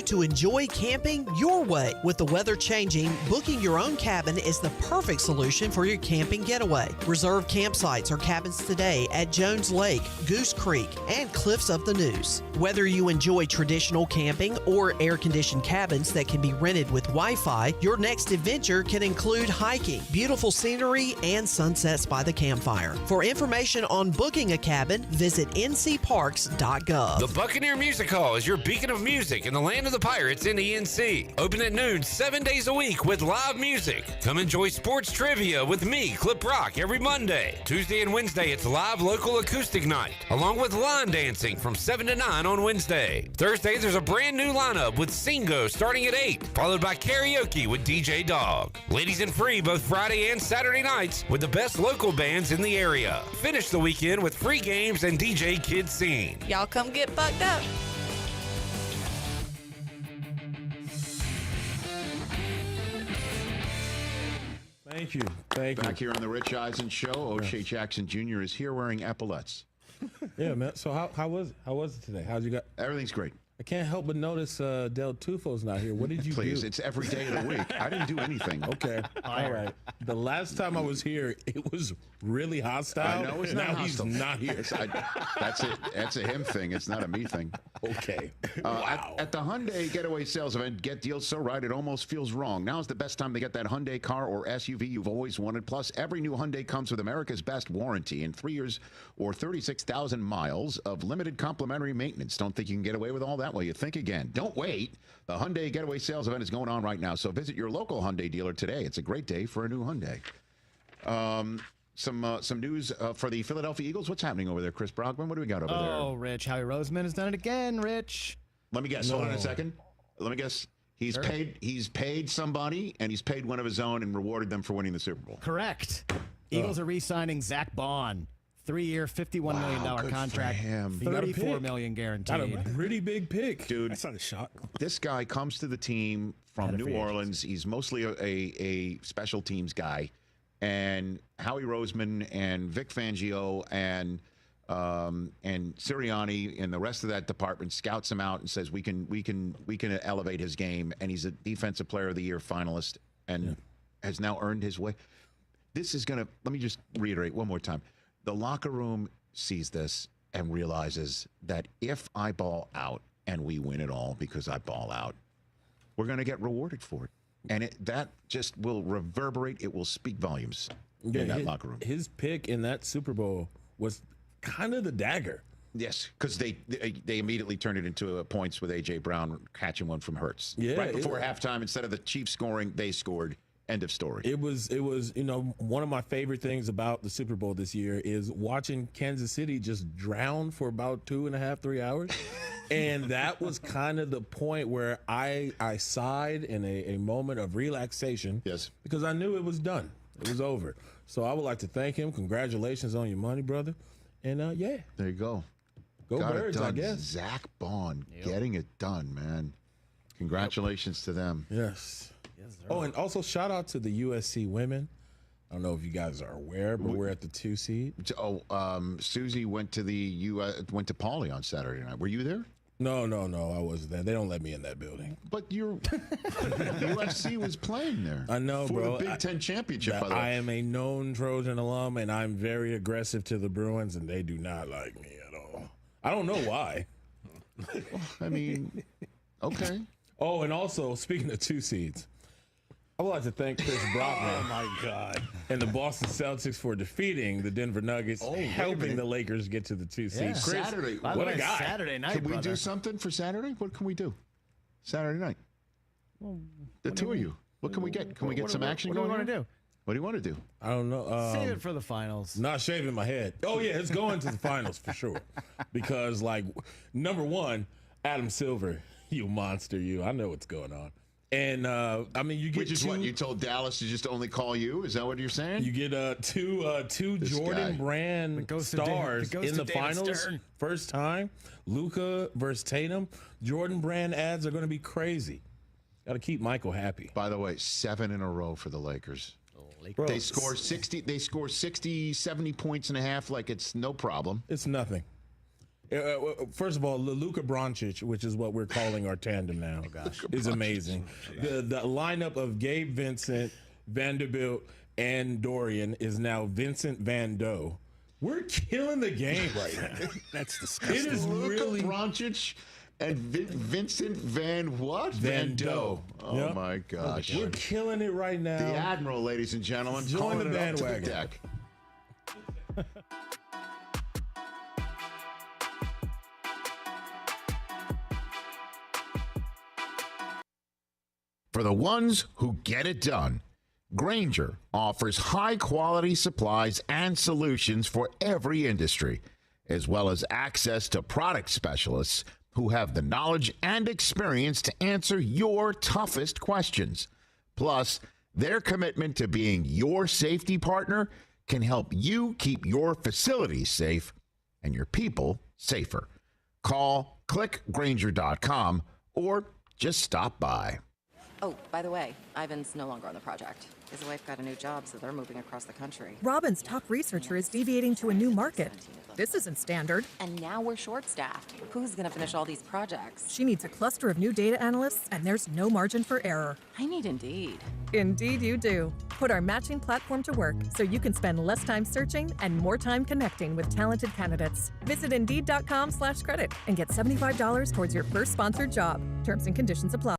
To enjoy camping your way. With the weather changing, booking your own cabin is the perfect solution for your camping getaway. Reserve campsites or cabins today at Jones Lake, Goose Creek, and Cliffs of the Neuse. Whether you enjoy traditional camping or air-conditioned cabins that can be rented with Wi-Fi, your next adventure can include hiking, beautiful scenery, and sunsets by the campfire. For information on booking a cabin, visit ncparks.gov. The Buccaneer Music Hall is your beacon of music in the land of the Pirates in the NC. Open at noon 7 days a week with live music. Come enjoy sports trivia with me, Clip Rock, every Monday. Tuesday and Wednesday, it's live local acoustic night, along with line dancing from 7 to 9 on Wednesday. Thursday, there's a brand new lineup with Singo starting at 8, followed by karaoke with DJ Dog. Ladies and free both Friday and Saturday nights with the best local bands in the area. Finish the weekend with free games and DJ Kid Scene. Y'all come get fucked up. Thank you. Thank you. Back here on the Rich Eisen Show, O'Shea Jackson Jr. is here wearing epaulets. Yeah, man. So how was it today? How'd you got? Everything's great. I can't help but notice Del Tufo's not here. What did you Please, do? it's every day of the week. I didn't do anything. Okay. All right. The last time I was here, it was really hostile. I know it's not now hostile. He's not here. That's a him thing. It's not a me thing. Okay. Wow. At the Hyundai Getaway Sales Event, get deals so right it almost feels wrong. Now's the best time to get that Hyundai car or SUV you've always wanted. Plus, every new Hyundai comes with America's best warranty and 3 years or 36,000 miles of limited complimentary maintenance. Don't think you can get away with all that? Well, you think again. Don't wait. The Hyundai Getaway Sales Event is going on right now, so visit your local Hyundai dealer today. It's a great day for a new Hyundai. Some news for the Philadelphia Eagles. What's happening over there, Chris Brogman? What do we got over there? Oh, Rich, Howie Roseman has done it again, Rich. Let me guess. No. Hold on a second. Let me guess. He's paid somebody, and he's paid one of his own and rewarded them for winning the Super Bowl. Correct. Eagles are re-signing Zach Bond. 3-year, $51 million good contract. for him. $34 million Got a guaranteed. pretty big pick. Dude, That's not a shock. this guy comes to the team from Head of New free Orleans. He's mostly a special teams guy. And Howie Roseman and Vic Fangio and Sirianni and the rest of that department scouts him out and says we can elevate his game. And he's a Defensive Player of the Year finalist and has now earned his way. This is gonna. Let me just reiterate one more time. The locker room sees this and realizes that if I ball out and we win it all because I ball out, we're going to get rewarded for it. And that just will reverberate. It will speak volumes in that locker room. His pick in that Super Bowl was kind of the dagger. Yes, because they immediately turned it into points with A.J. Brown catching one from Hurts. Yeah, right before halftime, instead of the Chiefs scoring, they scored. End of story. It was, one of my favorite things about the Super Bowl this year is watching Kansas City just drown for about 2.5, 3 hours. And that was kind of the point where I sighed in a moment of relaxation. Yes. Because I knew it was done. It was over. So I would like to thank him. Congratulations on your money, brother. And yeah. There you go. Go Got Birds, it done. I guess. Zach Bond getting it done, man. Congratulations to them. Yes. Oh, and also shout out to the USC women. I don't know if you guys are aware, but we're at the 2 seed. Susie went to went to Pauley on Saturday night. Were you there? No, I wasn't there. They don't let me in that building. But USC was playing there. I know, for bro. the Big Ten championship. By the way, I am a known Trojan alum, and I'm very aggressive to the Bruins, and they do not like me at all. I don't know why. I mean, okay. Oh, and also speaking of 2 seeds. I would like to thank Chris Brockman. Oh, my God. And the Boston Celtics for defeating the Denver Nuggets, helping the Lakers get to the 2 seed. Yeah. Chris, Saturday. By the what way, a guy. Saturday night, Can we brother. do something for Saturday? What can we do? Saturday night. The two of you. What can we get? Can we get some action What do going? we want to here? do? What do you want to do? I don't know. Save it for the finals. Not shaving my head. Oh, yeah, it's going to the finals for sure. Because, number one, Adam Silver, you monster, you. I know what's going on. And, you get Which is what you told Dallas to just only call you? Is that what you're saying? You get two This Jordan guy. Brand goes to stars David- it goes in to the David finals. Stern. First time. Luka versus Tatum. Jordan Brand ads are going to be crazy. Got to keep Michael happy. By the way, 7 in a row for the Lakers. Bro, They score 60, 70 points and a half like it's no problem. It's nothing. First of all, Luka Doncic, which is what we're calling our tandem now, is amazing. The lineup of Gabe Vincent, Vanderbilt, and Dorian is now Vincent Van Doe. We're killing the game right now. That's disgusting. It is really Doncic and Vincent Van what? Van Doe. Oh, Yep. my gosh. We're killing it right now. The Admiral, ladies and gentlemen. Join calling the it up to bandwagon. deck. For the ones who get it done, Granger offers high-quality supplies and solutions for every industry, as well as access to product specialists who have the knowledge and experience to answer your toughest questions. Plus, their commitment to being your safety partner can help you keep your facilities safe and your people safer. Call clickgranger.com or just stop by. Oh, by the way, Ivan's no longer on the project. His wife got a new job, so they're moving across the country. Robin's top researcher is deviating to a new market. This isn't standard. And now we're short-staffed. Who's going to finish all these projects? She needs a cluster of new data analysts, and there's no margin for error. I need Indeed. Indeed you do. Put our matching platform to work so you can spend less time searching and more time connecting with talented candidates. Visit Indeed.com/credit and get $75 towards your first sponsored job. Terms and conditions apply.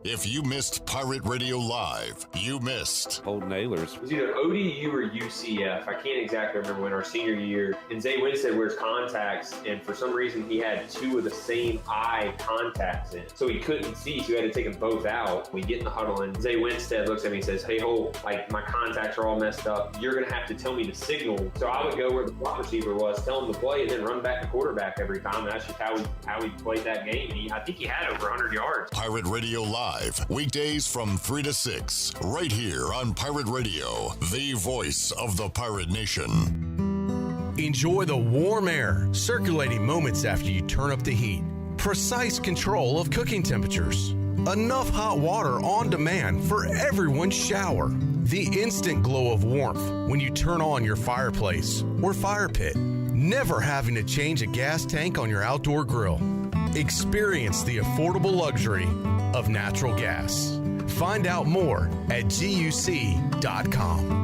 If you missed Pirate Radio Live, you missed Holton Ahlers. It was either ODU or UCF. I can't exactly remember when, our senior year. And Zay Winstead wears contacts, and for some reason he had two of the same eye contacts in. So he couldn't see, so he had to take them both out. We get in the huddle, and Zay Winstead looks at me and says, "Hey, Holt, like my contacts are all messed up. You're going to have to tell me the signal." So I would go where the slot receiver was, tell him to play, and then run back to quarterback every time. And that's just how we played that game. And I think he had over 100 yards. Pirate Radio Live, weekdays from 3 to 6, right here on Pirate Radio, the voice of the Pirate Nation. Enjoy the warm air circulating moments after you turn up the heat. Precise control of cooking temperatures. Enough hot water on demand for everyone's shower. The instant glow of warmth when you turn on your fireplace or fire pit. Never having to change a gas tank on your outdoor grill. Experience the affordable luxury of natural gas. Find out more at GUC.com.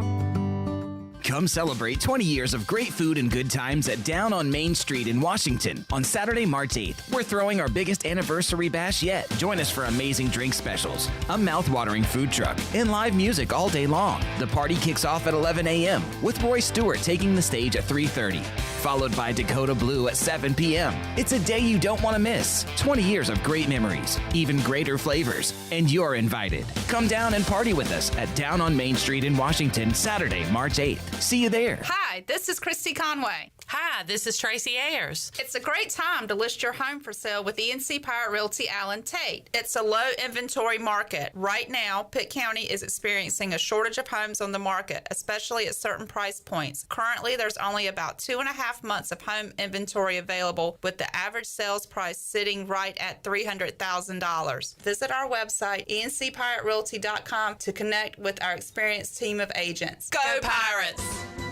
Come celebrate 20 years of great food and good times at Down on Main Street in Washington on Saturday, March 8th. We're throwing our biggest anniversary bash yet. Join us for amazing drink specials, a mouth-watering food truck, and live music all day long. The party kicks off at 11 a.m. with Roy Stewart taking the stage at 3:30, followed by Dakota Blue at 7 p.m. It's a day you don't want to miss. 20 years of great memories, even greater flavors, and you're invited. Come down and party with us at Down on Main Street in Washington, Saturday, March 8th. See you there. Hi, this is Christy Conway. Hi, this is Tracy Ayers. It's a great time to list your home for sale with ENC Pirate Realty Allen Tate. It's a low inventory market. Right now, Pitt County is experiencing a shortage of homes on the market, especially at certain price points. Currently, there's only about 2.5 months of home inventory available, with the average sales price sitting right at $300,000. Visit our website, encpiraterealty.com, to connect with our experienced team of agents. Go Pirates!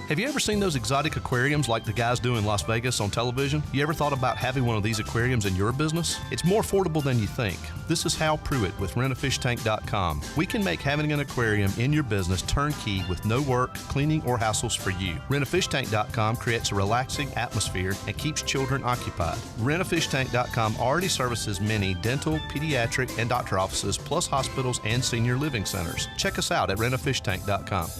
Have you ever seen those exotic aquariums like the guys do in Las Vegas on television? You ever thought about having one of these aquariums in your business? It's more affordable than you think. This is Hal Pruitt with rentafishtank.com. We can make having an aquarium in your business turnkey with no work, cleaning, or hassles for you. Rentafishtank.com creates a relaxing atmosphere and keeps children occupied. Rentafishtank.com already services many dental, pediatric, and doctor offices, plus hospitals and senior living centers. Check us out at rentafishtank.com.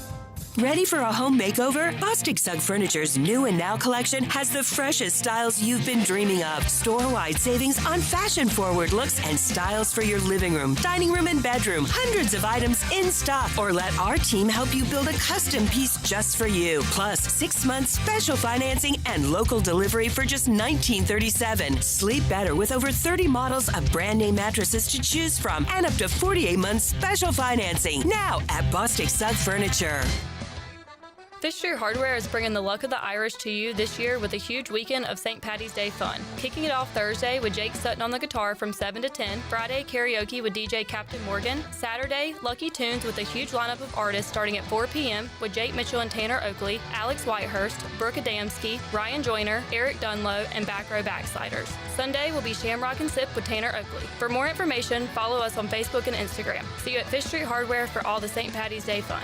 Ready for a home makeover? Bostic Sugg Furniture's new and now collection has the freshest styles you've been dreaming of. Store-wide savings on fashion-forward looks and styles for your living room, dining room, and bedroom. Hundreds of items in stock. Or let our team help you build a custom piece just for you. Plus, 6 months special financing and local delivery for just $19.37. Sleep better with over 30 models of brand-name mattresses to choose from and up to 48 months special financing. Now at Bostic Sugg Furniture. Fish Street Hardware is bringing the luck of the Irish to you this year with a huge weekend of St. Paddy's Day fun. Kicking it off Thursday with Jake Sutton on the guitar from 7 to 10. Friday, karaoke with DJ Captain Morgan. Saturday, Lucky Tunes with a huge lineup of artists starting at 4 p.m. with Jake Mitchell and Tanner Oakley, Alex Whitehurst, Brooke Adamski, Ryan Joyner, Eric Dunlow, and Back Row Backsliders. Sunday will be Shamrock and Sip with Tanner Oakley. For more information, follow us on Facebook and Instagram. See you at Fish Street Hardware for all the St. Paddy's Day fun.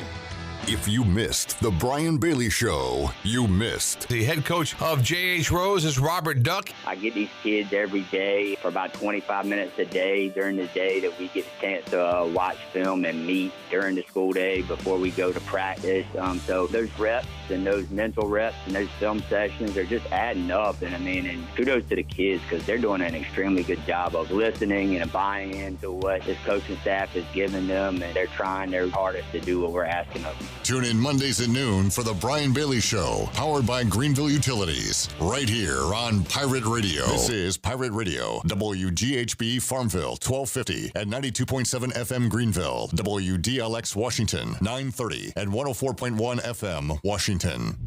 If you missed the Brian Bailey Show, you missed. The head coach of J.H. Rose is Robert Duck. I get these kids every day for about 25 minutes a day during the day that we get a chance to watch film and meet during the school day before we go to practice. So those reps and those mental reps and those film sessions are just adding up. And kudos to the kids because they're doing an extremely good job of listening and buying into what this coaching staff is giving them, and they're trying their hardest to do what we're asking of them. Tune in Mondays at noon for the Brian Bailey Show, powered by Greenville Utilities, right here on Pirate Radio. This is Pirate Radio, WGHB Farmville, 1250 at 92.7 FM Greenville, WDLX Washington, 930 and 104.1 FM Washington.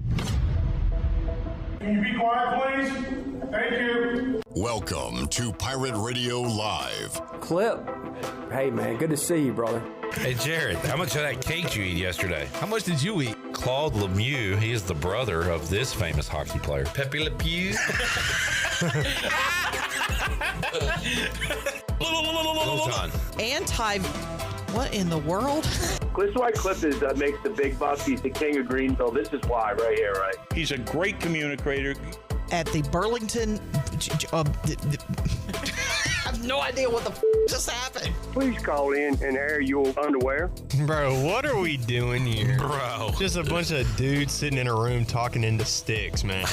Can you be quiet, please? Thank you. Welcome to Pirate Radio Live. Clip. Hey, man, good to see you, brother. Hey, Jared, how much of that cake did you eat yesterday? How much did you eat? Claude Lemieux, he is the brother of this famous hockey player. Pepe Le Pew. What in the world? This is why Clip makes the big bucks. He's the king of Greenville. This is why right here, right? He's a great communicator. At the Burlington... I have no idea what the just happened. Please call in and air your underwear. Bro, what are we doing here? Bro. Just a bunch of dudes sitting in a room talking into sticks, man.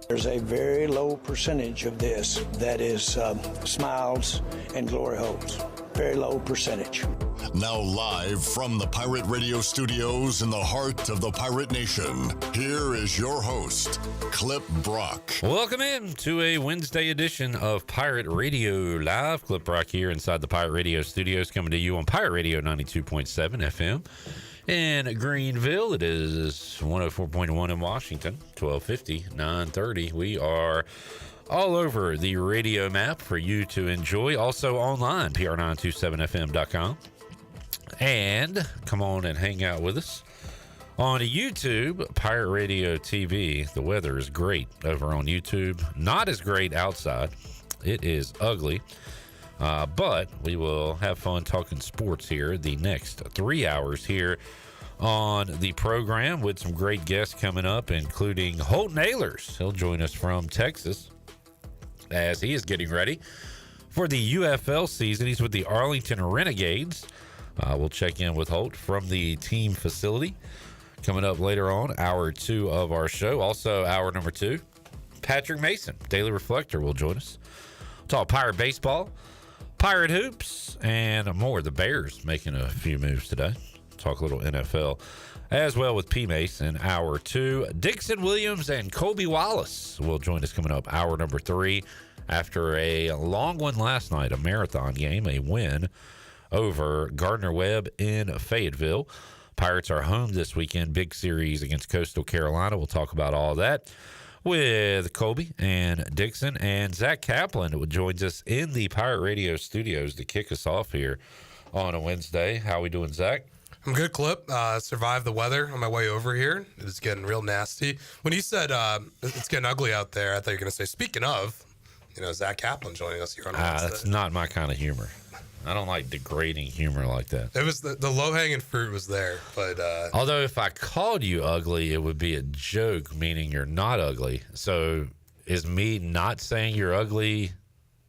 There's a very low percentage of this that is smiles and glory holes. Very low percentage. Now live from the Pirate Radio studios in the heart of the Pirate Nation, here is your host, Clip Brock. Welcome in to a Wednesday edition of Pirate Radio Live. Clip Brock here inside the Pirate Radio studios, coming to you on Pirate Radio 92.7 FM. In Greenville, it is 104.1 in Washington, 1250, 930. We are all over the radio map for you to enjoy. Also online, pr927fm.com. And come on and hang out with us on YouTube, Pirate Radio TV. The weather is great over on YouTube. Not as great outside. It is ugly. But we will have fun talking sports here the next 3 hours here on the program with some great guests coming up, including Holton Ahlers. He'll join us from Texas as he is getting ready for the UFL season. He's with the Arlington Renegades. We'll check in with Holt from the team facility coming up later on, hour 2 of our show. Also, hour number 2, Patrick Mason, Daily Reflector, will join us. We'll talk Pirate baseball, Pirate hoops, and more. The Bears making a few moves today. Talk a little NFL as well with PMase in hour 2. Dixon Williams and Colby Wallace will join us coming up hour number 3 after a long one last night, a marathon game, a win over Gardner-Webb in Fayetteville. Pirates are home this weekend, big series against Coastal Carolina. We'll talk about all that with Colby and Dixon. And Zach Kaplan joins us in the Pirate Radio studios to kick us off here on a Wednesday. How we doing, Zach? I'm good, Clip. Survived the weather on my way over here. It's getting real nasty. When you said it's getting ugly out there, I thought you were going to say, speaking of, Zach Kaplan joining us here on Wednesday. That's not my kind of humor. I don't like degrading humor like that. It was the low-hanging fruit was there, but although if I called you ugly, it would be a joke, meaning you're not ugly. So is me not saying you're ugly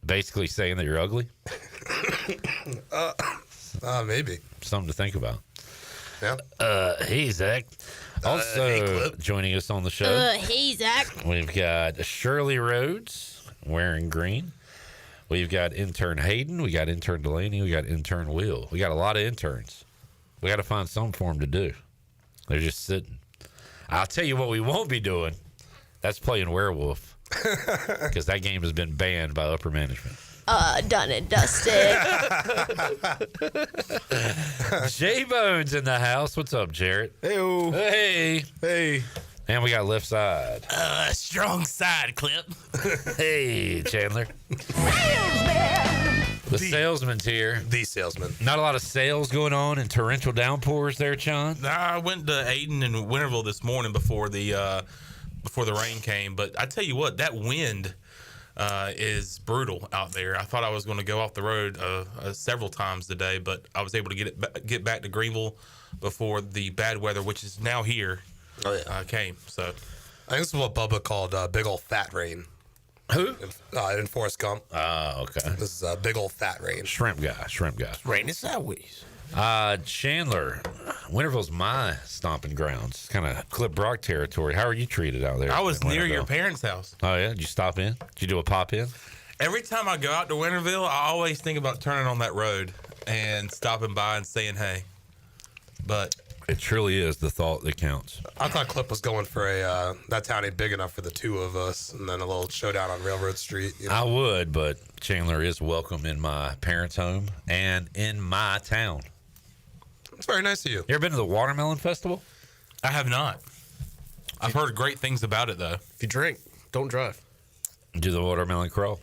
basically saying that you're ugly? Maybe. Something to think about. Yeah. Hey, Zach. Also joining us on the show. Hey, Zach. We've got Shirley Rhodes wearing green. We've got intern Hayden. We got intern Delaney. We got intern Will. We got a lot of interns. We got to find something for them to do. They're just sitting. I'll tell you what we won't be doing. That's playing werewolf. Because that game has been banned by upper management. Done and dusted. J-Bone's in the house. What's up, Jarrett? Hey. Hey. And we got left side. Strong side, Clip. Hey, Chandler. The salesman's here. The salesman. Not a lot of sales going on and torrential downpours there, Sean. I went to Ayden and Winterville this morning before the rain came, but I tell you what, that wind is brutal out there. I thought I was going to go off the road several times today, but I was able to get back to Greenville before the bad weather, which is now here, came. So I think this is what Bubba called big old fat rain. Who? In Forrest Gump. Oh, okay. This is big old fat rain. Shrimp guy. Raining sideways. Chandler, Winterville's my stomping grounds. It's kind of Clip Brock territory. How are you treated out there? I was in near Winterville? your parents' house. Oh, yeah? Did you stop in? Did you do a pop in? Every time I go out to Winterville, I always think about turning on that road and stopping by and saying hey. But it truly is the thought that counts. I thought Clip was going for that town ain't big enough for the two of us, and then a little showdown on Railroad Street. You know? I would, but Chandler is welcome in my parents' home and in my town. It's very nice of you. You ever been to the Watermelon Festival? I have not. I've heard great things about it, though. If you drink, don't drive. Do the watermelon crawl.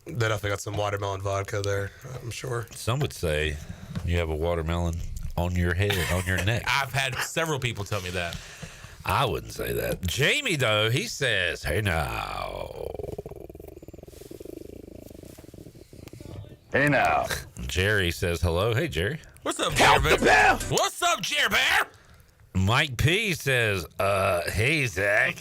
They definitely got some watermelon vodka there, I'm sure. Some would say you have a watermelon on your head, on your neck. I've had several people tell me that. I wouldn't say that. Jamie, though, he says, hey, now. Hey, now. Jerry says hello. Hey, Jerry. What's up, Jerry Bear? What's up, Jerry Bear? Mike P says, hey, Zach.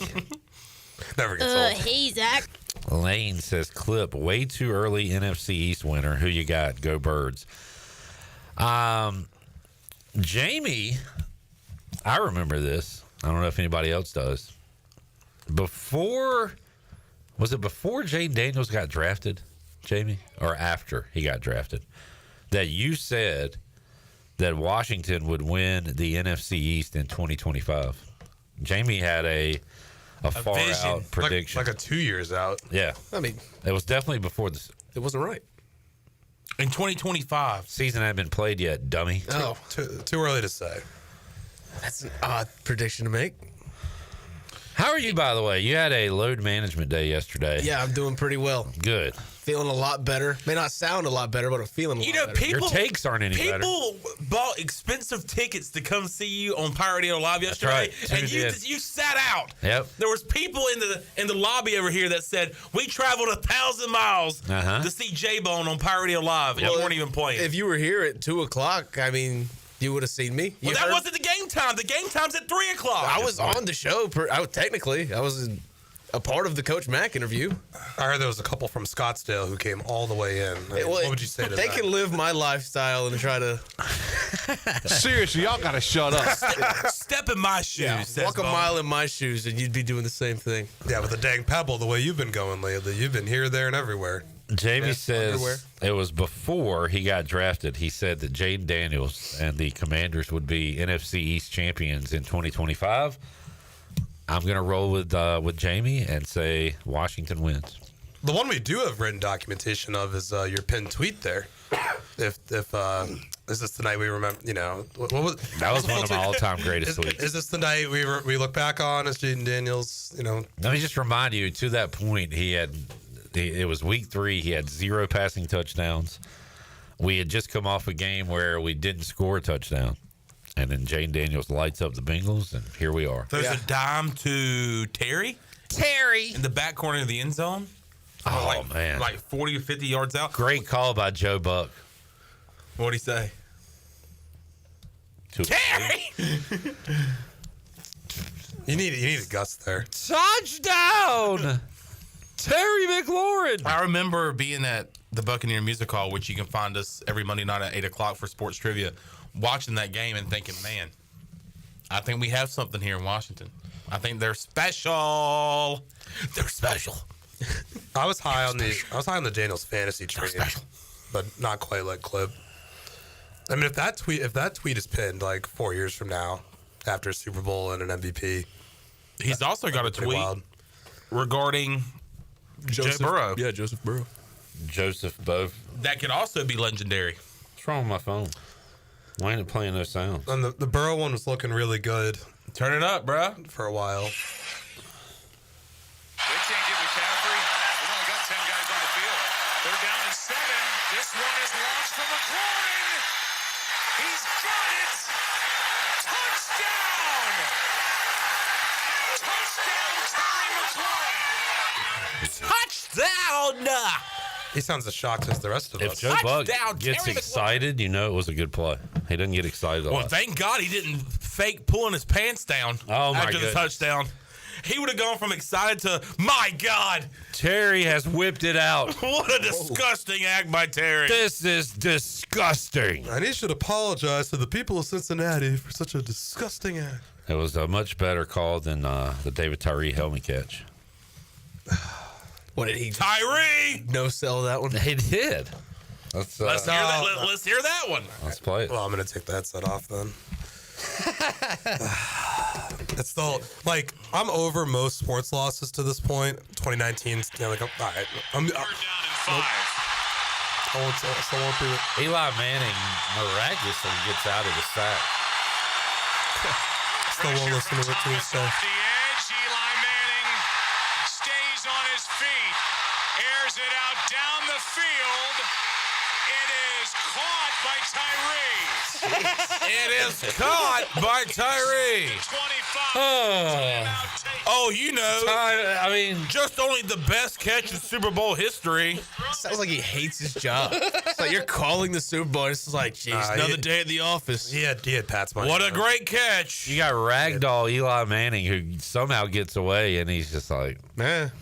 Never gets old. Hey, Zach. Lane says, Clip, way too early NFC East winner. Who you got? Go Birds. Jamie, I remember this. I don't know if anybody else does. Was it before Jaden Daniels got drafted, Jamie? Or after he got drafted? That you said that Washington would win the NFC East in 2025. Jamie had a far vision. out prediction. Like a 2 years out. Yeah. I mean, it was definitely before this. It wasn't right. In 2025. Season hadn't been played yet, dummy. Oh, too early to say. That's an odd prediction to make. How are you, by the way? You had a load management day yesterday. Yeah, I'm doing pretty well. Good. Feeling a lot better. May not sound a lot better, but I'm feeling a lot better. Your takes aren't any better. People bought expensive tickets to come see you on Pirate Radio Live yesterday, That's right. and you sat out. Yep. There was people in the lobby over here that said we traveled 1,000 miles to see J-Bone on Pirate Radio Live. And you weren't even playing. If you were here at 2:00, I mean, you would have seen me. Well, that wasn't the game time. The game time's at 3:00. I was on the show. I was a part of the Coach Mack interview. I heard there was a couple from Scottsdale who came all the way in. What would you say to that? They can live my lifestyle and try to... Seriously, y'all got to shut up. Step in my shoes. Walk a mile in my shoes and you'd be doing the same thing. Yeah, with the dang pebble, the way you've been going lately, you've been here, there, and everywhere. Jamie says it was before he got drafted. He said that Jaden Daniels and the Commanders would be NFC East champions in 2025. I'm going to roll with Jamie and say Washington wins. The one we do have written documentation of is your pinned tweet there. If is this the night we remember? You know, what was that? Was one of my all-time greatest tweets. Is this the night we look back on as Jaden Daniels? You know, let me just remind you. To that point, it was week 3. He had 0 passing touchdowns. We had just come off a game where we didn't score a touchdown. And then Jaden Daniels lights up the Bengals, and here we are. There's a dime to Terry in the back corner of the end zone. Oh, man. Like 40 or 50 yards out. Great call by Joe Buck. What'd he say? Terry! You need a gust there. Touchdown! Terry McLaurin. I remember being at the Buccaneer Music Hall, which you can find us every Monday night at 8:00 for sports trivia, watching that game and thinking, man, I think we have something here in Washington. I think they're special. They're special. I was high on the Daniels fantasy train, but not quite like Clip. I mean, if that tweet is pinned like 4 years from now, after a Super Bowl and an MVP, he's also got a tweet regarding Joe Burrow. Yeah, Joseph Burrow. Joseph Both. That could also be legendary. What's wrong with my phone? Why ain't it playing those sounds? And the Burrow one was looking really good. Turn it up, bro. For a while. They can't get McCaffrey. They've only got 10 guys on the field. They're down to 7. This one is launched from McLaurin. He's got it. Touchdown. Touchdown, Terry McLaurin. Touchdown. He sounds as shocked as the rest of us. If Joe Buck Touchdown, gets Terry excited, you know it was a good play. He doesn't get excited a Well, lot. thank God he didn't fake pulling his pants down after goodness. the touchdown. He would have gone from excited to, my God. Terry has whipped it out. What a disgusting act by Terry. This is disgusting. And he should apologize to the people of Cincinnati for such a disgusting act. It was a much better call than the David Tyree helmet catch. What did he? Tyree! No sell that one? He did. Let's hear that one. Let's play it. Well, I'm going to take the headset off then. It's still, like, I'm over most sports losses to this point. 2019, all right. I'm down in 5. Eli Manning miraculously gets out of the sack. Still won't listen to what you say. The edge, Eli Manning stays on his feet, airs it out down the field. It is caught by Tyree. It is caught by Tyree. 25. Oh, you know. I mean, just only the best catch in Super Bowl history. Sounds like he hates his job. It's like you're calling the Super Bowl. It's like, jeez, another day at the office. He had Pat's money. What a great catch. You got ragdoll Eli Manning who somehow gets away, and he's just like,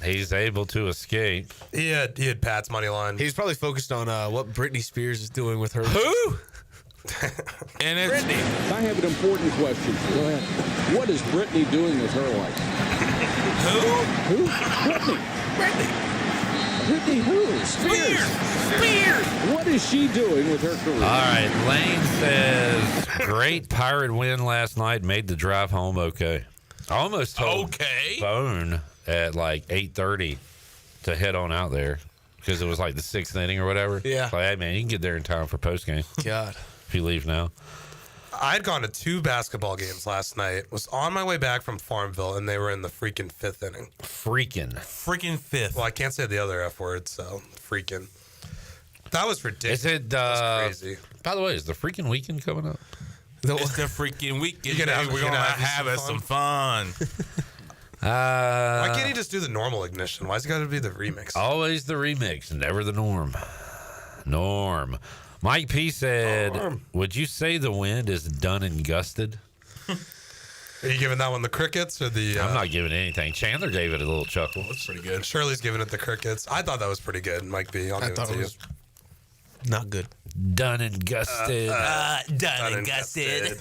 he's able to escape. He had Pat's money line. He's probably focused on what Britney Spears is doing with her. Who? And it's Brittany. I have an important question. Go ahead. What is Brittany doing with her life? Who? Brittany. Brittany who? Spears. What is she doing with her career? All right, Lane says, great Pirate win last night, made the drive home okay. I almost told Bone at like 8:30 to head on out there because it was like the 6th inning or whatever. Yeah. Like, hey, man, you can get there in time for postgame. God. If you leave now. I'd gone to 2 basketball games last night, was on my way back from Farmville, and they were in the freaking 5th inning. Freaking 5th. Well, I can't say the other F word, so freaking. That was ridiculous. Is it That's crazy. By the way, is the freaking weekend coming up? It's the freaking weekend. We're going to have some fun. Why can't he just do the normal ignition? Why's it got to be the remix? Always the remix, never the norm. Mike P said, would you say the wind is done and gusted? Are you giving that one the crickets or the... I'm not giving anything. Chandler gave it a little chuckle. That's pretty good. Shirley's giving it the crickets. I thought that was pretty good, Mike B. I'll give it to you. Not good. Done and gusted. Done and gusted.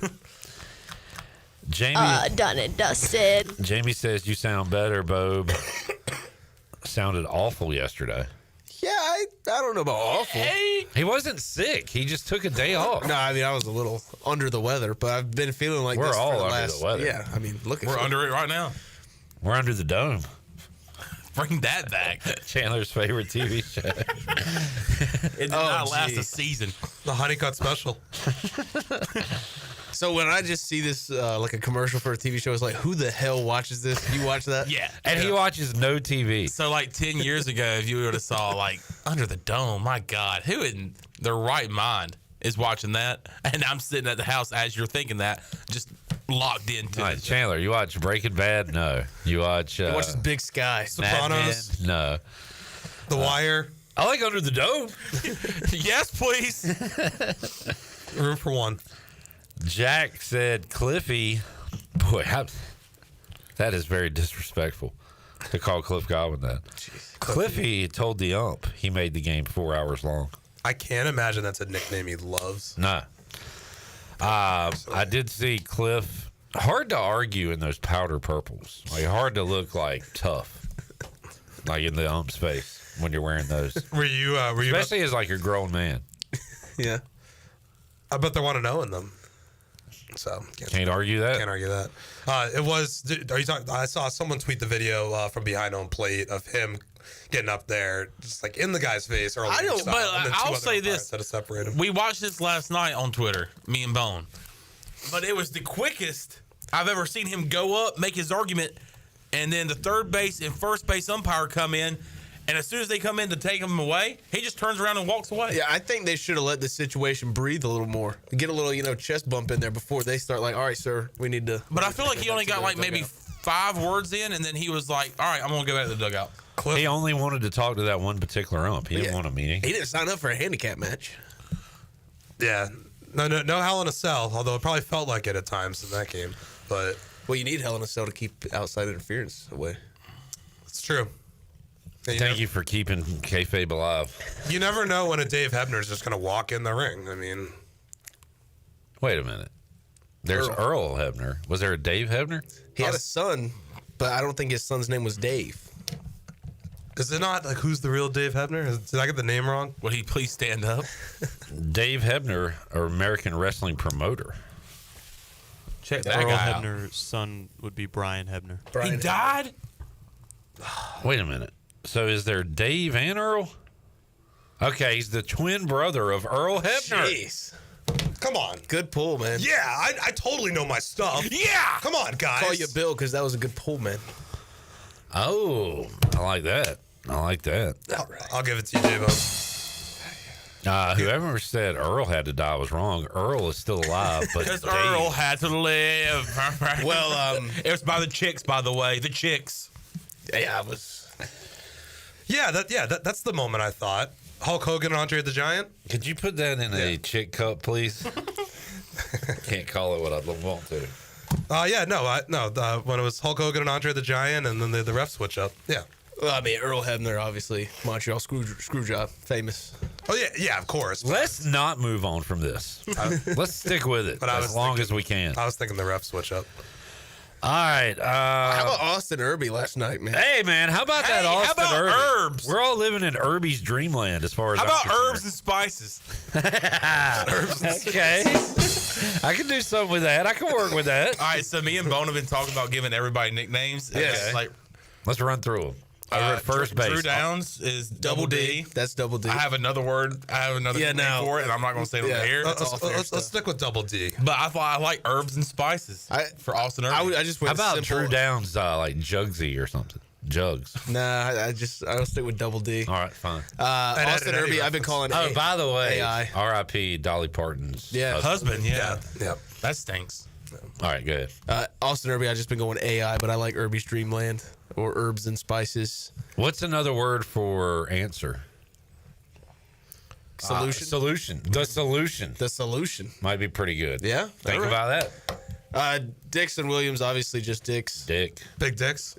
Jamie, done and dusted. Jamie says, you sound better, Bob. Sounded awful yesterday. Yeah, I don't know about awful. He wasn't sick. He just took a day off. No, I mean, I was a little under the weather, but I've been feeling like we're this all for the under last, the weather. Yeah, I mean, look at We're under it right now. We're under the dome. Bring that back. Chandler's favorite TV show. It did not last a season. The Honeycut special. So when I just see this like a commercial for a TV show, it's like, who the hell watches this? You watch that? Yeah. And he watches no TV. So like 10 years ago, if you would have saw like Under the Dome, my God, who in their right mind is watching that? And I'm sitting at the house as you're thinking that, just locked into All right, it. Chandler, you watch Breaking Bad? No. You watch... He watches Big Sky. Sopranos? No. The Wire? I like Under the Dome. Yes, please. Room for one. Jack said, Cliffy... Boy, that is very disrespectful to call Cliff Godwin that. Jeez. Cliffy told the ump he made the game 4 hours long. I can't imagine that's a nickname he loves. No. I did see Cliff. Hard to argue in those powder purples. Like, hard to look like tough. Like in the ump's face when you're wearing those. Were you especially as like a grown man. Yeah. I bet they want to know in them. So can't argue that. Can't argue that. It was. Are you talking? I saw someone tweet the video from behind home plate of him getting up there, just like in the guy's face. Early I don't, style, but and then two I'll other say umpires this. had to separate him. We watched this last night on Twitter, me and Bone. But it was the quickest I've ever seen him go up, make his argument, and then the third base and first base umpire come in, and as soon as they come in to take him away, he just turns around and walks away. Yeah, I think they should have let the situation breathe a little more. Get a little, chest bump in there before they start like, all right, sir, we need to. But I feel like he only got like maybe 5 words in, and then he was like, all right, I'm going to go back to the dugout. He only wanted to talk to that one particular ump. He didn't want a meeting. He didn't sign up for a handicap match. Yeah. No Hell in a Cell, although it probably felt like it at times in that game. But well, you need Hell in a Cell to keep outside interference away. It's true. Thank you for keeping kayfabe alive. You never know when a Dave Hebner is just going to walk in the ring. I mean, wait a minute. There's Earl Hebner. Was there a Dave Hebner? He had a son, but I don't think his son's name was Dave. Is it not like who's the real Dave Hebner? Did I get the name wrong? Would he please stand up? Dave Hebner, an American wrestling promoter. Check Earl Hebner's son would be Brian Hebner. He died? Wait a minute. So is there Dave and Earl? Okay, he's the twin brother of Earl Hebner. Jeez. Come on. Good pull, man. Yeah, I totally know my stuff. Yeah. Come on, guys. Call you Bill because that was a good pull, man. Oh, I like that. I'll give it to you, Dave. Whoever said Earl had to die was wrong. Earl is still alive, but Because Earl had to live. Well, it was by the chicks, by the way. The chicks. Yeah, I was. That's the moment I thought. Hulk Hogan and Andre the Giant. Could you put that in a chick cup, please? Can't call it what I want to. When it was Hulk Hogan and Andre the Giant, and then the ref switch up. Yeah. Well, I mean, Earl Hebner, obviously, Montreal Screwjob, famous. Oh yeah, of course. Let's not move on from this. Let's stick with it as long as we can. I was thinking the ref switch up. All right. How about Austin Irby last night, man? Hey, man, how about that Austin how about Irby? herbs? We're all living in Irby's dreamland as far as How about I'm herbs and spices? Okay. I can do something with that. I can work with that. All right, so me and Bone have been talking about giving everybody nicknames. Yeah. Let's run through them. Over at first base. Drew Downs is Double D. That's Double D. I have another word. I have another name for it, and I'm not going to say it on the air. Let's stick with Double D. But I thought I like herbs and spices for Austin Irby. I just How went about simple. Drew Downs, like Jugsy or something? Jugs. Nah, I'll stick with Double D. All right, fine. Austin Irby, I've been calling. Oh, by the way, AI. R.I.P. Dolly Parton's husband. Yeah. Yep. That stinks. All right, good. Austin Irby, I've just been going AI, but I like Irby's Dreamland or herbs and spices. What's another word for answer? Solution. Solution. The solution. The solution. Might be pretty good. Yeah. Think about that. Dixon Williams, obviously just Dix. Dick. Big Dicks.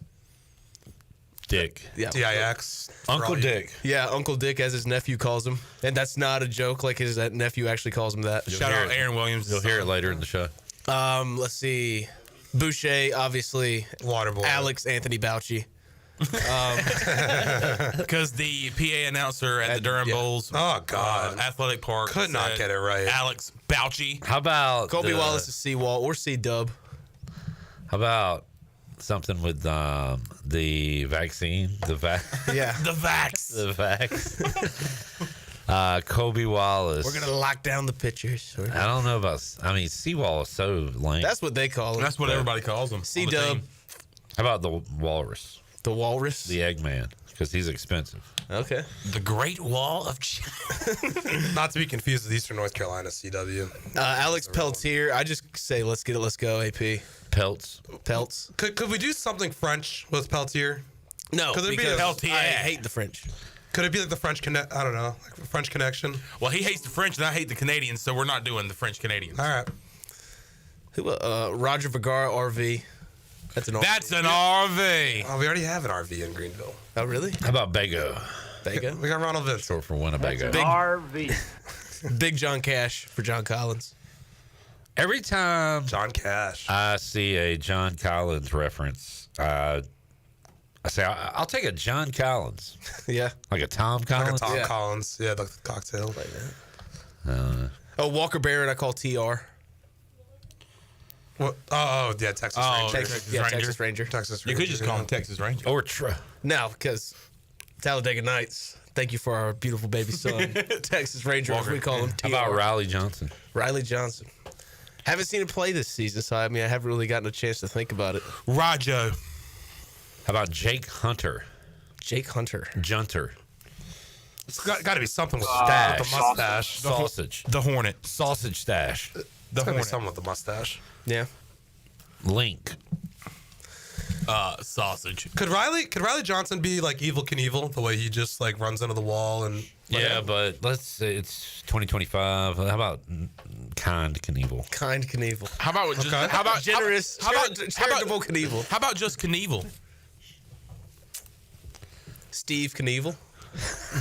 Dick. Yeah. DIX. Uncle Dick. Yeah, Uncle Dick, as his nephew calls him. And that's not a joke. Like his nephew actually calls him that. Shout out Aaron Williams. You'll hear it later in the show. Let's see. Boucher, obviously. Waterboy. Alex Anthony Bouchy. Because the PA announcer at the Durham Bowls, Athletic Park, could not get it right. Alex Bouchy. How about Colby Wallace is Seawall or C-Dub? How about something with the vaccine? The Yeah. The vax. The vax. Colby Wallace. We're gonna lock down the pitchers. I don't know about. I mean, Seawall is so lame. That's what they call him. That's what everybody calls him. C-Dub. How about the Walrus? The Walrus. The Eggman, because he's expensive. Okay. The Great Wall of China. Not to be confused with Eastern North Carolina CW. Alex Peltier. I just say let's get it. Let's go. AP. Pelts. Could we do something French with Peltier? No, Could there because be I hate the French. Could it be like the French I don't know, like French Connection? Well, he hates the French and I hate the Canadians, so we're not doing the French Canadians. All right. Roger Vergara RV. That's an RV. That's an RV. Oh, we already have an RV in Greenville. Oh, really? How about Bego? Bego? We got Ronald Vince. Short for Winnebago. RV. Big John Cash for John Collins. Every time John Cash, I see a John Collins reference, I say, I'll take a John Collins. Yeah. Like a Tom Collins? Like a Tom Collins. Yeah, the cocktail. Like that. Walker Barrett, I call TR. What? Oh, yeah, Texas Ranger. Texas Ranger. Texas You Ranger. could just call him Texas Ranger. Or No, because Talladega Nights. Thank you for our beautiful baby son, Texas Ranger, as we call him. How about Riley Johnson? Riley Johnson. Haven't seen him play this season, so I haven't really gotten a chance to think about it. Rajo. How about Jake Hunter? Jake Hunter. Junter. It's got to be something with Stash. the mustache. Sausage. The Hornet. Sausage Stash. The Hornet. Something with the mustache. Yeah. Link. Sausage. Could Riley Johnson be like Evil Knievel, the way he just like runs into the wall and Yeah, but let's say it's 2025. How about Kind Knievel? Kind Knievel. How about just how about generous, charitable Knievel? How about just Knievel? Steve Knievel.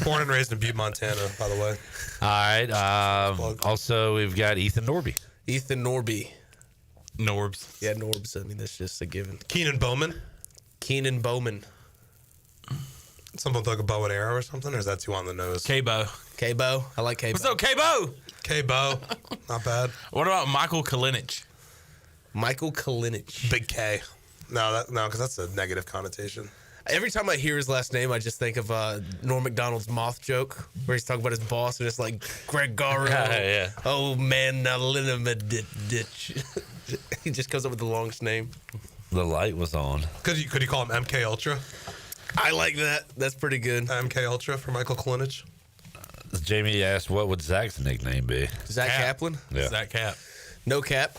Born and raised in Butte, Montana, by the way. All right. Also, we've got Ethan Norby. Ethan Norby. Norbs. Yeah, Norbs. I mean, that's just a given. Keenan Bowman. Keenan Bowman. Something with like a bow and arrow or something, or is that too on the nose? K-Bo. K-Bo. I like K-Bo. What's up, K-Bo? K-Bo. Not bad. What about Michael Kalinich? Michael Kalinich. Big K. No, because that's a negative connotation. Every time I hear his last name, I just think of Norm Macdonald's moth joke, where he's talking about his boss, and it's like, Gregaro. Yeah. Oh, man, now let him a ditch. He just comes up with the longest name. The light was on. Could you call him MK Ultra? I like that. That's pretty good. MK Ultra for Michael Kalinich. Jamie asked, what would Zach's nickname be? Zach Kaplan? Yeah. Zach Cap. No cap.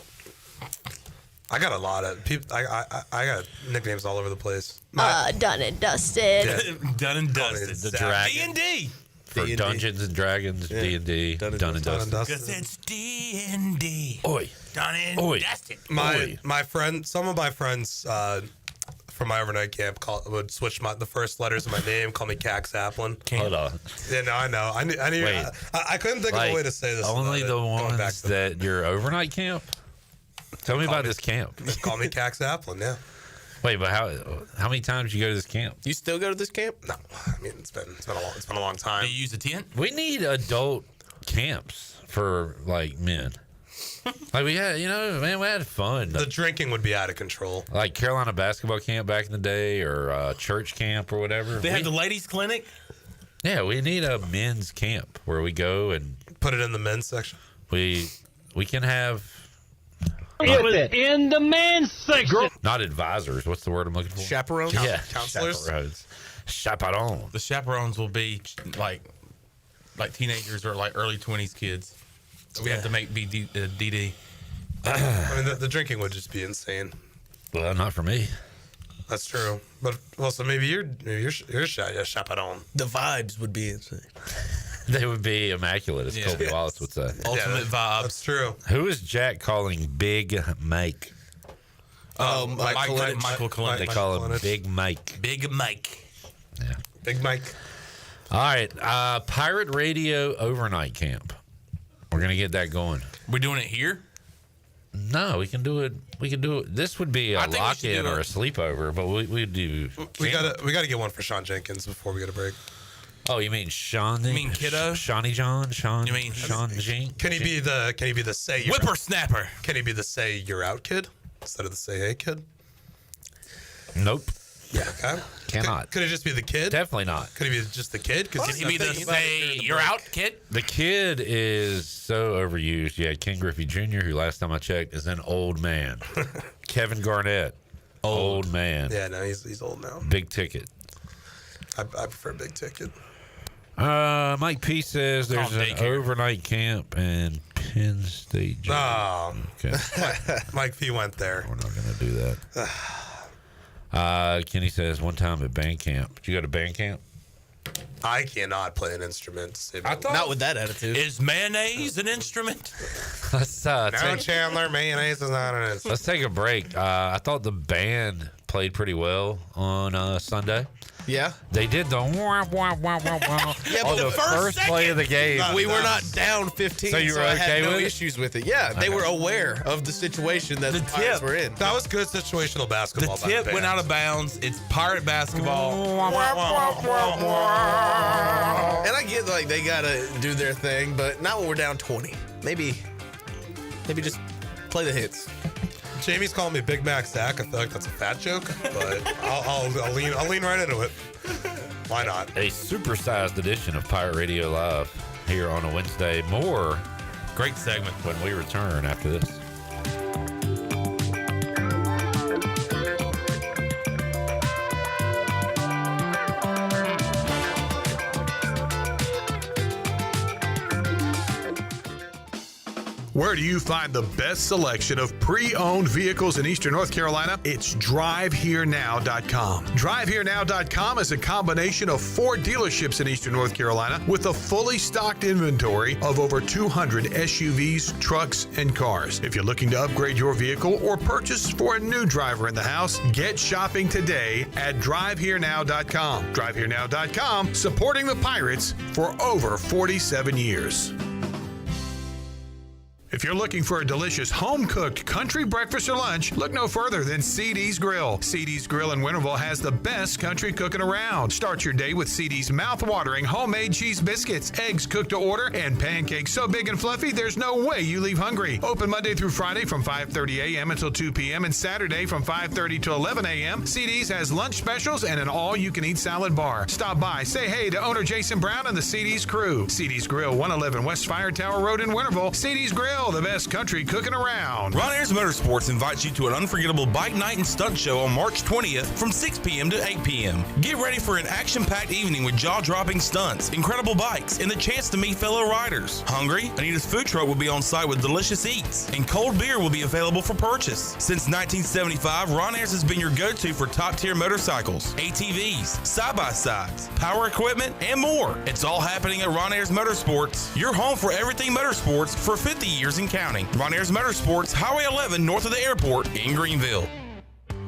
I got a lot of people. I got nicknames all over the place. Done and dusted. Yeah. Done and dusted. The Dragon. D&D. For D&D. Dungeons and Dragons, D&D, Done and Dusted. Because it's D&D. Oi. Done and Oi. dusted. My friend, some of my friends from my overnight camp would switch the first letters of my name, call me Cax Applin. Hold on. Yeah, no, I know. I couldn't think of a way to say this. Only the ones that your overnight camp? Tell me about this camp. Call me Cax Applin, yeah. Wait, but how many times you go to this camp? You still go to this camp? No, I mean it's been a long time. Do you use a tent? We need adult camps for like men. Like we had, we had fun. The drinking would be out of control. Like Carolina basketball camp back in the day, or church camp or whatever. They had the ladies' clinic. Yeah, we need a men's camp where we go and put it in the men's section. We can have. It was in the men's section. Not advisors. What's the word I'm looking for? Chaperones? Yeah, counselors. Chaperones. The chaperones will be like teenagers or like early 20s kids. We have to make DD. I mean, the drinking would just be insane. Well, not for me. That's true. But so maybe you're chaperone. The vibes would be insane. They would be immaculate, as Colby Wallace would say. Ultimate vibes. That's true. Who is Jack calling Big Mike? Michael Kalinich. They call him Big Mike. Big Mike. Yeah. Big Mike. All right. Pirate Radio overnight camp. We're going to get that going. We're doing it here? No, we can do it. This would be a lock-in or a sleepover, but we do. We gotta get one for Sean Jenkins before we get a break. Oh, you mean Sean? You mean Kiddo? Shawnee John? Sean? You mean Sean Jean? Can he be the say you're whippersnapper? Can he be the say you're out kid instead of the say hey kid? Nope. Yeah. Okay. Cannot. Could it just be the kid? Definitely not. Could he be just the kid? Can he be the say you're out kid? The kid is so overused. Yeah, Ken Griffey Jr., who last time I checked is an old man. Kevin Garnett, old man. Yeah, no, he's old now. Big ticket. I prefer big ticket. Mike P says there's an overnight camp in Penn State. Oh, okay. Mike P went there. We're not going to do that. Kenny says one time at band camp. Did you go to band camp? I cannot play an instrument. Not with that attitude. Is mayonnaise an instrument? Let's no, Chandler, mayonnaise is not an instrument. Let's take a break. I thought the band played pretty well on Sunday. Yeah, they did the wah, wah, wah, wah, wah. Yeah, but the first play of the game. We were not down 15, so you were okay I had no with issues with it. Yeah, they were aware of the situation that the Pirates were in. That was good situational basketball. The tip went out of bounds. It's Pirate basketball. And I get like they gotta do their thing, but not when we're down 20. Maybe just play the hits. Jamie's calling me Big Mac Zach. I feel like that's a fat joke, but I'll lean right into it. Why not? A supersized edition of Pirate Radio Live here on a Wednesday. More great segment when we return after this. Where do you find the best selection of pre-owned vehicles in Eastern North Carolina? It's DriveHereNow.com. DriveHereNow.com is a combination of 4 dealerships in Eastern North Carolina with a fully stocked inventory of over 200 SUVs, trucks, and cars. If you're looking to upgrade your vehicle or purchase for a new driver in the house, get shopping today at DriveHereNow.com. DriveHereNow.com, supporting the Pirates for over 47 years. If you're looking for a delicious home-cooked country breakfast or lunch, look no further than CD's Grill. CD's Grill in Winterville has the best country cooking around. Start your day with CD's mouth-watering homemade cheese biscuits, eggs cooked to order, and pancakes so big and fluffy there's no way you leave hungry. Open Monday through Friday from 5:30 a.m. until 2 p.m. and Saturday from 5:30 to 11 a.m. CD's has lunch specials and an all-you-can-eat salad bar. Stop by, say hey to owner Jason Brown and the CD's crew. CD's Grill, 111 West Fire Tower Road in Winterville. CD's Grill, the best country cooking around. Ron Ayers Motorsports invites you to an unforgettable bike night and stunt show on March 20th from 6 p.m. to 8 p.m. Get ready for an action-packed evening with jaw-dropping stunts, incredible bikes, and the chance to meet fellow riders. Hungry? Anita's food truck will be on site with delicious eats, and cold beer will be available for purchase. Since 1975, Ron Ayers has been your go-to for top-tier motorcycles, ATVs, side-by-sides, power equipment, and more. It's all happening at Ron Ayers Motorsports, your home for everything motorsports for 50 years in counting. Ron Ayers Motorsports, Highway 11 north of the airport in Greenville.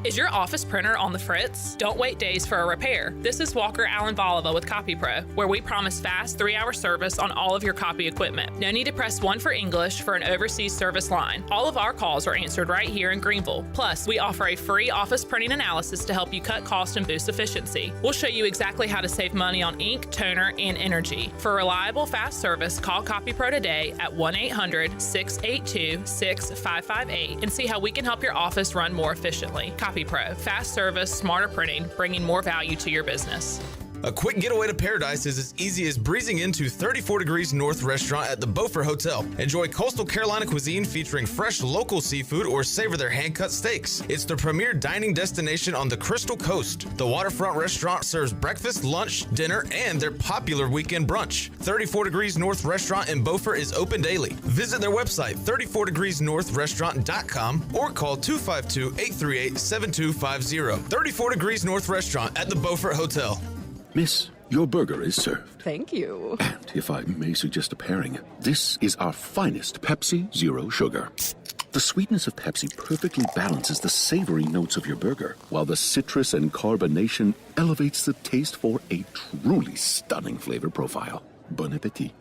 Is your office printer on the fritz? Don't wait days for a repair. This is Walker Allen Volova with CopyPro, where we promise fast 3-hour service on all of your copy equipment. No need to press 1 for English for an overseas service line. All of our calls are answered right here in Greenville. Plus, we offer a free office printing analysis to help you cut cost and boost efficiency. We'll show you exactly how to save money on ink, toner, and energy. For reliable, fast service, call CopyPro today at 1-800-682-6558 and see how we can help your office run more efficiently. CopyPro, fast service, smarter printing, bringing more value to your business. A quick getaway to paradise is as easy as breezing into 34 Degrees North restaurant at the Beaufort Hotel. Enjoy coastal Carolina cuisine featuring fresh local seafood or savor their hand-cut steaks. It's the premier dining destination on the Crystal Coast. The waterfront restaurant serves breakfast, lunch, dinner, and their popular weekend brunch. 34 Degrees North restaurant in Beaufort is open daily. Visit their website, 34degreesnorthrestaurant.com, or call 252-838-7250. 34 Degrees North restaurant at the Beaufort Hotel. Miss, your burger is served. Thank you. And if I may suggest a pairing, this is our finest Pepsi Zero Sugar. The sweetness of Pepsi perfectly balances the savory notes of your burger, while the citrus and carbonation elevates the taste for a truly stunning flavor profile. Bon appetit.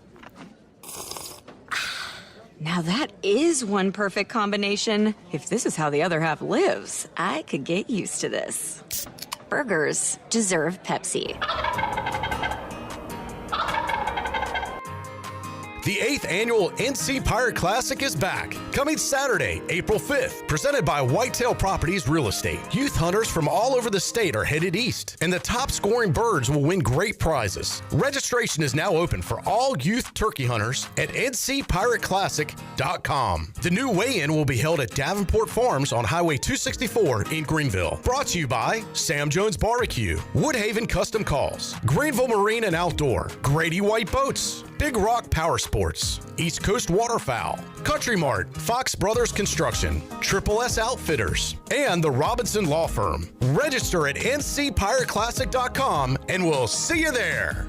Now that is one perfect combination. If this is how the other half lives, I could get used to this. Burgers deserve Pepsi. The 8th annual NC Pirate Classic is back. Coming Saturday, April 5th. Presented by Whitetail Properties Real Estate. Youth hunters from all over the state are headed east, and the top scoring birds will win great prizes. Registration is now open for all youth turkey hunters at ncpirateclassic.com. The new weigh-in will be held at Davenport Farms on Highway 264 in Greenville. Brought to you by Sam Jones Barbecue, Woodhaven Custom Calls, Greenville Marine and Outdoor, Grady White Boats, Big Rock Power Sports, East Coast Waterfowl, Country Mart, Fox Brothers Construction, Triple S Outfitters, and the Robinson Law Firm. Register at ncpirateclassic.com and we'll see you there.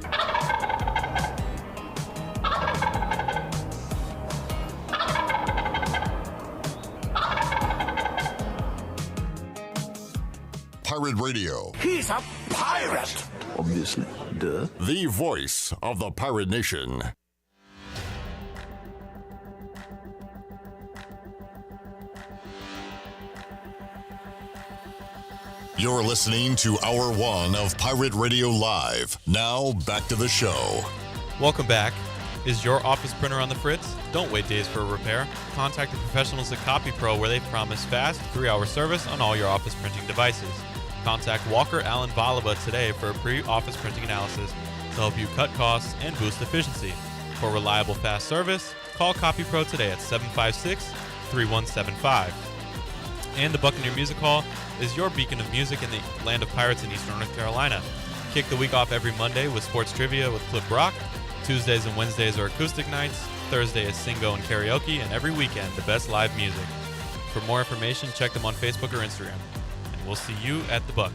Pirate Radio. He's a pirate! Obviously, duh. The voice of the Pirate Nation. You're listening to Hour 1 of Pirate Radio Live. Now, back to the show. Welcome back. Is your office printer on the fritz? Don't wait days for a repair. Contact the professionals at CopyPro, where they promise fast 3-hour service on all your office printing devices. Contact Walker Allen Volova today for a pre-office printing analysis to help you cut costs and boost efficiency. For reliable, fast service, call CopyPro today at 756-3175. And the Buccaneer Music Hall is your beacon of music in the land of pirates in eastern North Carolina. Kick the week off every Monday with sports trivia with Clip Brock. Tuesdays and Wednesdays are acoustic nights. Thursday is Singo and karaoke, and every weekend, the best live music. For more information, check them on Facebook or Instagram. And we'll see you at the Buck.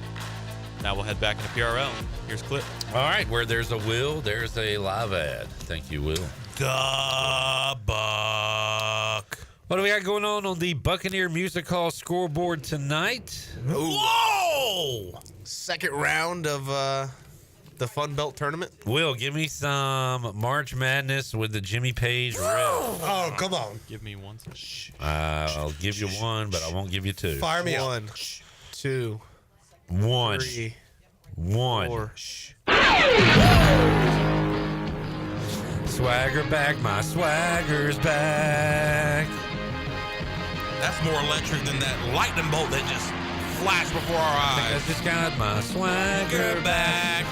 Now we'll head back into PRL. Here's Clip. All right, where there's a will, there's a live ad. Thank you, Will. The Buck. What do we got going on the Buccaneer Music Hall scoreboard tonight? Whoa! Second round of the Fun Belt Tournament. Will, give me some March Madness with the Jimmy Page riff. Oh, come on. Give me one. I'll give you one, but I won't give you two. Fire me One, up. 2, One. 3, 1. 4. Swagger back, my swagger's back. That's more electric than that lightning bolt that just flashed before our eyes. I just got my swagger back.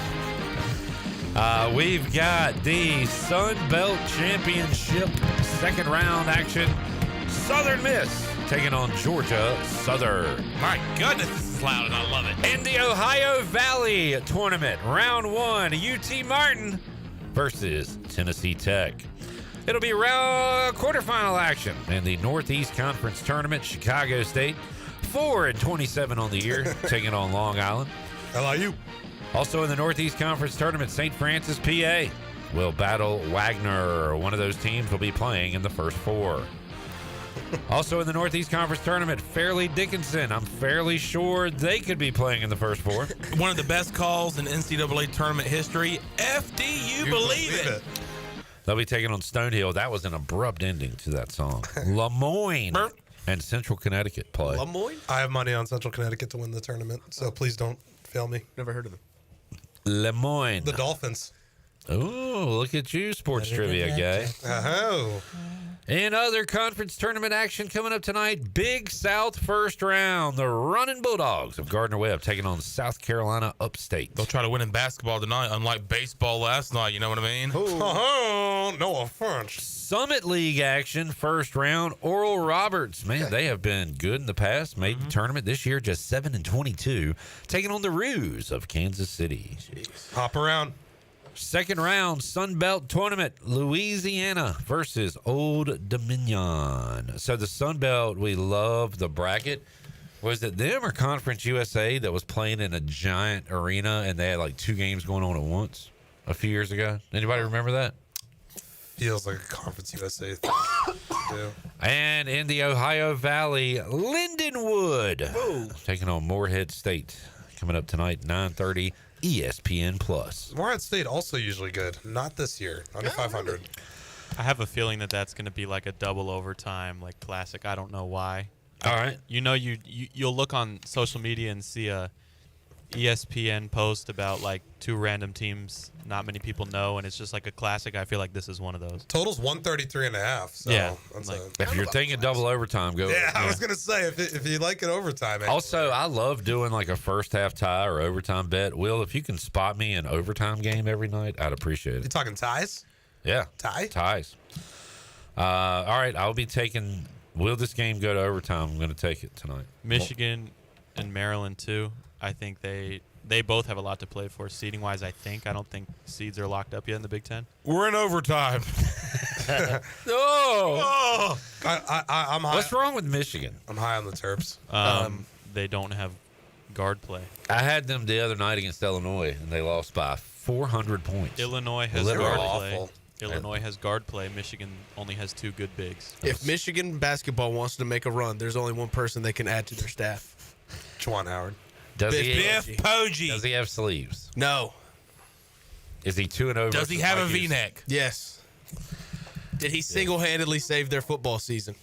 We've got the Sun Belt Championship second round action. Southern Miss taking on Georgia Southern. My goodness, this is loud and I love it. In the Ohio Valley Tournament, round 1, UT Martin versus Tennessee Tech. It'll be quarterfinal action in the Northeast Conference Tournament. Chicago State, 4-27 on the year, taking on Long Island. LIU. Also in the Northeast Conference Tournament, St. Francis, PA will battle Wagner. One of those teams will be playing in the first 4. Also in the Northeast Conference Tournament, Fairleigh Dickinson. I'm fairly sure they could be playing in the first 4. One of the best calls in NCAA tournament history. FDU, believe it. They'll be taking on Stonehill. That was an abrupt ending to that song. Lemoyne and Central Connecticut play. Lemoyne? I have money on Central Connecticut to win the tournament, so please don't fail me. Never heard of them. Lemoyne. The Dolphins. Oh, look at you, sports trivia guy. Oh. In other conference tournament action coming up tonight, Big South first round. The Running Bulldogs of Gardner-Webb taking on South Carolina Upstate. They'll try to win in basketball tonight, unlike baseball last night. You know what I mean? Oh, no offense. Summit League action first round. Oral Roberts, man, they have been good in the past. Made the tournament this year, just 7-22, taking on the Roos of Kansas City. Jeez. Hop around. Second round, Sun Belt Tournament, Louisiana versus Old Dominion. So the Sun Belt, we love the bracket. Was it them or Conference USA that was playing in a giant arena and they had like 2 games going on at once a few years ago? Anybody remember that? Feels like a Conference USA thing. Yeah. And in the Ohio Valley, Lindenwood taking on Morehead State. Coming up tonight, 9:30. ESPN Plus. Morehead State also usually good. Not this year. Under 500. I have a feeling that that's going to be like a double overtime, like classic. I don't know why. All right. You know, you'll look on social media and see a ESPN post about like 2 random teams not many people know, and it's just like a classic. I feel like this is one of those. Total's 133.5. So yeah. That's like, if you're thinking double overtime, go. Yeah, I was going to say, if you like it overtime. Actually. Also, I love doing like a first half tie or overtime bet. Will, if you can spot me an overtime game every night, I'd appreciate it. You talking ties? Yeah. Ties. All right, I'll be taking. Will this game go to overtime? I'm going to take it tonight. Michigan and Maryland too. I think they both have a lot to play for seeding wise. I don't think seeds are locked up yet in the Big Ten. We're in overtime. Oh. I'm high. What's wrong with Michigan? I'm high on the Terps. They don't have guard play. I had them the other night against Illinois, and they lost by 400 points. Illinois has Literally guard awful. play. Illinois has guard play. Michigan only has 2 good bigs. If Michigan basketball wants to make a run, there's only one person they can add to their staff. Juwan Howard. Does Biff Poggi. Does he have sleeves? No. Is he 2-0? Does he have a V-neck? Yes. Did he single-handedly save their football season?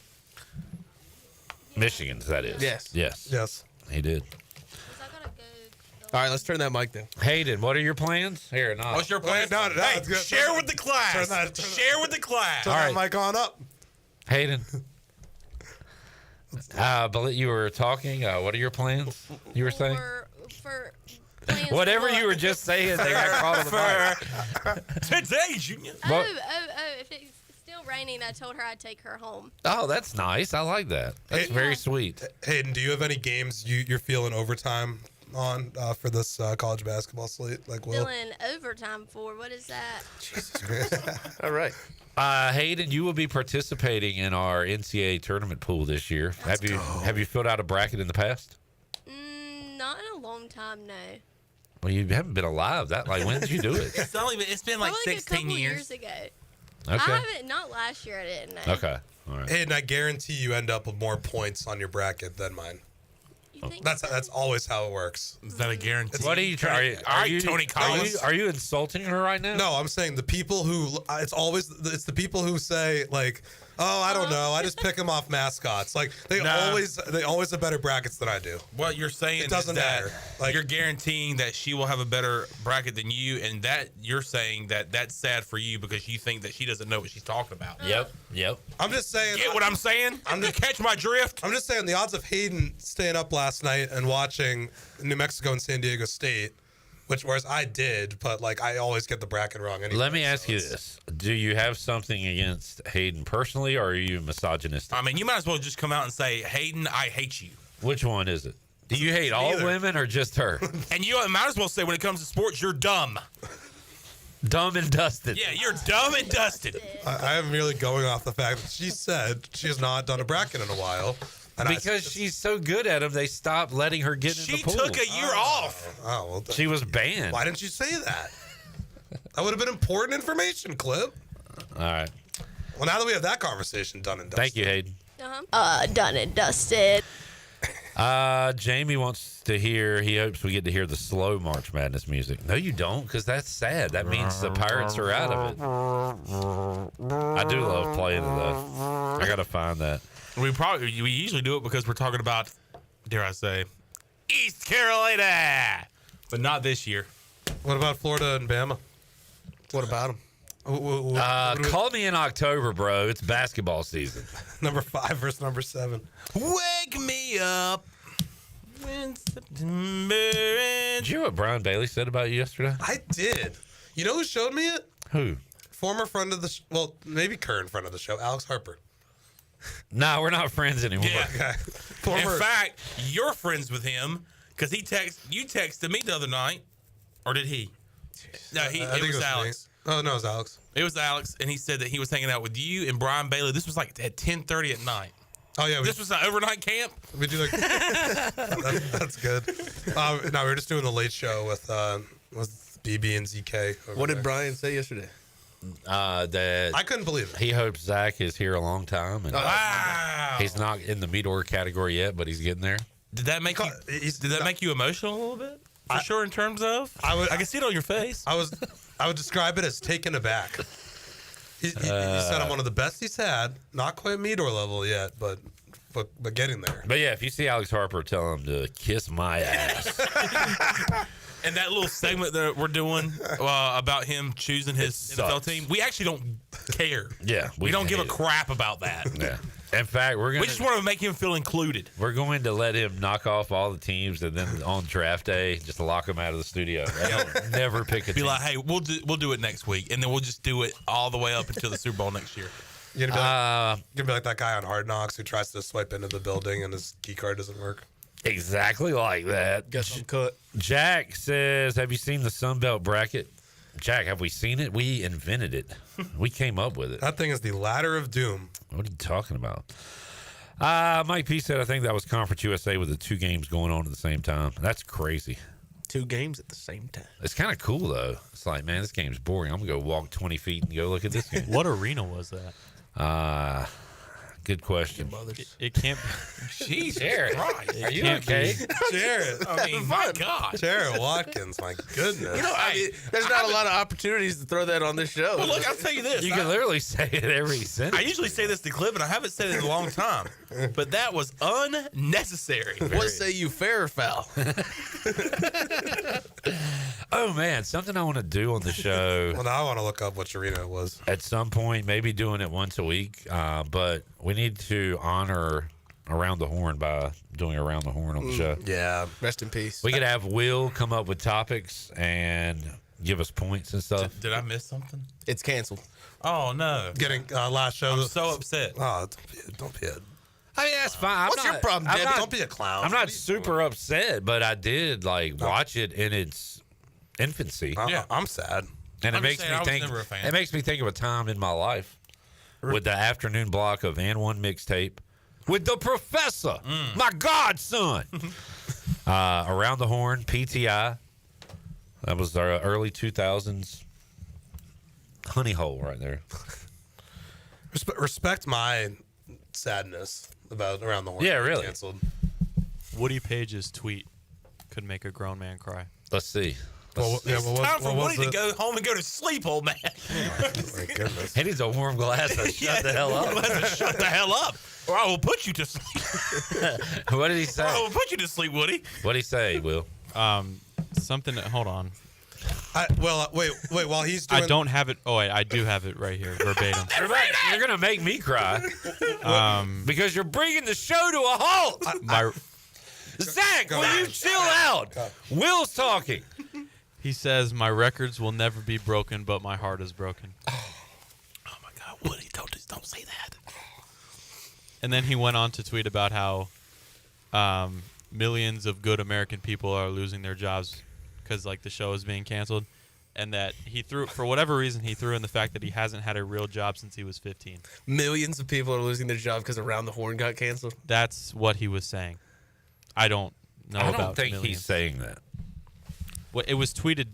Michigan's, that is. Yes. Yes. He did. All right, let's turn that mic down. Hayden, what are your plans? Here, no. What's your plan? No, Hey, it's good. share with the class. Turn Share with the class. Turn that mic on up. Hayden, But you were talking. What are your plans? You were saying? For plans Whatever for you were just saying, they got caught on the mic. Today, Junior. If it's still raining, I told her I'd take her home. Oh, that's nice. I like that. That's very sweet. Hayden, do you have any games you're feeling overtime on for this college basketball slate? Like, Feeling overtime for? What is that? Jesus Christ. All right. Hayden, you will be participating in our NCAA tournament pool this year. Have you filled out a bracket in the past? Not in a long time, no. Well, you haven't been alive that like. When did you do it? It's been like Probably 16 a couple years. ago. Okay. I haven't. Not last year. I didn't. No. Okay. All right. Hayden, I guarantee you end up with more points on your bracket than mine. That's always how it works. Is that a guarantee? What are you trying? Are you Tony Collins? Are you insulting her right now? No, I'm saying the people who it's the people who say like, oh, I don't know, I just pick them off mascots. Like they always have better brackets than I do. What you're saying It doesn't is that matter. Like, you're guaranteeing that she will have a better bracket than you, and that you're saying that that's sad for you because you think that she doesn't know what she's talking about. Yep. I'm just saying. Get what I'm saying? I'm just catch my drift. I'm just saying the odds of Hayden staying up last night and watching New Mexico and San Diego State, whereas I did, but like I always get the bracket wrong anyway. Let me ask you this: do you have something against Hayden personally, or are you misogynistic? I mean, you might as well just come out and say, Hayden, I hate you. Which one is it? Do you hate all women or just her? And you might as well say, when it comes to sports, you're dumb. Dumb and dusted. Yeah, you're dumb and dusted. I am really going off the fact that she said she has not done a bracket in a while. And because she's so good at them, they stopped letting her get in the pool. She took a year off. Oh, well, she was banned. Why didn't you say that? That would have been important information, Clip. All right. Well, now that we have that conversation done and dusted. Thank you, Hayden. Done and dusted. Jamie wants to hear, he hopes we get to hear the slow March Madness music. No, you don't, because that's sad. That means the Pirates are out of it. I do love playing it, though. I got to find that. We usually do it because we're talking about, dare I say, East Carolina, but not this year. What about Florida and Bama? What about them? Call me in October, bro. It's basketball season. Number 5 versus number 7. Wake me up when September. Did you hear what Brian Bailey said about you yesterday? I did. You know who showed me it? Who? Former friend of the well, maybe current friend of the show, Alex Harper. No, we're not friends anymore. Yeah. Okay. In fact, you're friends with him because you texted me the other night, or did he? No, it was Alex. Oh no, it was Alex. It was Alex, and he said that he was hanging out with you and Brian Bailey. This was like at 10:30 at night. Oh yeah, this was an overnight camp. We do like that's good. No, we were just doing the late show with BB and ZK. What did Brian say yesterday? That I couldn't believe it. He hopes Zach is here a long time. And wow. He's not in the meat order category yet, but he's getting there. Did that make you emotional a little bit? For sure, in terms of I can see it on your face. I would describe it as taken aback. He said I'm one of the best he's had. Not quite meat-or level yet, but getting there. But yeah, if you see Alex Harper, tell him to kiss my ass. And that little segment that we're doing about him choosing his NFL team, we actually don't care. Yeah, we don't give a crap about that. Yeah. In fact, we just want to make him feel included. We're going to let him knock off all the teams, and then on draft day, just lock him out of the studio. Never pick a team. Be like, hey, we'll do it next week, and then we'll just do it all the way up until the Super Bowl next year. You're gonna be like that guy on Hard Knocks who tries to swipe into the building and his key card doesn't work. Exactly like that. Guess I'm cut. Jack says, have you seen the Sunbelt bracket? Jack, have we seen it? We invented it. We came up with it. That thing is the ladder of doom. What are you talking about? Mike P said, I think that was Conference USA with the 2 games going on at the same time. That's crazy. 2 games at the same time. It's kind of cool, though. It's like, man, this game's boring. I'm going to go walk 20 feet and go look at this game. What arena was that? Good question. It can't be. Jeez, Jared, are you okay? Jared, I mean, my God. Jared Watkins, my goodness. You know, there's not a lot of opportunities to throw that on this show. Well, look, I'll tell you this. You can literally say it every sentence. I usually say this to Cliff, and I haven't said it in a long time. But that was unnecessary. What say you, fair or foul? Oh, man, something I want to do on the show. Well, now I want to look up which arena it was. At some point, maybe doing it once a week. But we need to honor Around the Horn by doing Around the Horn on the show. Yeah. Rest in peace. We could have Will come up with topics and give us points and stuff. Did I miss something? It's canceled. Oh, no. Getting last show. I'm so upset. Oh, don't be a... I mean, that's fine. What's your problem, Debbie? Don't be a clown. I'm not super upset, but I did watch it in its infancy. Yeah, I'm sad. And I'm it just makes saying, I me was think. never a fan. It makes me think of a time in my life with the afternoon block of And One mixtape with the professor, my godson. Around the Horn, PTI. That was our early 2000s honey hole right there. Respect my sadness about Around the Horn. Yeah, really. Canceled. Woody Page's tweet could make a grown man cry. Let's see. It's time for Woody to go home and go to sleep, old man. My goodness. He needs a warm glass to shut the hell up. Shut the hell up, or I will put you to sleep. What did he say? I will put you to sleep, Woody. What did he say, Will? Something. Hold on. Wait. While he's doing, I don't have it. Oh, wait, I do have it right here, verbatim. You're gonna make me cry because you're bringing the show to a halt. Zach, will you chill out? Will's talking. He says, "My records will never be broken, but my heart is broken." Oh my God, Woody, don't say that. And then he went on to tweet about how millions of good American people are losing their jobs because the show is being canceled, and that he threw, for whatever reason, he threw in the fact that he hasn't had a real job since he was 15. Millions of people are losing their job because Around the Horn got canceled. That's what he was saying. I don't know I about don't think millions. he's saying that. Well, it was tweeted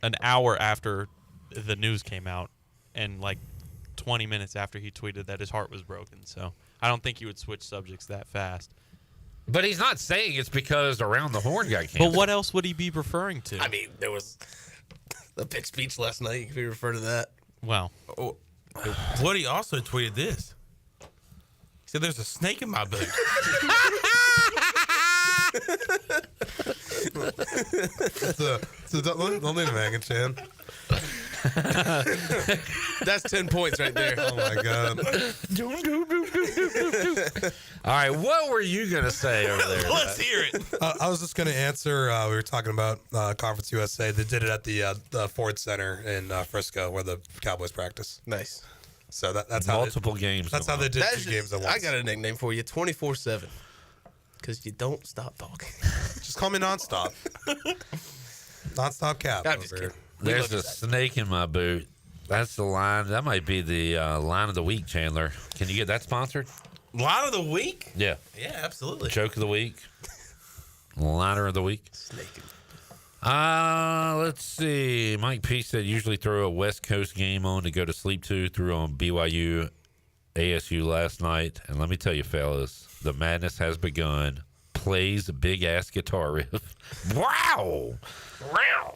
an hour after the news came out, and 20 minutes after he tweeted that his heart was broken. So I don't think he would switch subjects that fast. But he's not saying it's because Around the Horn got canceled. But what else would he be referring to? I mean, there was the big speech last night. You could be referring to that. Well, Woody also tweeted this. He said, "There's a snake in my boot." Don't leave him hanging, Chan. That's 10 points right there. Oh my God. All right, what were you gonna say over there? Let's hear it. I was just going to answer. We were talking about Conference USA. They did it at the Ford Center in Frisco, where the Cowboys practice. Nice. So that's how multiple games. That's how they did two games at once. I got a nickname for you: 24/7, because you don't stop talking. Just call me nonstop. Nonstop Cap. I'm just kidding. There's a snake in my boot. That's the line. That might be the line of the week, Chandler. Can you get that sponsored? Line of the week? Yeah. Yeah, absolutely. Joke of the week. Liner of the week. Snake. Let's see. Mike P said usually throw a West Coast game on to go to sleep to. Threw on BYU ASU last night. And let me tell you, fellas, the madness has begun. Plays a big-ass guitar riff. Wow! Wow!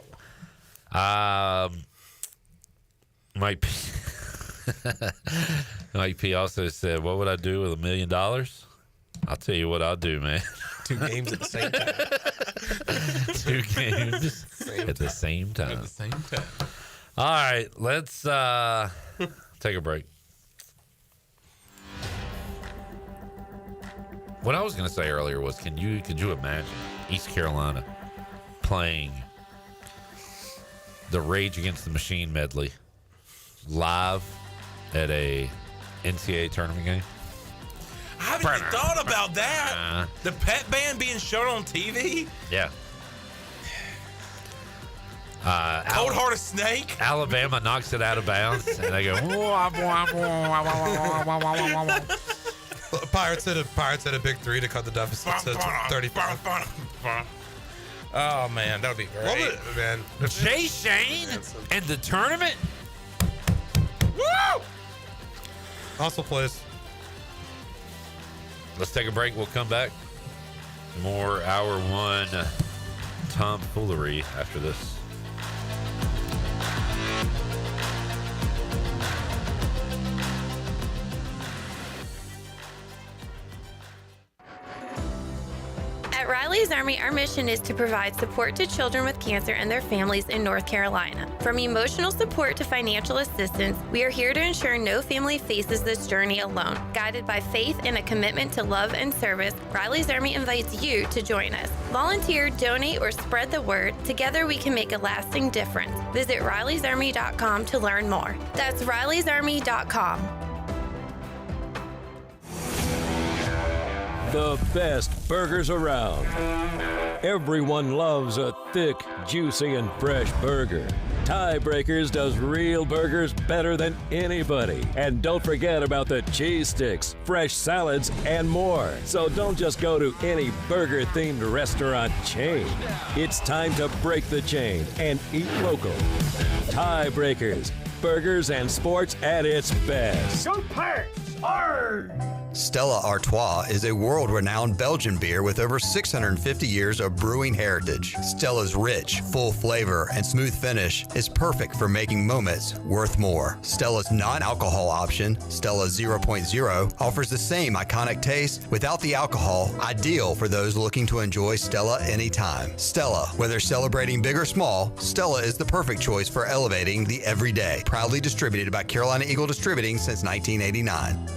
Mike P. Mike P also said, "What would I do with $1 million? I'll tell you what I'll do, man. 2 games at the same time. 2 games at the same time. At the same time. All right, let's take a break. What I was going to say earlier was, could you imagine East Carolina playing the Rage Against the Machine medley live at a NCAA tournament game? I haven't even thought about that. The pet band being shown on TV? Yeah. Cold Hearted Snake? Alabama knocks it out of bounds, and they go, Pirates hit a big 3 to cut the deficit to 35. Oh, man, that would be great. Love it, man. Jay Shane and the tournament? Woo! Also plays. Let's take a break. We'll come back. More Hour 1 tomfoolery after this. At At Riley's Army, our mission is to provide support to children with cancer and their families in North Carolina. From emotional support to financial assistance, we are here to ensure no family faces this journey alone. Guided by faith and a commitment to love and service, Riley's Army invites you to join us. Volunteer, donate, or spread the word. Together we can make a lasting difference. Visit RileysArmy.com to learn more. That's RileysArmy.com. The best burgers around. Everyone loves a thick, juicy, and fresh burger. Tiebreakers does real burgers better than anybody. And don't forget about the cheese sticks, fresh salads, and more. So don't just go to any burger-themed restaurant chain. It's time to break the chain and eat local. Tiebreakers, burgers and sports at its best. Go Pirates! Arrgh! Stella Artois is a world-renowned Belgian beer with over 650 years of brewing heritage. Stella's rich, full flavor and smooth finish is perfect for making moments worth more. Stella's non-alcohol option, Stella 0.0, offers the same iconic taste without the alcohol, ideal for those looking to enjoy Stella anytime. Stella, whether celebrating big or small, Stella is the perfect choice for elevating the everyday. Proudly distributed by Carolina Eagle Distributing since 1989.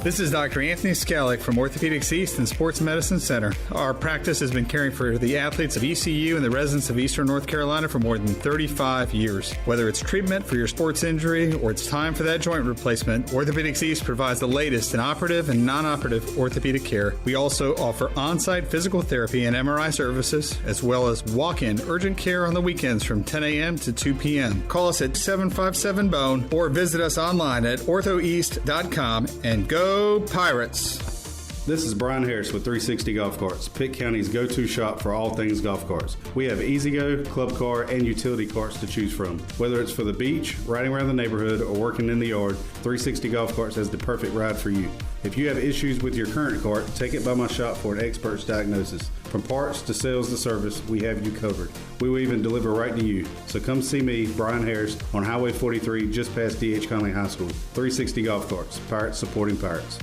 This is Dr. Anthony Skallick from Orthopedics East and Sports Medicine Center. Our practice has been caring for the athletes of ECU and the residents of Eastern North Carolina for more than 35 years. Whether it's treatment for your sports injury or it's time for that joint replacement, Orthopedics East provides the latest in operative and non-operative orthopedic care. We also offer on-site physical therapy and MRI services, as well as walk-in urgent care on the weekends from 10 a.m. to 2 p.m. Call us at 757-BONE or visit us online at orthoeast.com and go Pirates! This is Brian Harris with 360 Golf Carts, Pitt County's go-to shop for all things golf carts. We have E-Z-Go, club car, and utility carts to choose from. Whether it's for the beach, riding around the neighborhood, or working in the yard, 360 Golf Carts has the perfect ride for you. If you have issues with your current cart, take it by my shop for an expert's diagnosis. From parts to sales to service, we have you covered. We will even deliver right to you. So come see me, Brian Harris, on Highway 43, just past D.H. Conley High School. 360 Golf Carts, Pirates supporting Pirates.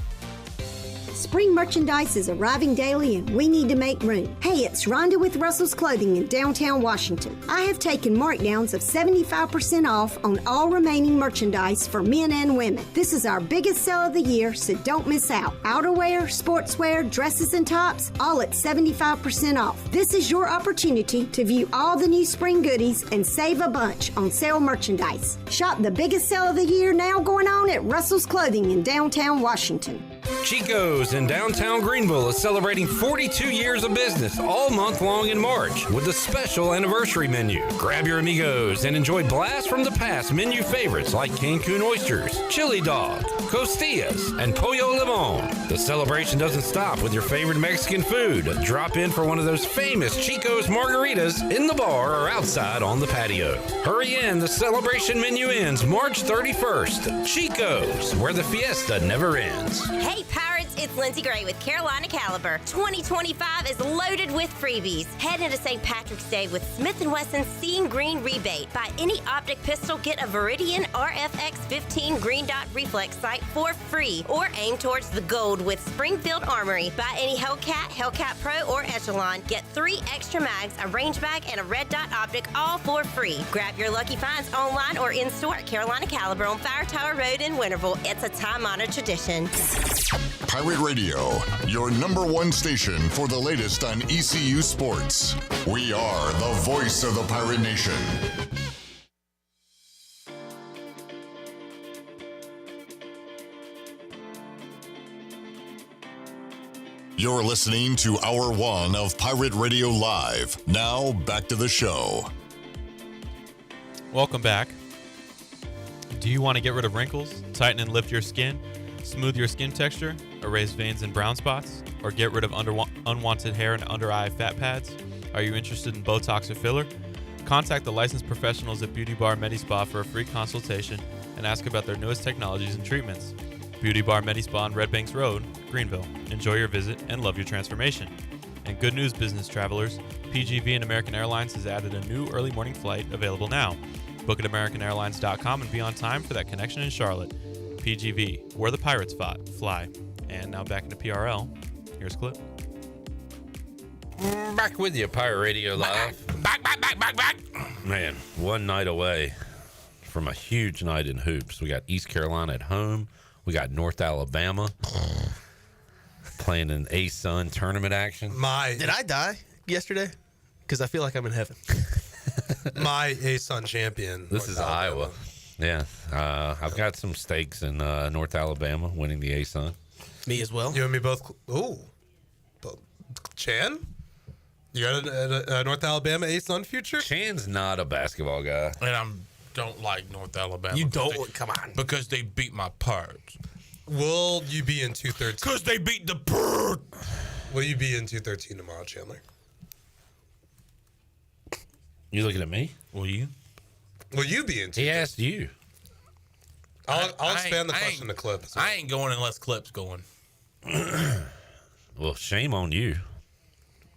Spring merchandise is arriving daily and we need to make room. Hey, it's Rhonda with Russell's Clothing in downtown Washington. I have taken markdowns of 75% off on all remaining merchandise for men and women. This is our biggest sale of the year, so don't miss out. Outerwear, sportswear, dresses and tops, all at 75% off. This is your opportunity to view all the new spring goodies and save a bunch on sale merchandise. Shop the biggest sale of the year now going on at Russell's Clothing in downtown Washington. Chico's in downtown Greenville is celebrating 42 years of business all month long in March with a special anniversary menu. Grab your amigos and enjoy blast from the past menu favorites like Cancun oysters, chili dog, costillas, and pollo limon. The celebration doesn't stop with your favorite Mexican food. Drop in for one of those famous Chico's margaritas in the bar or outside on the patio. Hurry in, the celebration menu ends March 31st. Chico's, where the fiesta never ends. Hey Pirates, it's Lindsay Gray with Carolina Caliber. 2025 is loaded with freebies. Head into St. Patrick's Day with Smith & Wesson's Seeing Green rebate. Buy any optic pistol, get a Viridian RFX 15 green dot reflex sight for free, or aim towards the gold with Springfield Armory. Buy any Hellcat Pro or Echelon, get 3 extra mags, a range bag, and a red dot optic, all for free. Grab your lucky finds online or in store at Carolina Caliber on Fire Tower Road in Winterville. It's a time-honored tradition. Pirate Radio, your #1 station for the latest on ECU sports. We are the voice of the Pirate Nation. You're listening to Hour 1 of Pirate Radio Live. Now, back to the show. Welcome back. Do you want to get rid of wrinkles, tighten and lift your skin, smooth your skin texture, erase veins and brown spots, or get rid of unwanted hair and under-eye fat pads? Are you interested in Botox or filler? Contact the licensed professionals at Beauty Bar MediSpa for a free consultation and ask about their newest technologies and treatments. Beauty Bar MediSpa on Red Banks Road, Greenville. Enjoy your visit and love your transformation. And good news, business travelers, PGV and American Airlines has added a new early morning flight available now. Book at AmericanAirlines.com and be on time for that connection in Charlotte. PGV, where the Pirates fly. And now back into PRL. Here's Clip. Back with you, Pirate Radio Live. Back. Man, one night away from a huge night in hoops. We got East Carolina at home. We got North Alabama playing an A-Sun tournament action. Did I die yesterday? Because I feel like I'm in heaven. My A-Sun champion. This is Iowa. Yeah. I've got some stakes in North Alabama winning the A-Sun. Me as well. You and me both. Ooh. Chan? You got a North Alabama A-Sun future? Chan's not a basketball guy. And I don't like North Alabama. You don't? Come on. Because they beat my Pirates. Will you be in 213? Because they beat the Bird. Will you be in 213 tomorrow, Chandler? You looking at me? Will you? Will you be in 213? He asked you. I'll expand the question to Clip. I ain't going unless Clip's going. Well, shame on you.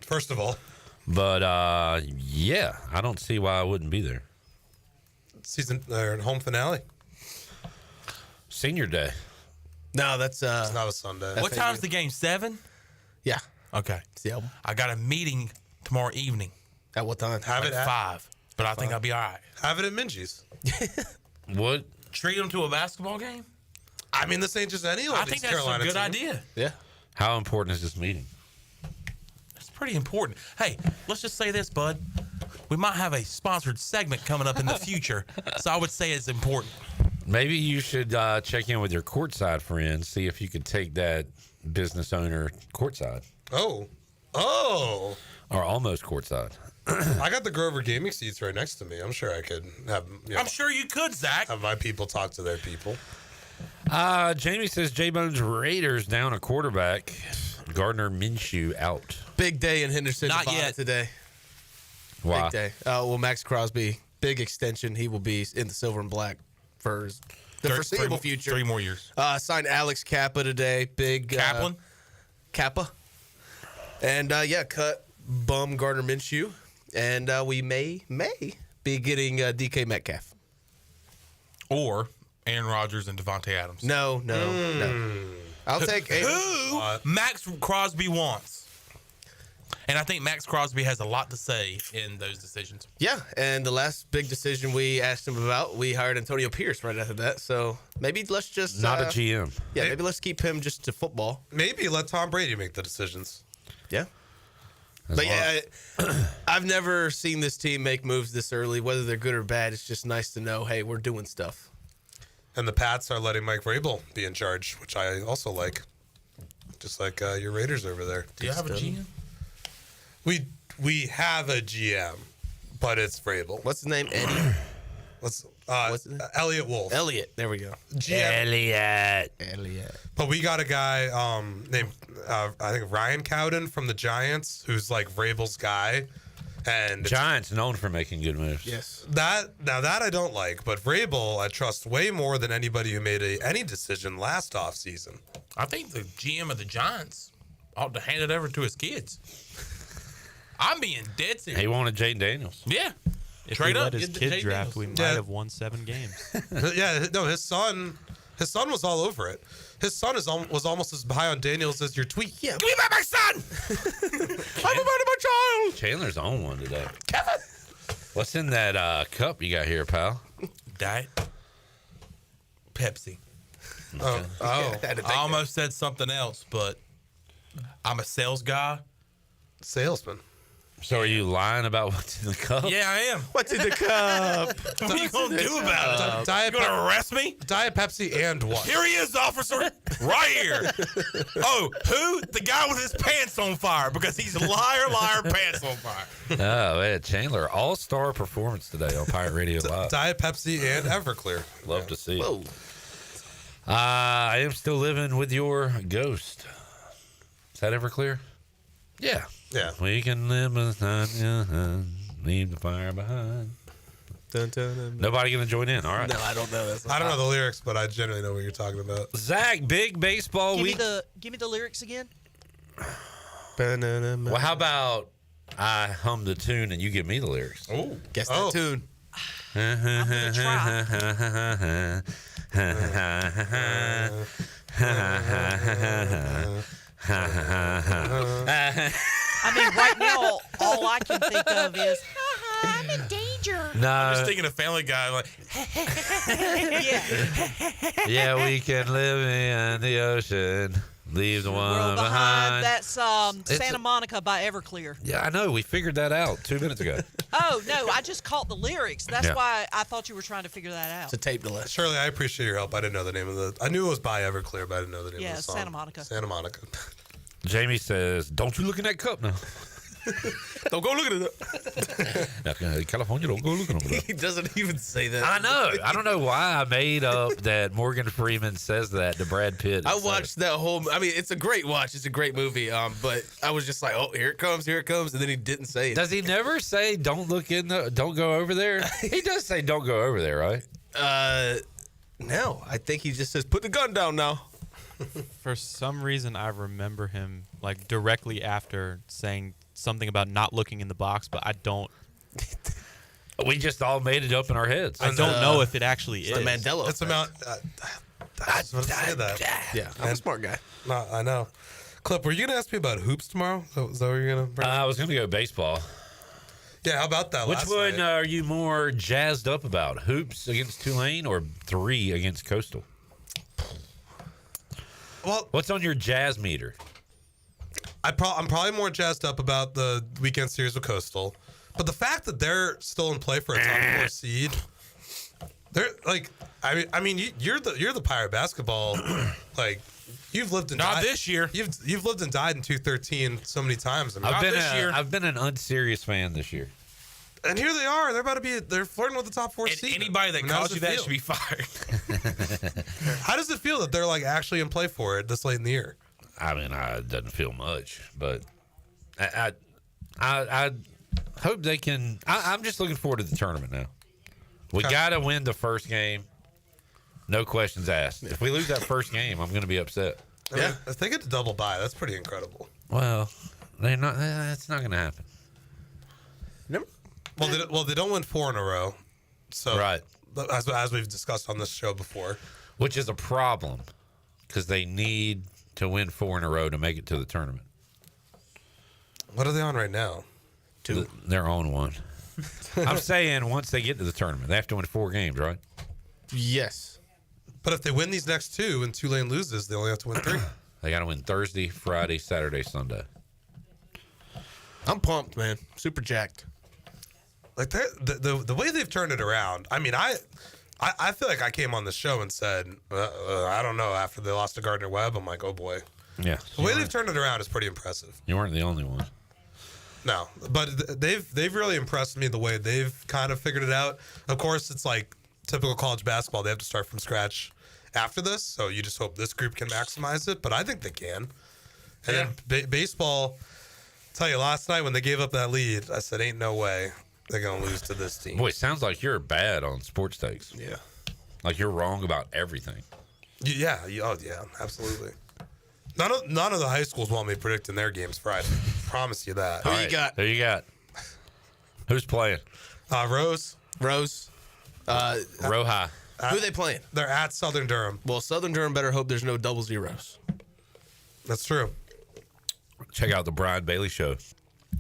First of all. But, yeah, I don't see why I wouldn't be there. Season home finale. Senior day. No, that's it's not a Sunday. What time's the game? 7? Yeah. Okay. It's the album. I got a meeting tomorrow evening. At what time? Have it at 5. But I think I'll be all right. Have it at Minji's. What? Treat them to a basketball game? I mean, this ain't just any of I these think that's Carolina a good teams. idea. Yeah. How important is this meeting? It's pretty important. Hey, let's just say this, bud. We might have a sponsored segment coming up in the future, so I would say it's important. Maybe you should check in with your courtside friends, see if you could take that business owner courtside. Oh. Or almost courtside. I got the Grover Gaming seats right next to me. I'm sure I could have. I'm sure you could, Zach. Have my people talk to their people. Jamie says J-Bone's Raiders down a quarterback. Gardner Minshew out. Big day in Henderson. Not yet today. Why? Big day. Well, Max Crosby, big extension. He will be in the silver and black for the foreseeable future. 3 more years. Signed Alex Kappa today. Big Kaplan? Kappa. And cut bum Gardner Minshew. And we may be getting DK Metcalf. Or Aaron Rodgers and Devontae Adams. No. I'll take who Max Crosby wants. And I think Max Crosby has a lot to say in those decisions. Yeah, and the last big decision we asked him about, we hired Antonio Pierce right after that. So maybe let's just... Not a GM. Yeah, maybe let's keep him just to football. Maybe let Tom Brady make the decisions. Yeah. But yeah, I've never seen this team make moves this early, whether they're good or bad. It's just nice to know, hey, we're doing stuff. And the Pats are letting Mike Vrabel be in charge, which I also like. Just like your Raiders over there. Do you have a GM? We have a GM, but it's Vrabel. What's his name? Eddie? What's his name? Elliot Wolf. Elliot. There we go. GM. Elliot. But we got a guy named, I think, Ryan Cowden from the Giants, who's like Vrabel's guy. And Giants known for making good moves. Yes. That I don't like, but Vrabel I trust way more than anybody who made any decision last offseason. I think the GM of the Giants ought to hand it over to his kids. I'm being dead serious. He wanted Jaden Daniels. Yeah. If Trade we up, let his get kid Jaden draft, Daniels. we might have won 7 games. Yeah, no, his son was all over it. His son was almost as high on Daniels as your tweet. Yeah. Give me back my son! I'm about my child! Chandler's on one today. Kevin! What's in that cup you got here, pal? Diet Pepsi. Oh. I almost said something else, but I'm a sales guy. Salesman. So are you lying about what's in the cup? Yeah, I am. What's in the cup? What are you going to do about it? You going to arrest me? Diet Pepsi and what? Here he is, officer. Right here. Oh, who? The guy with his pants on fire because he's liar, pants on fire. Oh, man. Chandler, all-star performance today on Pirate Radio Live. Diet Pepsi and Everclear. Love to see Whoa. it. I am still living with your ghost. Is that Everclear? Yeah. Yeah. We can live beside you, leave the fire behind. Dun, dun, dun. Nobody gonna join in. All right. No, I don't know. I don't know the lyrics, but I generally know what you're talking about. Zach, big baseball week. Give me the lyrics again. Well, how about I hum the tune and you give me the lyrics? Oh, guess that tune. I mean, right now, all I can think of is, I'm in danger. No. I'm just thinking of Family Guy, like, Yeah, we can live in the ocean. Leave the one World behind. That's It's Santa Monica by Everclear. Yeah, I know. We figured that out 2 minutes ago. Oh, no, I just caught the lyrics. That's Yeah. why I thought you were trying to figure that out. It's a tape delay. Shirley, I appreciate your help. I didn't know the name of the. I knew it was by Everclear, but I didn't know the name Yeah, of the song. Santa Monica. Santa Monica. Jamie says, "Don't you look in that cup now." Don't go looking at it. Now, California, don't go looking over there. He doesn't even say that. I know. I don't know why I made up that Morgan Freeman says that to Brad Pitt. I watched that whole. I mean, it's a great watch. It's a great movie. But I was just like, oh, here it comes, and then he didn't say it. Does he never say don't go over there? He does say don't go over there, right? No. I think he just says put the gun down now. For some reason, I remember him like directly after saying something about not looking in the box, but I don't. We just all made it up in our heads. I don't know if it actually is. The Mandela. It's about. I was going to say that. Yeah, I'm a smart guy. No, I know. Clip, were you going to ask me about hoops tomorrow? Is that what you're going to bring? I was going to go baseball. Yeah, how about that? Which last one night? are you more jazzed up about? Hoops against Tulane or 3 against Coastal? Well, what's on your jazz meter? I'm probably more jazzed up about the weekend series with Coastal, but the fact that they're still in play for a top 4 seed, they're like, I mean, you're the Pirate basketball, like you've lived and Not died. this year. You've lived and died in 213 so many times. I mean, I've been an unserious fan this year. And here they are. They're flirting with the top 4 seed. Anybody that calls you that should be fired. How does it feel that they're like actually in play for it this late in the year? I mean, it doesn't feel much, but I hope they can. I'm just looking forward to the tournament now. We got to win the first game. No questions asked. If we lose that first game, I'm going to be upset. I mean, if they get to double bye, that's pretty incredible. Well, they're not. That's not going to happen. Well, they don't win 4 in a row. So right, as we've discussed on this show before, which is a problem because they need to win 4 in a row to make it to the tournament. What are they on right now? 2. They're on 1. I'm saying once they get to the tournament, they have to win 4 games, right? Yes. But if they win these next 2 and Tulane loses, they only have to win 3. They got to win Thursday, Friday, Saturday, Sunday. I'm pumped, man. Super jacked. Like the way they've turned it around. I mean, I feel like I came on the show and said, I don't know. After they lost to Gardner Webb, I'm like, oh boy. Yeah. The way they've turned it around is pretty impressive. You weren't the only one. No, but they've really impressed me the way they've kind of figured it out. Of course, it's like typical college basketball. They have to start from scratch after this, so you just hope this group can maximize it. But I think they can. And then baseball. Tell you, last night when they gave up that lead, I said, ain't no way they're gonna lose to this team. Boy, it sounds like you're bad on sports takes. Yeah, like you're wrong about everything. Yeah, absolutely. None of the high schools want me predicting their games Friday. Promise you that. Who you got? Who you got? Who's playing? Rose. Roja. Who are they playing? They're at Southern Durham. Well, Southern Durham better hope there's no double zeros. That's true. Check out the Brian Bailey Show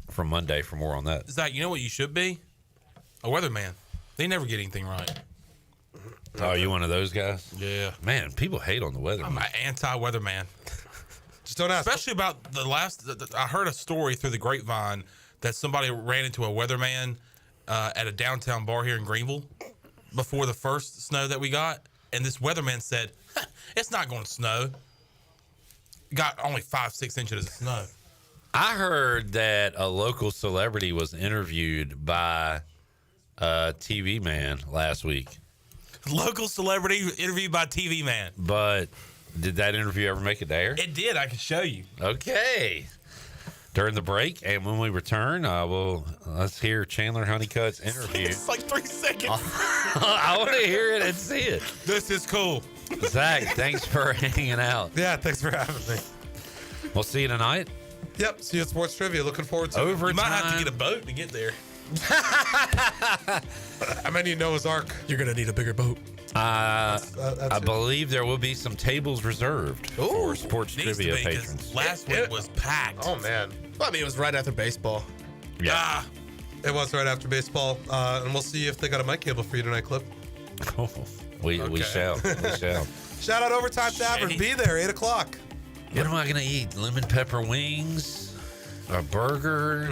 from Monday for more on that. Zach, you know what you should be? A weatherman. They never get anything right. Oh, you one of those guys? Yeah. Man, people hate on the weather. I'm an anti-weatherman. Just don't ask. Especially about the last. I heard a story through the grapevine that somebody ran into a weatherman at a downtown bar here in Greenville before the first snow that we got, and this weatherman said, "It's not going to snow." Got only 5-6 inches of snow. I heard that a local celebrity was interviewed by a TV man last week. Local celebrity interviewed by TV man. But did that interview ever make it to air? It did. I can show you. Okay. During the break, and when we return, let's hear Chandler Honeycutt's interview. It's like 3 seconds. I want to hear it and see it. This is cool. Zach, thanks for hanging out. Yeah, thanks for having me. We'll see you tonight. Yep, see you at Sports Trivia. Looking forward to Overtime. it. You might have to get a boat to get there. I might need Noah's Ark. You're going to need a bigger boat. I believe there will be some tables reserved for sports trivia patrons. Last week was packed. Oh, man. Well, I mean, it was right after baseball. Yeah. It was right after baseball. And we'll see if they got a mic cable for you tonight, Clip. We shall. We shall. Shout out Overtime Tavern. Be there, 8 o'clock. What am I going to eat? Lemon pepper wings? A burger?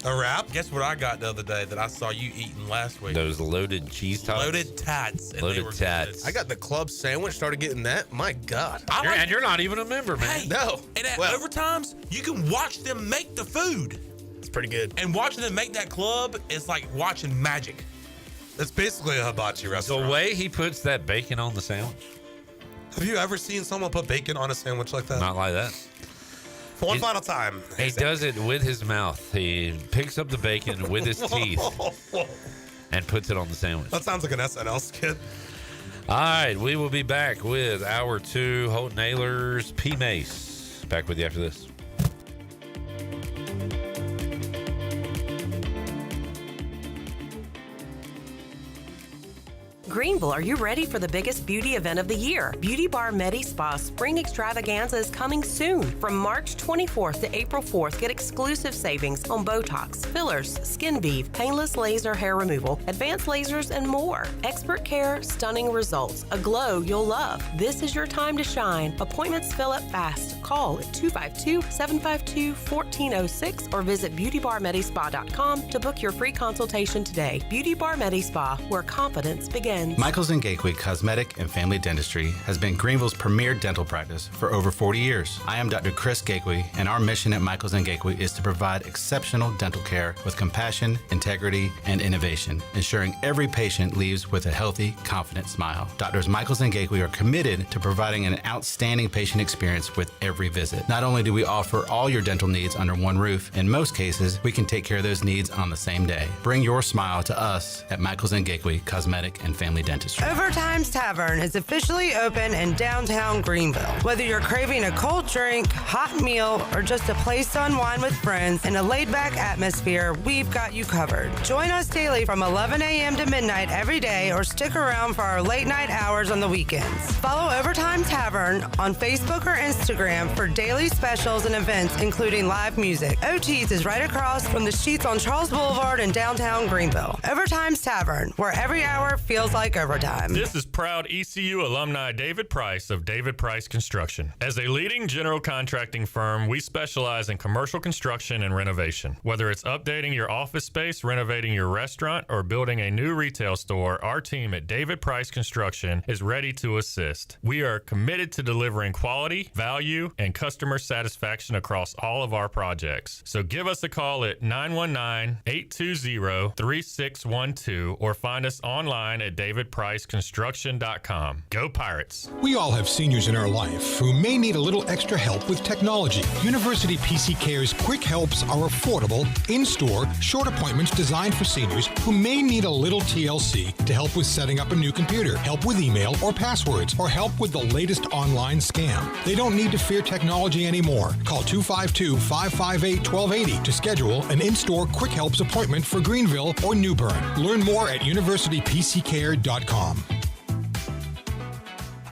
A wrap? Guess what I got the other day that I saw you eating last week? Those loaded cheese tots? Loaded tats. And Loaded they were tats. I got the club sandwich, started getting that. My God. And you're not even a member, man. Hey, No. And at Overtimes, you can watch them make the food. It's pretty good. And watching them make that club is like watching magic. It's basically a hibachi restaurant. The way he puts that bacon on the sandwich. Have you ever seen someone put bacon on a sandwich like that? Not like that. For one final time. He does it with his mouth. He picks up the bacon with his teeth and puts it on the sandwich. That sounds like an SNL skit. All right, we will be back with Hour 2, Holton Ahlers, PMase. Back with you after this. Greenville, are you ready for the biggest beauty event of the year? Beauty Bar Medi Spa Spring Extravaganza is coming soon. From March 24th to April 4th, get exclusive savings on Botox, fillers, skin bead, painless laser hair removal, advanced lasers, and more. Expert care, stunning results, a glow you'll love. This is your time to shine. Appointments fill up fast. Call at 252-752-1406 or visit beautybarmedispa.com to book your free consultation today. Beauty Bar Medi Spa, where confidence begins. Michaels & Gateway Cosmetic and Family Dentistry has been Greenville's premier dental practice for over 40 years. I am Dr. Chris Gateway, and our mission at Michaels & Gateway is to provide exceptional dental care with compassion, integrity, and innovation, ensuring every patient leaves with a healthy, confident smile. Doctors Michaels & Gateway are committed to providing an outstanding patient experience with every visit. Not only do we offer all your dental needs under one roof, in most cases, we can take care of those needs on the same day. Bring your smile to us at Michaels & Gateway Cosmetic and Family Dentistry. Overtime's Tavern is officially open in downtown Greenville. Whether you're craving a cold drink, hot meal, or just a place to unwind with friends in a laid-back atmosphere, we've got you covered. Join us daily from 11 a.m. to midnight every day, or stick around for our late-night hours on the weekends. Follow Overtime Tavern on Facebook or Instagram for daily specials and events, including live music. OT's is right across from the Sheets on Charles Boulevard in downtown Greenville. Overtime's Tavern, where every hour feels like overtime. This is proud ECU alumni David Price of David Price Construction. As a leading general contracting firm, we specialize in commercial construction and renovation. Whether it's updating your office space, renovating your restaurant, or building a new retail store, our team at David Price Construction is ready to assist. We are committed to delivering quality, value, and customer satisfaction across all of our projects. So give us a call at 919-820-3612 or find us online at davidpriceconstruction.com. Go Pirates. We all have seniors in our life who may need a little extra help with technology. University PC Care's Quick Helps are affordable, in-store, short appointments designed for seniors who may need a little TLC to help with setting up a new computer, help with email or passwords, or help with the latest online scam. They don't need to fear technology anymore. Call 252-558-1280 to schedule an in-store Quick Helps appointment for Greenville or New Bern. Learn more at universitypccare.com.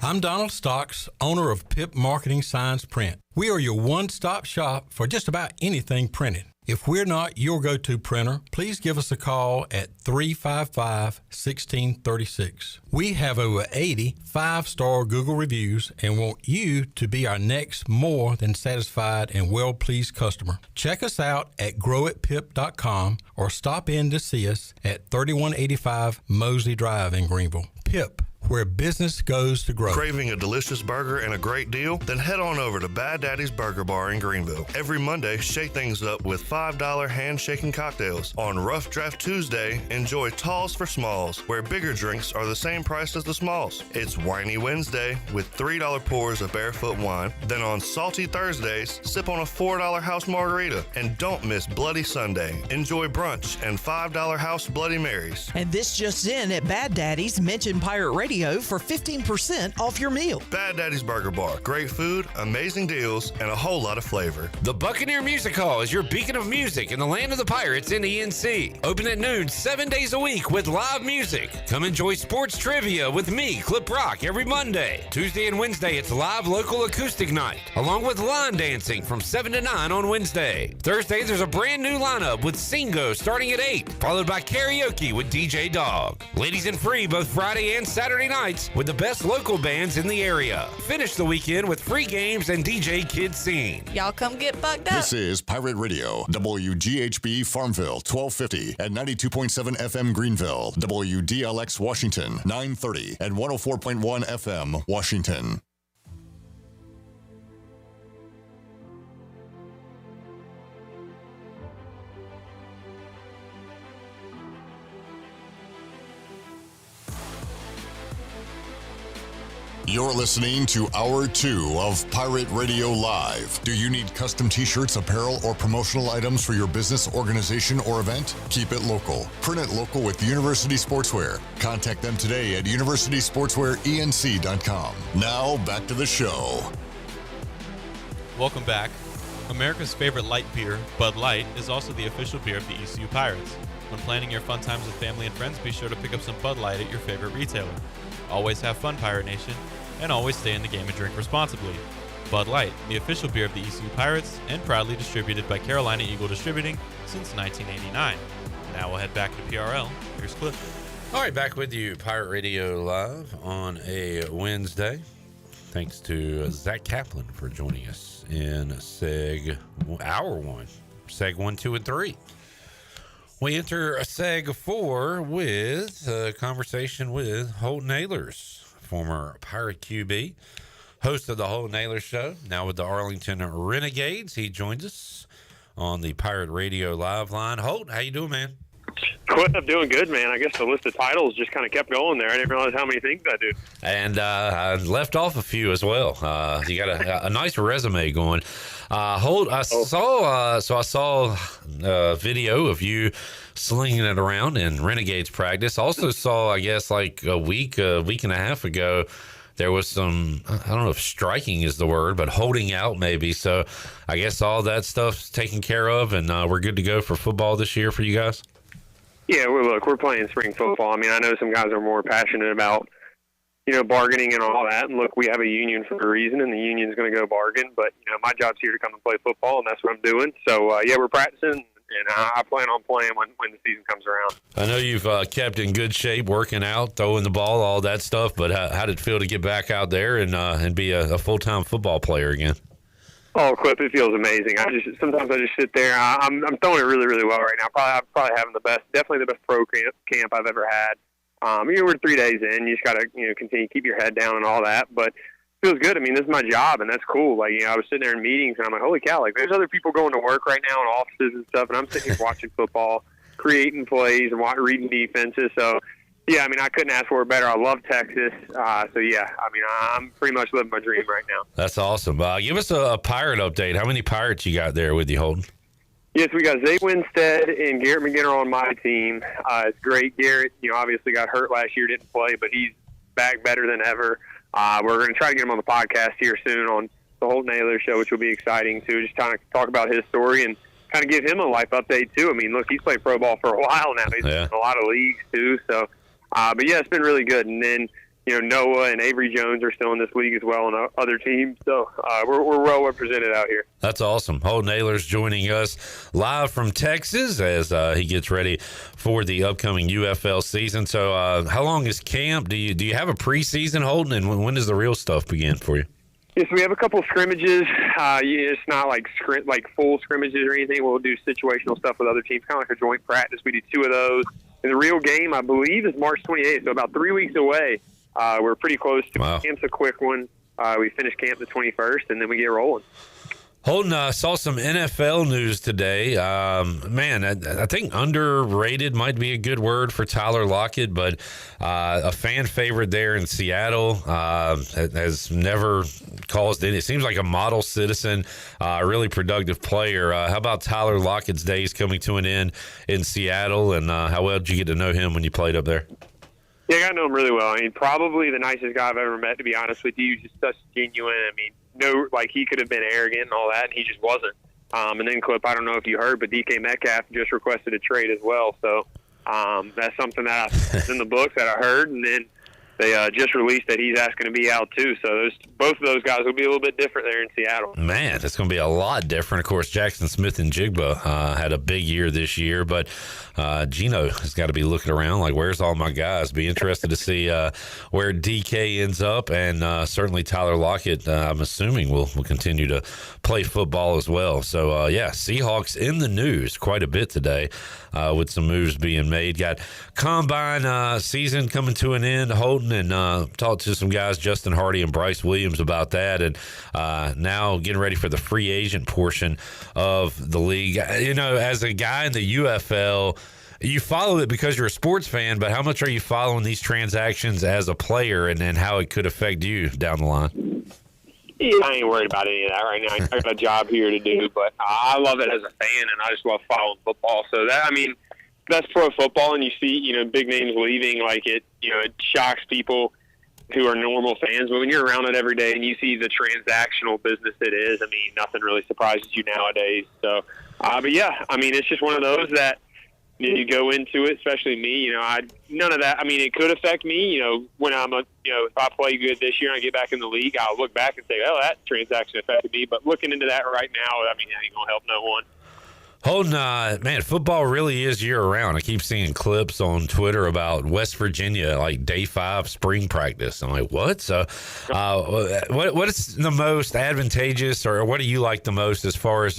I'm Donald Stocks, owner of PIP Marketing Signs Print. We are your one-stop shop for just about anything printed. If we're not your go-to printer, please give us a call at 355-1636. We have over 80 5-star Google reviews and want you to be our next more than satisfied and well-pleased customer. Check us out at growatpip.com or stop in to see us at 3185 Mosley Drive in Greenville. PIP, where business goes to grow. Craving a delicious burger and a great deal? Then head on over to Bad Daddy's Burger Bar in Greenville. Every Monday, shake things up with $5 hand-shaking cocktails. On Rough Draft Tuesday, enjoy talls for smalls, where bigger drinks are the same price as the smalls. It's Whiny Wednesday with $3 pours of Barefoot wine. Then on Salty Thursdays, sip on a $4 house margarita. And don't miss Bloody Sunday. Enjoy brunch and $5 house Bloody Marys. And this just in at Bad Daddy's, mention Pirate Radio Radio for 15% off your meal. Bad Daddy's Burger Bar. Great food, amazing deals, and a whole lot of flavor. The Buccaneer Music Hall is your beacon of music in the land of the Pirates in the NC. Open at noon 7 days a week with live music. Come enjoy sports trivia with me, Clip Rock, every Monday. Tuesday and Wednesday, it's live local acoustic night, along with line dancing from 7 to 9 on Wednesday. Thursday, there's a brand new lineup with Singo starting at 8, followed by karaoke with DJ Dog. Ladies and free both Friday and Saturday nights with the best local bands in the area. Finish the weekend with free games and DJ Kids Scene. Y'all come get bugged up. This is Pirate Radio, WGHB Farmville, 1250 and 92.7 FM Greenville, WDLX Washington, 930 and 104.1 FM Washington. You're listening to Hour 2 of Pirate Radio Live. Do you need custom t-shirts, apparel, or promotional items for your business, organization, or event? Keep it local. Print it local with University Sportswear. Contact them today at universitysportswearenc.com. Now, back to the show. Welcome back. America's favorite light beer, Bud Light, is also the official beer of the ECU Pirates. When planning your fun times with family and friends, be sure to pick up some Bud Light at your favorite retailer. Always have fun, Pirate Nation, and always stay in the game and drink responsibly. Bud Light, the official beer of the ECU Pirates, and proudly distributed by Carolina Eagle Distributing since 1989. Now we'll head back to PRL. Here's Cliff. All right, back with you, Pirate Radio Live on a Wednesday. Thanks to Zach Kaplan for joining us in Seg Hour 1, Seg 1, 2, and 3. We enter a Seg 4 with a conversation with Holton Ahlers, former Pirate QB, host of the Holton Ahlers Show, now with the Arlington Renegades. He joins us on the Pirate Radio Live line. Holt, how you doing, man? Cliff, I'm doing good, man. I guess the list of titles just kind of kept going there. I didn't realize how many things I do. And I left off a few as well. You got a nice resume going. Holt, I saw a video of you slinging it around in Renegades practice. Also saw, I guess, like a week and a half ago, there was some, I don't know if striking is the word, but holding out maybe. So I guess all that stuff's taken care of, and we're good to go for football this year for you guys. Yeah, we're playing spring football. I mean, I know some guys are more passionate about, bargaining and all that. And look, we have a union for a reason, and the union's going to go bargain. But, my job's here to come and play football, and that's what I'm doing. So, we're practicing, and I plan on playing when the season comes around. I know you've kept in good shape, working out, throwing the ball, all that stuff. But how did it feel to get back out there and be a full-time football player again? Oh, Cliff, it feels amazing. Sometimes I just sit there. I'm throwing it really, really well right now. Probably having definitely the best pro camp I've ever had. We're 3 days in. You just got to, continue to keep your head down and all that. But it feels good. I mean, this is my job, and that's cool. Like, I was sitting there in meetings, and I'm like, holy cow, like, there's other people going to work right now in offices and stuff, and I'm sitting here watching football, creating plays, and reading defenses. So, yeah, I mean, I couldn't ask for it better. I love Texas. I'm pretty much living my dream right now. That's awesome. Give us a Pirate update. How many Pirates you got there with you, Holton? Yes, we got Zay Winstead and Garrett McGinner on my team. It's great. Garrett, obviously got hurt last year, didn't play, but he's back better than ever. We're going to try to get him on the podcast here soon on the Holton Ahlers Show, which will be exciting, too. Just kind of talk about his story and kind of give him a life update, too. I mean, look, he's played pro ball for a while now. He's in a lot of leagues, too. So, but, yeah, it's been really good. And then, Noah and Avery Jones are still in this league as well on other teams. So we're well represented out here. That's awesome. Holton Ahlers joining us live from Texas as he gets ready for the upcoming UFL season. So how long is camp? Do you have a preseason, Holton, and when does the real stuff begin for you? Yes, we have a couple scrimmages. It's not like full scrimmages or anything. We'll do situational stuff with other teams, kind of like a joint practice. We do 2 of those. And the real game, I believe, is March 28th, so about 3 weeks away. We're pretty close to camp's a quick one. We finish camp the 21st, and then we get rolling. Holton, saw some NFL news today. I think underrated might be a good word for Tyler Lockett, but a fan favorite there in Seattle, has never caused any. It seems like a model citizen, a really productive player. How about Tyler Lockett's days coming to an end in Seattle, and how well did you get to know him when you played up there? Yeah, I got to know him really well. I mean, probably the nicest guy I've ever met, to be honest with you. Just such genuine. I mean, no, like he could have been arrogant and all that, and he just wasn't. And then, Clip, I don't know if you heard, but DK Metcalf just requested a trade as well. So that's something that is in the books that I heard, and then they just released that he's asking to be out too. So both of those guys will be a little bit different there in Seattle. Man, it's going to be a lot different. Of course, Jackson Smith and Jigba had a big year this year, but Gino has got to be looking around like, where's all my guys? Be interested to see where DK ends up, and certainly Tyler Lockett, I'm assuming, will continue to play football as well. So, yeah, Seahawks in the news quite a bit today with some moves being made. Got Combine season coming to an end, Holton, and talked to some guys, Justin Hardy and Bryce Williams, about that, and now getting ready for the free agent portion of the league. You know, as a guy in the UFL, you follow it because you're a sports fan, but how much are you following these transactions as a player and how it could affect you down the line? Yeah, I ain't worried about any of that right now. I got a job here to do, but I love it as a fan, and I just love following football. So that, I mean, that's pro football, and you see, you know, big names leaving, like it shocks people who are normal fans. But when you're around it every day and you see the transactional business it is, I mean, nothing really surprises you nowadays. So, but yeah, I mean, it's just one of those that you go into it, especially me. None of that. I mean, it could affect me. When if I play good this year and I get back in the league, I'll look back and say, "Oh, that transaction affected me." But looking into that right now, I mean, that ain't gonna help no one. Holton, man, football really is year-round. I keep seeing clips on Twitter about West Virginia, like day 5 spring practice. I'm like, what? So what is the most advantageous, or what do you like the most as far as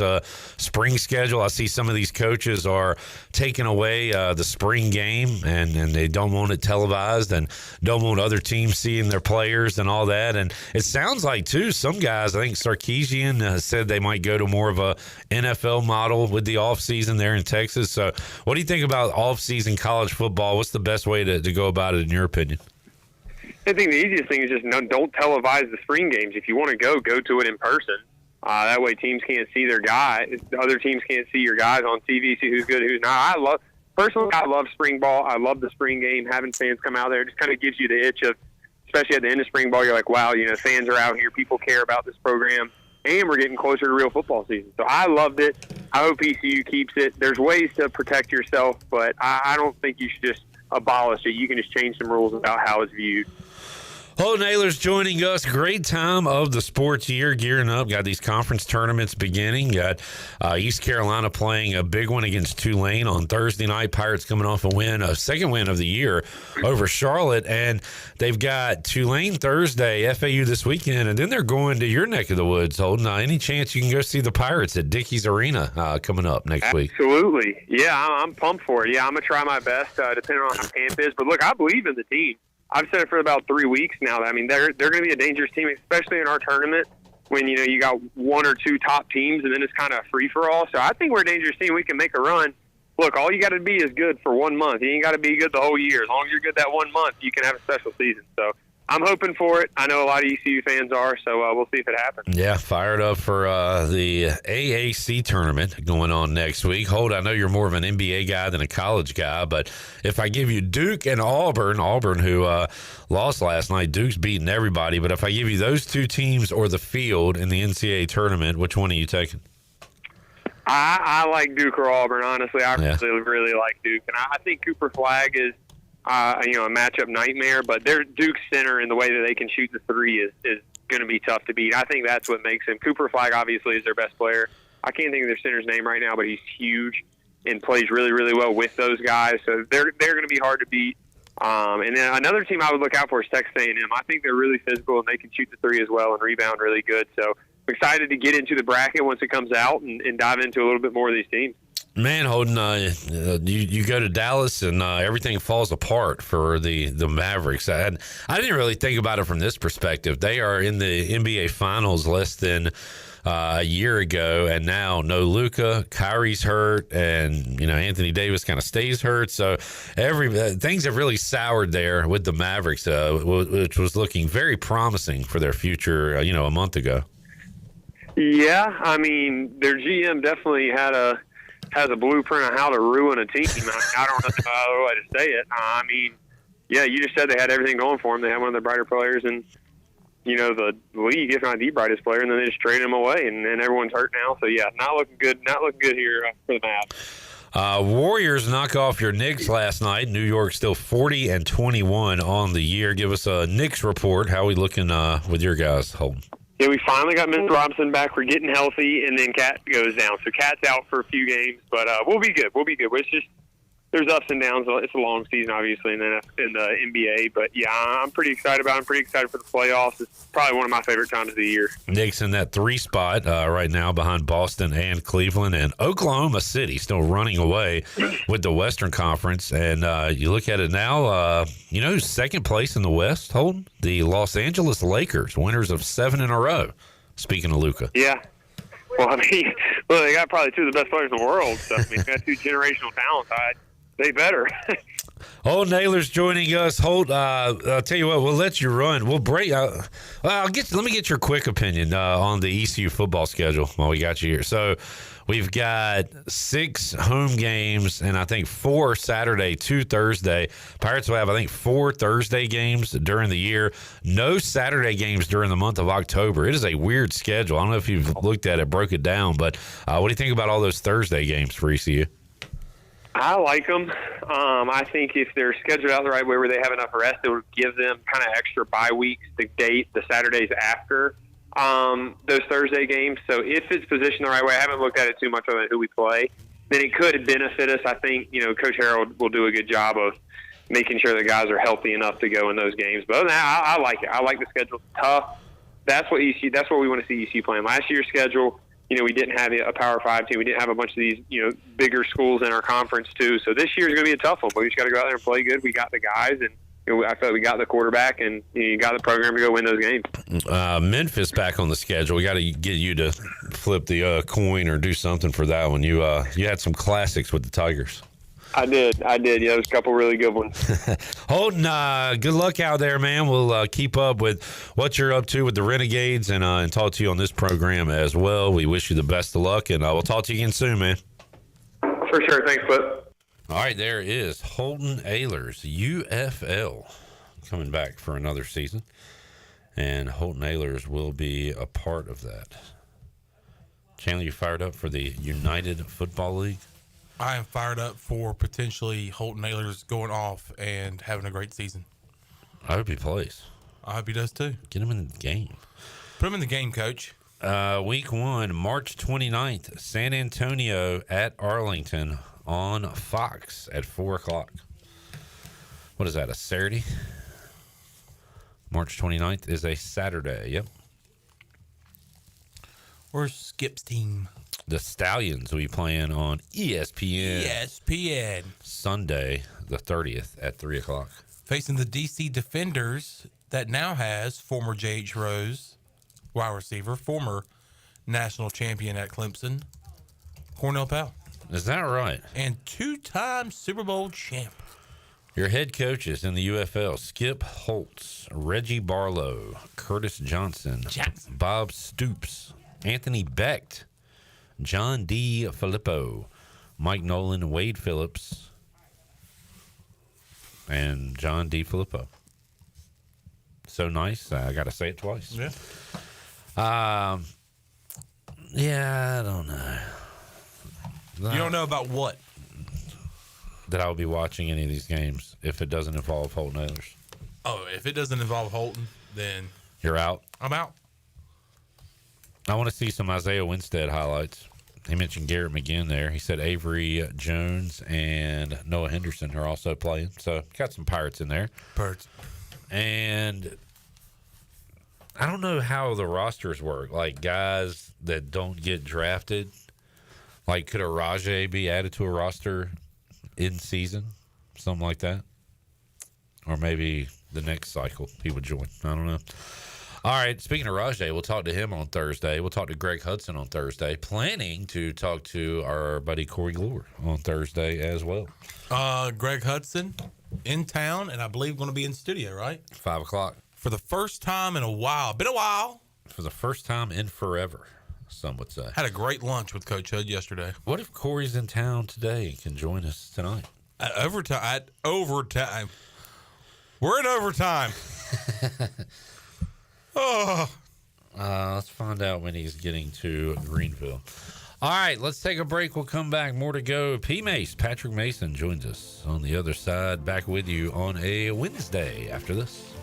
spring schedule? I see some of these coaches are taking away the spring game, and they don't want it televised and don't want other teams seeing their players and all that. And it sounds like, too, some guys, I think Sarkisian said they might go to more of a NFL model with the off-season there in Texas. So what do you think about off-season college football? What's the best way to go about it in your opinion? I think the easiest thing is just don't televise the spring games. If you want to go to it in person. That way teams can't see their guys. Other teams can't see your guys on TV, see who's good, who's not. Personally, I love spring ball. I love the spring game. Having fans come out there just kind of gives you the itch of, especially at the end of spring ball, you're like, wow, fans are out here. People care about this program. And we're getting closer to real football season. So I loved it. I hope ECU keeps it. There's ways to protect yourself, but I don't think you should just abolish it. You can just change some rules about how it's viewed. Holton Ahlers joining us. Great time of the sports year, gearing up. Got these conference tournaments beginning. Got East Carolina playing a big one against Tulane on Thursday night. Pirates coming off a second win of the year over Charlotte. And they've got Tulane Thursday, FAU this weekend, and then they're going to your neck of the woods, Holton. Any chance you can go see the Pirates at Dickies Arena coming up next week? Absolutely. Yeah, I'm pumped for it. Yeah, I'm going to try my best, depending on how camp is. But, look, I believe in the team. I've said it for about 3 weeks now. I mean, they're going to be a dangerous team, especially in our tournament when, you got 1 or 2 top teams and then it's kind of free-for-all. So I think we're a dangerous team. We can make a run. Look, all you got to be is good for 1 month. You ain't got to be good the whole year. As long as you're good that 1 month, you can have a special season. So I'm hoping for it. I know a lot of ECU fans are, so we'll see if it happens. Yeah, fired up for the AAC tournament going on next week. Holt, I know you're more of an NBA guy than a college guy, but if I give you Duke and Auburn who lost last night, Duke's beating everybody, but if I give you those 2 teams or the field in the NCAA tournament, which one are you taking? I like Duke or Auburn, honestly. I really like Duke, and I think Cooper Flagg is a matchup nightmare, but their Duke center and the way that they can shoot the three is going to be tough to beat. I think that's what makes him. Cooper Flagg obviously is their best player. I can't think of their center's name right now, but he's huge and plays really, really well with those guys. So they're going to be hard to beat. And then another team I would look out for is Texas A&M. I think they're really physical and they can shoot the three as well and rebound really good. So I'm excited to get into the bracket once it comes out and dive into a little bit more of these teams. Man, Holton, you go to Dallas and everything falls apart for the Mavericks. I didn't really think about it from this perspective. They are in the NBA Finals less than a year ago, and now no Luka, Kyrie's hurt, and Anthony Davis kind of stays hurt. So things have really soured there with the Mavericks, which was looking very promising for their future. A month ago. Yeah, I mean their GM definitely has a blueprint on how to ruin a team. I don't know the other way to say it. I mean, yeah, you just said they had everything going for them. They had one of the brighter players in, the league, if not the brightest player, and then they just traded him away, and everyone's hurt now. So, yeah, not looking good here for the Mavs. Warriors knock off your Knicks last night. New York still 40-21 on the year. Give us a Knicks report. How are we looking with your guys, Holton? Yeah, we finally got Mr. Robinson back. We're getting healthy, and then Cat goes down. So Cat's out for a few games, but we'll be good. It's just there's ups and downs. It's a long season, obviously, in the NBA. But, yeah, I'm pretty excited about it. I'm pretty excited for the playoffs. It's probably one of my favorite times of the year. Knicks in that 3 spot right now behind Boston and Cleveland, and Oklahoma City still running away with the Western Conference. And you look at it now, who's second place in the West, Holden? The Los Angeles Lakers, winners of 7 in a row. Speaking of Luka. Yeah. Well, they got probably 2 of the best players in the world. So, they got 2 generational talents. They better. Holton Ahlers joining us. Holt, I'll tell you what, we'll let you run. We'll break. Let me get your quick opinion on the ECU football schedule while we got you here. So we've got 6 home games, and I think 4 Saturday, 2 Thursday. Pirates will have, I think, 4 Thursday games during the year. No Saturday games during the month of October. It is a weird schedule. I don't know if you've looked at it, broke it down, but what do you think about all those Thursday games for ECU? I like them. I think if they're scheduled out the right way where they have enough rest, it would give them kind of extra bye weeks to date the Saturdays after those Thursday games. So if it's positioned the right way, I haven't looked at it too much on who we play, then it could benefit us. I think, Coach Harold will do a good job of making sure the guys are healthy enough to go in those games. But other than that, I like it. I like the schedule. It's tough. That's what we want to see ECU playing. Last year's schedule, we didn't have a Power 5 team. We didn't have a bunch of these, bigger schools in our conference too. So this year is going to be a tough one, but we just got to go out there and play good. We got the guys, and I feel like we got the quarterback, and you got the program to go win those games. Memphis back on the schedule. We got to get you to flip the coin or do something for that one. You had some classics with the Tigers. I did. Yeah, there's a couple really good ones. Holton, good luck out there, man. We'll keep up with what you're up to with the Renegades and talk to you on this program as well. We wish you the best of luck, and we'll talk to you again soon, man. For sure. Thanks, Flip. All right, there is Holton Ahlers, UFL, coming back for another season, and Holton Ahlers will be a part of that. Chandler, you fired up for the United Football League? I am fired up for potentially Holton Ahlers going off and having a great season. I hope he plays. I hope he does too. Get him in the game. Put him in the game, Coach. Week 1, March 29th, San Antonio at Arlington on Fox at 4 o'clock. What is that, a Saturday? March 29th is a Saturday, yep. Where's Skip's team? The Stallions will be playing on ESPN. ESPN. Sunday, the 30th at 3 o'clock. Facing the DC Defenders that now has former J.H. Rose, wide receiver, former national champion at Clemson, Cornell Powell. Is that right? And 2-time Super Bowl champ. Your head coaches in the UFL, Skip Holtz, Reggie Barlow, Curtis Johnson, Bob Stoops, Anthony Becht, John D. Filippo, Mike Nolan, Wade Phillips, and John D. Filippo. So nice. I got to say it twice. Yeah. Yeah, I don't know. You don't know about what? That I will be watching any of these games if it doesn't involve Holton Ahlers. Oh, if it doesn't involve Holton, then you're out. I'm out. I want to see some Isaiah Winstead highlights. He mentioned Garrett McGinn there. He said Avery Jones and Noah Henderson are also playing. So got some Pirates in there. Pirates. And I don't know how the rosters work. Like guys that don't get drafted. Like could a Rajay be added to a roster in season? Something like that. Or maybe the next cycle he would join. I don't know. All right, speaking of Rajay, we'll talk to him on Thursday. We'll talk to Greg Hudson on Thursday. Planning to talk to our buddy Corey Glore on Thursday as well. Greg Hudson in town, and I believe going to be in studio, right? 5 o'clock. For the first time in a while. Been a while. For the first time in forever, some would say. Had a great lunch with Coach Hood yesterday. What if Corey's in town today and can join us tonight? At overtime. We're in overtime. Let's find out when he's getting to Greenville. All right, let's take a break. We'll come back. More to go. PMase, Patrick Mason, joins us on the other side. Back with you on a Wednesday after this.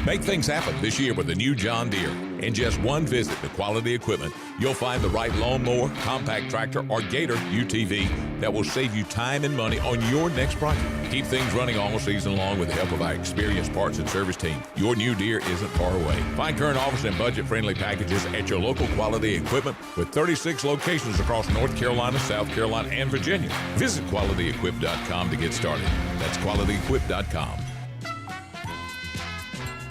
Make things happen this year with the new John Deere. In just one visit to Quality Equipment, you'll find the right lawnmower, compact tractor, or Gator UTV that will save you time and money on your next project. Keep things running all season long with the help of our experienced parts and service team. Your new Deere isn't far away. Find current offers and budget-friendly packages at your local Quality Equipment with 36 locations across North Carolina, South Carolina, and Virginia. Visit QualityEquip.com to get started. That's QualityEquip.com.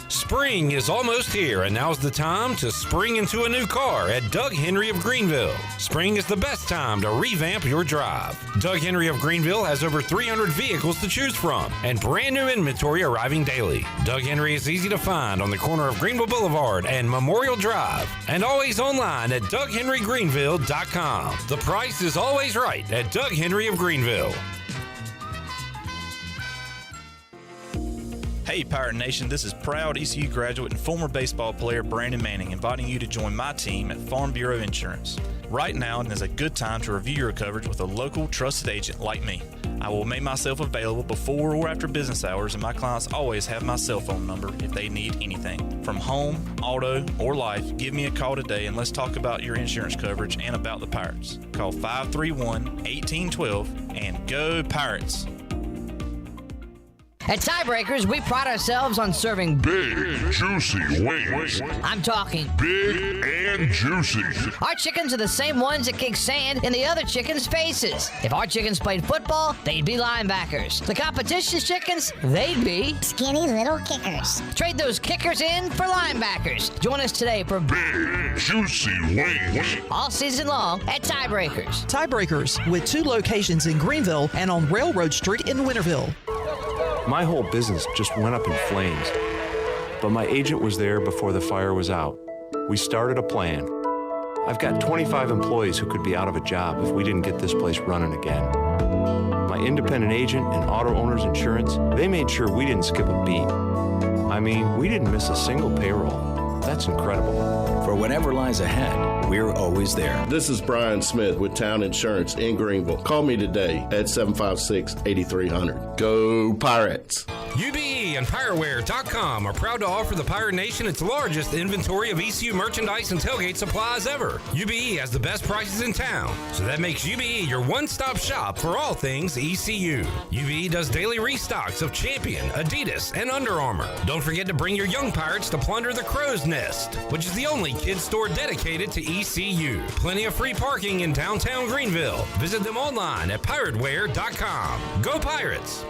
Spring is almost here, and now's the time to spring into a new car at Doug Henry of Greenville. Spring is the best time to revamp your drive. Doug Henry of Greenville has over 300 vehicles to choose from and brand new inventory arriving daily. Doug Henry is easy to find on the corner of Greenville Boulevard and Memorial Drive, and always online at DougHenryGreenville.com. The price is always right at Doug Henry of Greenville. Hey Pirate Nation, this is proud ECU graduate and former baseball player Brandon Manning inviting you to join my team at Farm Bureau Insurance. Right now is a good time to review your coverage with a local trusted agent like me. I will make myself available before or after business hours, and my clients always have my cell phone number if they need anything. From home, auto, or life, give me a call today and let's talk about your insurance coverage and about the Pirates. Call 531-1812 and go Pirates! At Tiebreakers, we pride ourselves on serving big, juicy wings. I'm talking big and juicy. Our chickens are the same ones that kick sand in the other chickens' faces. If our chickens played football, they'd be linebackers. The competition's chickens, they'd be skinny little kickers. Trade those kickers in for linebackers. Join us today for big, juicy wings. All season long at Tiebreakers. Tiebreakers, with 2 locations in Greenville and on Railroad Street in Winterville. My whole business just went up in flames, but my agent was there before the fire was out. We started a plan. I've got 25 employees who could be out of a job if we didn't get this place running again. My independent agent and auto owners insurance, they made sure we didn't skip a beat. I mean, we didn't miss a single payroll. That's incredible. For whatever lies ahead, we're always there. This is Brian Smith with Town Insurance in Greenville. Call me today at 756-8300. Go Pirates! UBE and PirateWear.com are proud to offer the Pirate Nation its largest inventory of ECU merchandise and tailgate supplies ever. UBE has the best prices in town, so that makes UBE your one-stop shop for all things ECU. UBE does daily restocks of Champion, Adidas, and Under Armour. Don't forget to bring your young Pirates to plunder the Crow's Nest, which is the only kids store dedicated to ECU. Plenty of free parking in downtown Greenville. Visit them online at PirateWear.com. Go Pirates!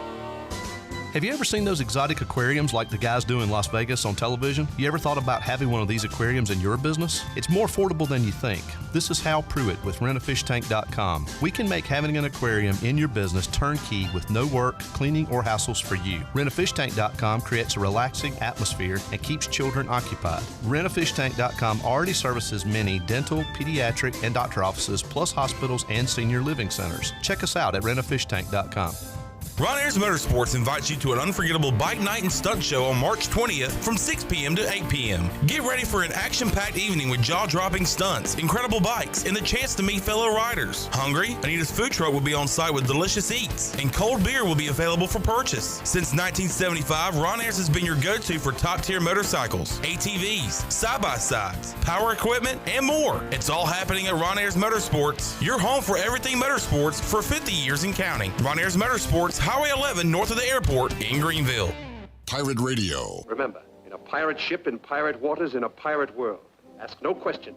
Have you ever seen those exotic aquariums like the guys do in Las Vegas on television? You ever thought about having one of these aquariums in your business? It's more affordable than you think. This is Hal Pruitt with rentafishtank.com. We can make having an aquarium in your business turnkey with no work, cleaning, or hassles for you. Rentafishtank.com creates a relaxing atmosphere and keeps children occupied. Rentafishtank.com already services many dental, pediatric, and doctor offices, plus hospitals and senior living centers. Check us out at rentafishtank.com. Ron Ayers Motorsports invites you to an unforgettable bike night and stunt show on March 20th from 6 p.m. to 8 p.m. Get ready for an action-packed evening with jaw-dropping stunts, incredible bikes, and the chance to meet fellow riders. Hungry? Anita's food truck will be on site with delicious eats, and cold beer will be available for purchase. Since 1975, Ron Ayers has been your go-to for top-tier motorcycles, ATVs, side-by-sides, power equipment, and more. It's all happening at Ron Ayers Motorsports, your home for everything motorsports for 50 years and counting. Ron Ayers Motorsports, Highway 11 north of the airport in Greenville. Pirate Radio. Remember, in a pirate ship, in pirate waters, in a pirate world, ask no questions.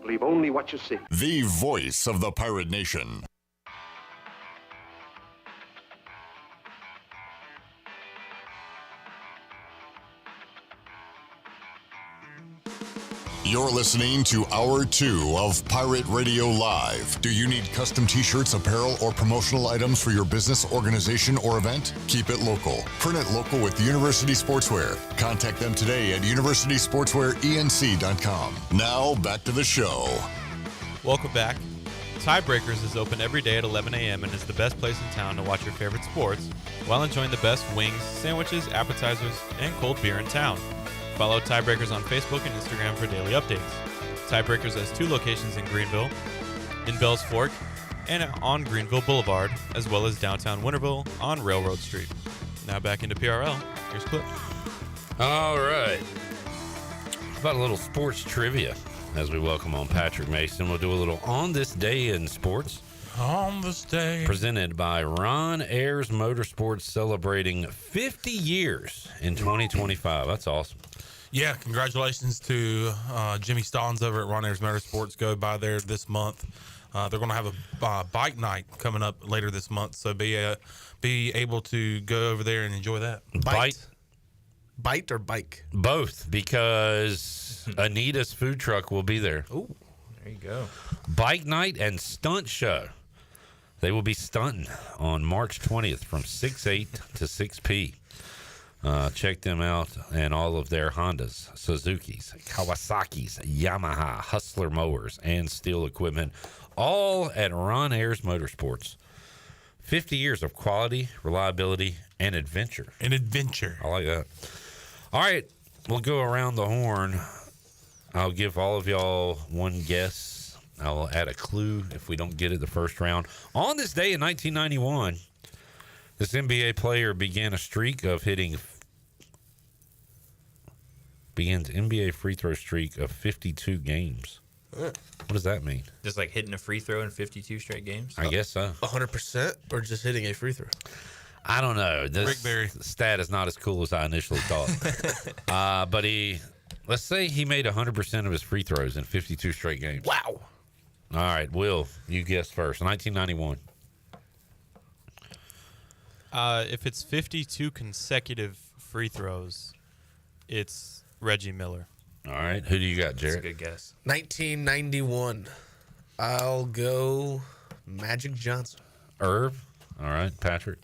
Believe only what you see. The voice of the Pirate Nation. You're listening to Hour 2 of Pirate Radio Live. Do you need custom t-shirts, apparel, or promotional items for your business, organization, or event? Keep it local. Print it local with University Sportswear. Contact them today at universitysportswearenc.com. Now, back to the show. Welcome back. Tiebreakers is open every day at 11 a.m. and is the best place in town to watch your favorite sports while enjoying the best wings, sandwiches, appetizers, and cold beer in town. Follow Tiebreakers on Facebook and Instagram for daily updates. Tiebreakers has 2 locations in Greenville, in Bells Fork, and on Greenville Boulevard, as well as downtown Winterville on Railroad Street. Now back into PRL. Here's Clip. All right. How about a little sports trivia as we welcome on Patrick Mason? We'll do a little On This Day in Sports. On this day. Presented by Ron Ayers Motorsports, celebrating 50 years in 2025. That's awesome. Yeah, congratulations to Jimmy Stallings over at Ron Ayers Motorsports. Go by there this month. They're going to have a bike night coming up later this month, so be able to go over there and enjoy that. Bite or bike? Both, because Anita's food truck will be there. Ooh, there you go. Bike night and stunt show. They will be stunting on March 20th from 6/8 to 6 p.m. Check them out and all of their Hondas, Suzuki's, Kawasaki's, Yamaha, Hustler mowers, and steel equipment, all at Ron Ayers Motorsports. 50 years of quality, reliability, and adventure. I like that. All right, we'll go around the horn. I'll give all of y'all one guess. I'll add a clue if we don't get it the first round. On this day in 1991, this NBA player began a streak of begins NBA free throw streak of 52 games. What does that mean? Just like hitting a free throw in 52 straight games? I guess so. 100% or just hitting a free throw? I don't know. This stat is not as cool as I initially thought. But let's say he made 100% of his free throws in 52 straight games. Wow. All right, Will, you guess first. 1991. If it's 52 consecutive free throws, it's Reggie Miller. All right, who do you got, Jared? That's a good guess. 1991. I'll go Magic Johnson. Irv. All right, Patrick.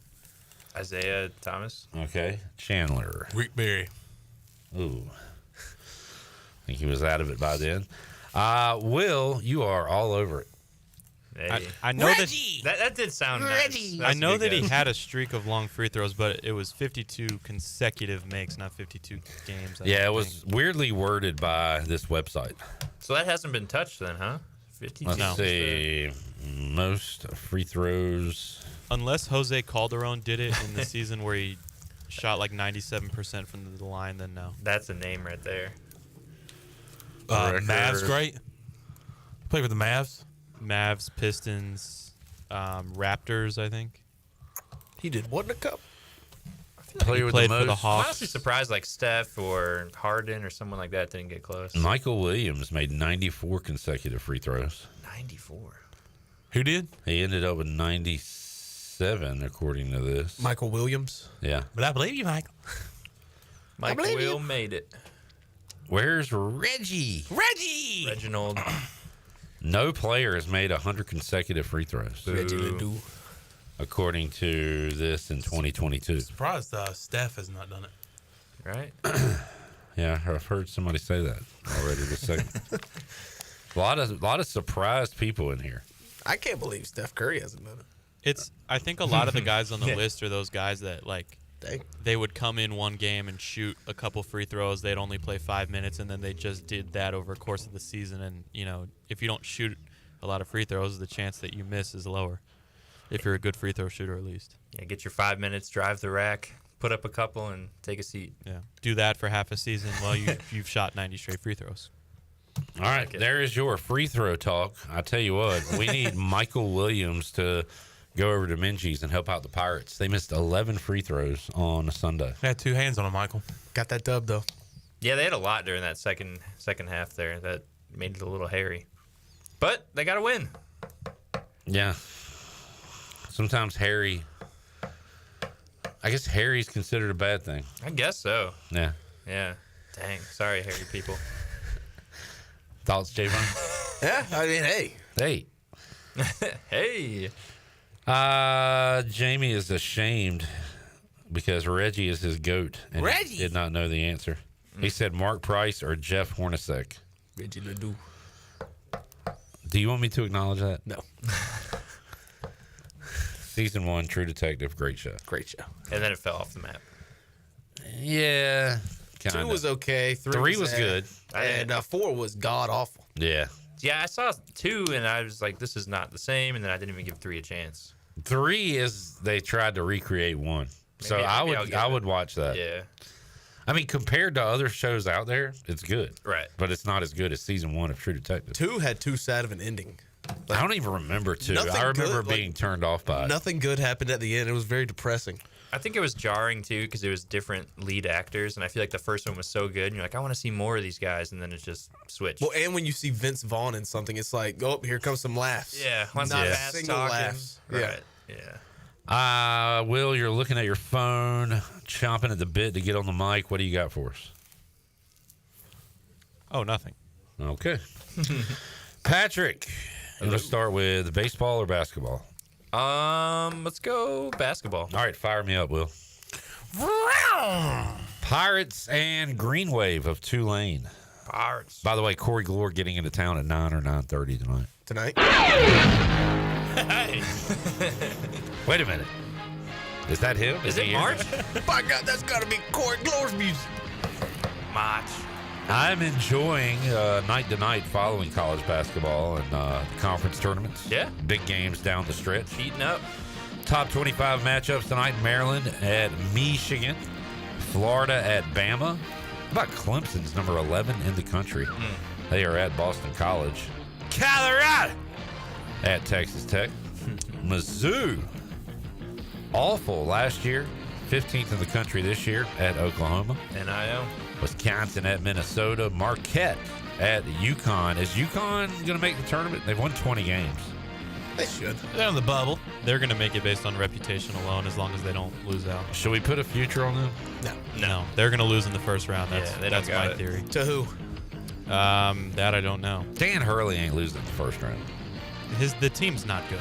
Isaiah Thomas. Okay, Chandler. Rick Barry. Ooh. I think he was out of it by then. Will, you are all over it. Hey. I know Reggie! That did sound nice. I know that he had a streak of long free throws, but it was 52 consecutive makes, not 52 games. It was weirdly worded by this website. So that hasn't been touched then, huh? 52. Let's see. Most free throws. Unless Jose Calderon did it in the season where he shot like 97% from the line, then no. That's a name right there. Mavs, great. Play with the Mavs. Mavs, Pistons, Raptors, I think. He did what in a cup? He played for the I'm Hawks. honestly surprised like Steph or Harden or someone like that didn't get close. Michael Williams made 94 consecutive free throws. 94. Who did? He ended up with 97, according to this. Michael Williams. Yeah. But I believe you, Michael. Michael Will made it. Where's Reggie? Reginald. No player has made 100 consecutive free throws. Reggie Ledoux. According to this in 2022. Surprised Steph has not done it. Right? Yeah, I've heard somebody say that already this second. A lot of surprised people in here. I can't believe Steph Curry hasn't done it. I think a lot of the guys on the list are those guys that they would come in one game and shoot a couple free throws. They'd only play 5 minutes, and then they just did that over the course of the season. And, if you don't shoot a lot of free throws, the chance that you miss is lower if you're a good free throw shooter at least. Yeah, get your 5 minutes, drive the rack, put up a couple, and take a seat. Yeah, do that for half a season while you've shot 90 straight free throws. All right, there is your free throw talk. I tell you what, we need Michael Williams to go over to Minji's and help out the Pirates. They missed 11 free throws on a Sunday. Had 2 hands on him, Michael. Got that dub, though. Yeah, they had a lot during that second half there that made it a little hairy. But they got to win. Yeah. Sometimes Harry's considered a bad thing. I guess so. Yeah. Yeah. Dang. Sorry, hairy people. Thoughts, Javon? Yeah, I mean, hey. Hey. Jamie is ashamed because Reggie is his GOAT and he did not know the answer. He said Mark Price or Jeff Hornacek. Reggie Ledoux. Do you want me to acknowledge that? No. Season 1, True Detective, great show. Great show. And then it fell off the map. Yeah. Kinda. 2 was okay. 3 was good. And 4 was god awful. Yeah. Yeah, I saw 2 and I was like, this is not the same. And then I didn't even give 3 a chance. 3 is they tried to recreate 1. So Maybe I would watch that. Yeah. I mean, compared to other shows out there, it's good. Right. But it's not as good as season 1 of True Detective. 2 had too sad of an ending. I don't even remember 2. I remember being turned off by it. Nothing good happened at the end. It was very depressing. I think it was jarring too because it was different lead actors, and I feel like the first one was so good, and you're like, I want to see more of these guys, and then it just switched. Well, and when you see Vince Vaughn in something, it's like, oh, here comes some laughs. Yeah, not a single laughs. Right. Yeah. Will, you're looking at your phone, chomping at the bit to get on the mic. What do you got for us? Oh, nothing. Okay. Patrick, you want to start with baseball or basketball? Let's go basketball. All right, fire me up, Will. Pirates and Green Wave of Tulane. Pirates. By the way, Corey Glore getting into town at 9 or 9:30 tonight. Hey. Wait a minute. Is that him? Is it March? By God, that's got to be Corey Glore's music. March. I'm enjoying night to night following college basketball and conference tournaments. Yeah. Big games down the stretch. Heating up. Top 25 matchups tonight. Maryland at Michigan. Florida at Bama. How about Clemson's number 11 in the country? They are at Boston College. Colorado at Texas Tech. Mizzou. Awful last year. 15th in the country this year at Oklahoma. NIL. Wisconsin at Minnesota. Marquette at UConn. Is UConn going to make the tournament? They've won 20 games. They should. They're on the bubble. They're going to make it based on reputation alone as long as they don't lose out. Should we put a future on them? No. They're going to lose in the first round. That's, they don't that's got my it. theory. To who? That I don't know. Dan Hurley ain't losing in the first round. The team's not good.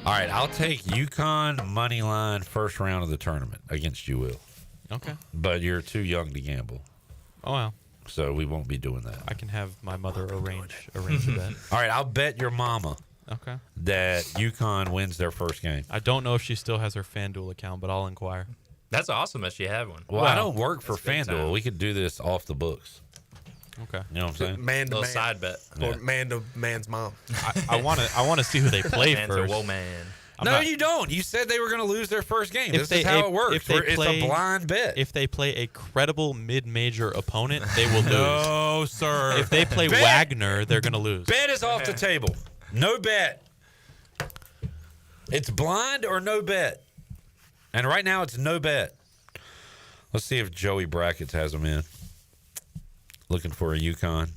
All right, I'll take UConn money line first round of the tournament against you, Will. Okay. But you're too young to gamble. Oh, well. So we won't be doing that. I can have my mother arrange a bet. All right, I'll bet your mama Okay. that UConn wins their first game. I don't know if she still has her FanDuel account, but I'll inquire. That's awesome that she had one. Well, I don't work for FanDuel. We could do this off the books. Okay. You know what I'm saying? Man to Little man. side bet. Or man to man's mom. I want to see who they play Man's first. a whoa man. No, you don't. You said they were going to lose their first game. If This is how it works. It's a blind bet. If they play a credible mid-major opponent, they will lose. No, sir. If they play Bet. Wagner, they're going to lose. Bet is off the table. No bet. It's blind or no bet. And right now it's no bet. Let's see if Joey Brackets has them in. Looking for a UConn.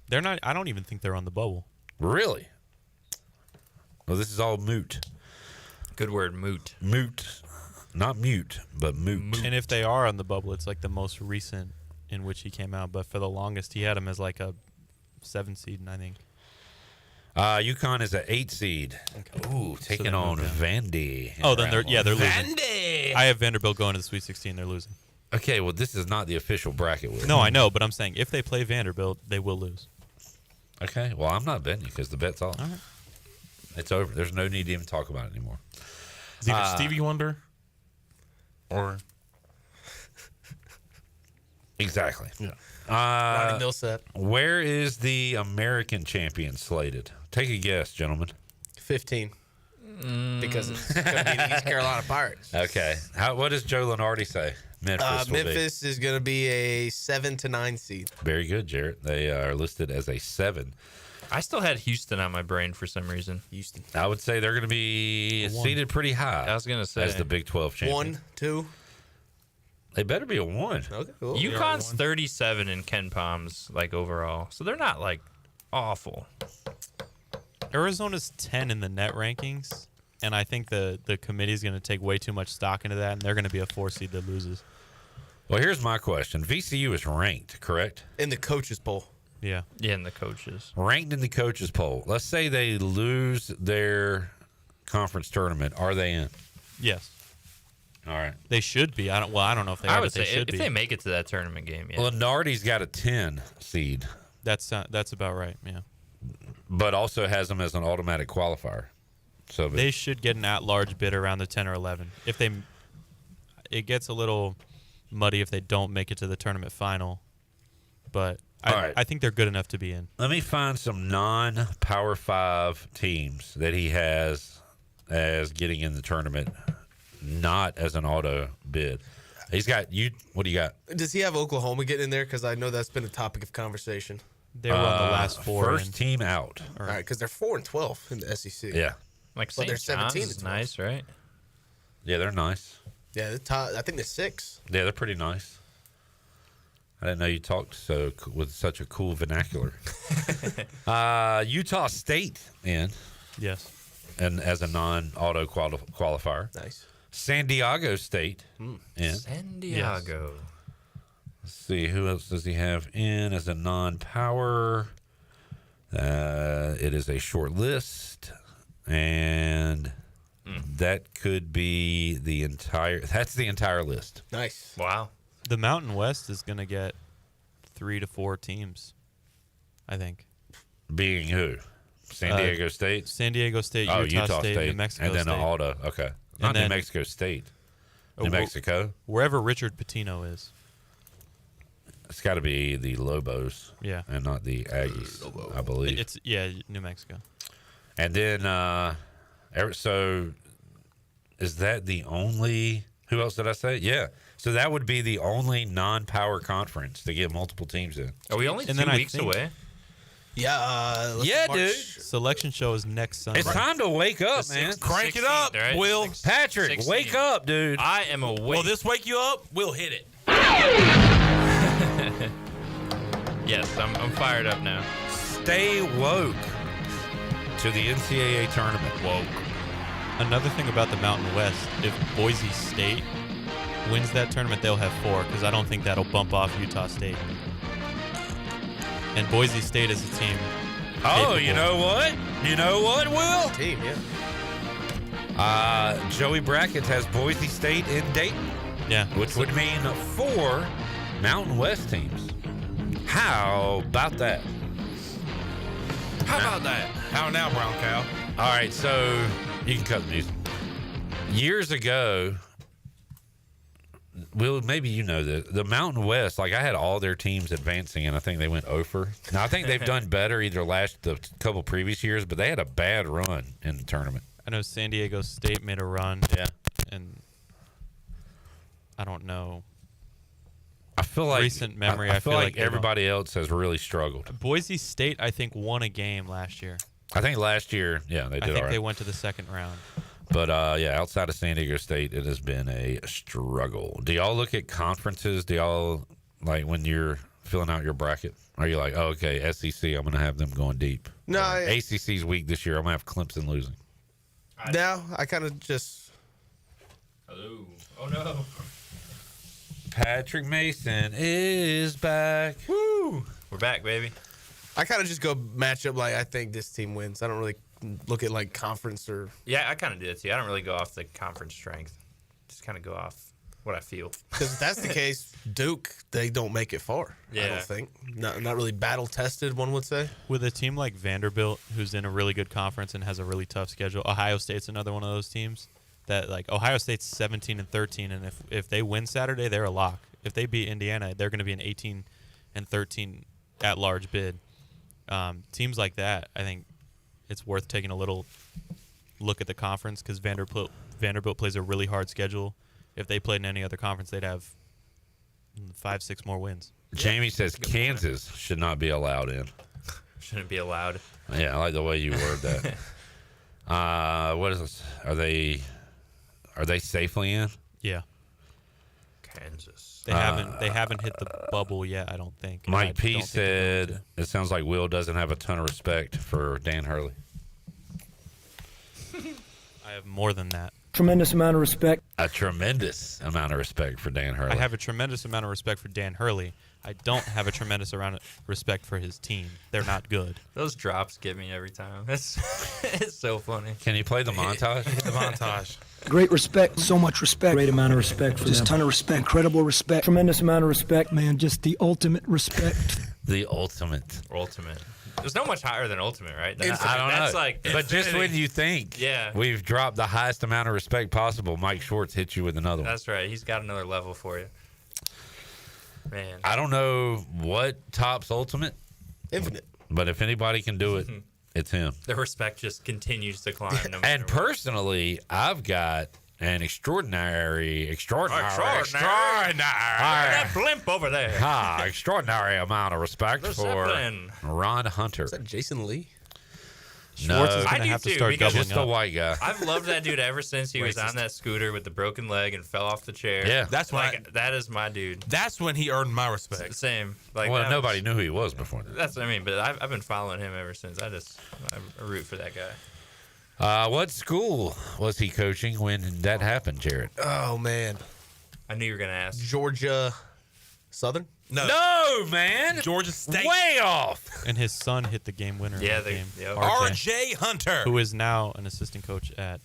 They're not. I don't even think they're on the bubble. Really? Well, this is all moot. Good word, moot. Moot. Not mute, but moot. And if they are on the bubble, it's like the most recent in which he came out. But for the longest, he had him as like a 7 seed, I think. UConn is an 8 seed. Okay. Ooh, taking on Vandy. Oh, then they're losing. Vandy! I have Vanderbilt going to the Sweet 16. They're losing. Okay, well, this is not the official bracket. Will. No, I know, but I'm saying if they play Vanderbilt, they will lose. Okay, well, I'm not betting you because the bet's off. All right. It's over. There's no need to even talk about it anymore. It's either Stevie Wonder or... Exactly. Yeah. Ronnie Millsap. Where is the American champion slated? Take a guess, gentlemen. 15. Because it's going to be the East Carolina Pirates. Okay. What does Joe Lenardi say? Memphis is going to be a 7 to 9 seed. Very good, Jarrett. They are listed as a 7. I still had Houston on my brain for some reason. Houston. I would say they're going to be seated pretty high. I was going to say. As the Big 12 champion. 1, 2. They better be a 1. Okay, cool. UConn's 37 in Ken Palm's like overall, so they're not like awful. Arizona's 10 in the net rankings, and I think the committee is going to take way too much stock into that, and they're going to be a 4 seed that loses. Well, here's my question. VCU is ranked, correct? In the coaches poll. Yeah. Yeah, in the coaches. Ranked in the coaches poll. Let's say they lose their conference tournament. Are they in? Yes. All right. They should be. I don't know if they I are, would but they say should if be. they make it to that tournament game, yeah. Lenardi's got a 10 seed. That's about right, yeah. but also has them as an automatic qualifier. So they should get an at-large bid around the 10 or 11. It gets a little muddy if they don't make it to the tournament final, but I think they're good enough to be in. Let me find some non-Power 5 teams that he has as getting in the tournament, not as an auto bid. He's got you. What do you got? Does he have Oklahoma getting in there? Because I know that's been a topic of conversation. They were on the last 4. First team out. All right, because they're 4-12 in the SEC. Yeah. Like but they're St. John's 17 is nice, right? Yeah, they're nice. Yeah, I think they're 6. Yeah, they're pretty nice. I didn't know you talked with such a cool vernacular. Utah State in. Yes. And as a non-auto qualifier. Nice. San Diego State in. San Diego. Yes. Let's see, who else does he have in as a non-power? It is a short list, and that could be that's the entire list. Nice. Wow. The Mountain West is going to get 3 to 4 teams, I think. Being who? San Diego State? San Diego State, Utah State, New Mexico and then State. an auto. Okay. Not New Mexico State. New Mexico? Wherever Richard Pitino is. It's got to be the Lobos. Yeah. And not the Aggies, I believe. It's New Mexico. And then, so is that the only, who else did I say? Yeah. So that would be the only non-power conference to get multiple teams in. Are we only 2 weeks away? Yeah. Dude. Selection show is next Sunday. It's time to wake up, man. Crank it up, right? Will. Patrick, 16. wake up, dude. I am awake. Will this wake you up? We'll hit it. Yes, I'm fired up now. Stay woke to the NCAA tournament. Woke. Another thing about the Mountain West, if Boise State wins that tournament, they'll have 4, because I don't think that'll bump off Utah State. And Boise State is a team. Oh, you know what? Will? Team, yeah. Joey Brackett has Boise State in Dayton. Yeah. Which would mean 4 Mountain West teams. How about that? How about that? How now, Brown Cow? All right, so you can cut the music. Years ago, Will, maybe you know this, the Mountain West, like I had all their teams advancing, and I think they went 0-for. Now, I think they've done better either the couple previous years, but they had a bad run in the tournament. I know San Diego State made a run. Yeah. And I don't know. I feel like recent memory. I feel like everybody else has really struggled. Boise State, I think, won a game last year. I think last year, yeah, they did. I think all right. they went to the second round. But yeah, outside of San Diego State, it has been a struggle. Do y'all look at conferences? Do y'all, like, when you're filling out your bracket, are you like, oh, okay, SEC, I'm going to have them going deep? No, ACC's weak this year. I'm going to have Clemson losing. No, I kind of just. Hello. Oh no. Patrick Mason is back. Woo! We're back, baby. I kind of just go match up like I think this team wins. I don't really look at like conference or. Yeah, I kind of do it too. I don't really go off the conference strength. Just kind of go off what I feel. Because if that's the case, Duke, they don't make it far. Yeah. I don't think. Not really battle tested, one would say. With a team like Vanderbilt, who's in a really good conference and has a really tough schedule, Ohio State's another one of those teams. That, like, Ohio State's 17-13, and if they win Saturday, they're a lock. If they beat Indiana, they're going to be an 18-13 at-large bid. Teams like that, I think it's worth taking a little look at the conference because Vanderbilt plays a really hard schedule. If they played in any other conference, they'd have 5-6 more wins. Jamie says Kansas should not be allowed in. Shouldn't be allowed. Yeah, I like the way you word that. What is this? Are they safely in? Yeah. Kansas. They haven't hit the bubble yet, I don't think. Mike P said it sounds like Will doesn't have a ton of respect for Dan Hurley. I have more than that. Tremendous amount of respect. A tremendous amount of respect for Dan Hurley. I have a tremendous amount of respect for Dan Hurley. I don't have a tremendous amount of respect for his team. They're not good. Those drops get me every time. It's so funny. Can you play the montage? The montage. Great respect, so much respect. Great amount of respect for them. Just a ton of respect, incredible respect, tremendous amount of respect, man. Just the ultimate respect. The ultimate. Ultimate. There's no much higher than ultimate, right? I don't that's know. like, but just when you think we've dropped the highest amount of respect possible, Mike Schwartz hits you with another one. That's right. He's got another level for you. Man. I don't know what tops ultimate. Infinite. But if anybody can do it, it's him. The respect just continues to climb. No matter And what. personally, I've got an extraordinary That blimp over there. extraordinary amount of respect The for Zeppelin. Ron Hunter. Is that Jason Lee? Schwartz is I going to do have to too, start because doubling Just a up. white guy. I've loved that dude ever since he was on that scooter with the broken leg and fell off the chair. Yeah. That's when that is my dude. That's when he earned my respect. Same. Like Well, that nobody was- knew who he was before that. That's what I mean. But I've been following him ever since. I root for that guy. What school was he coaching when that happened, Jared? Oh, man. I knew you were gonna ask. Georgia Southern? No, man. Georgia State. Way off. And his son hit the game winner. Yeah, in that game. R.J. Hunter, who is now an assistant coach at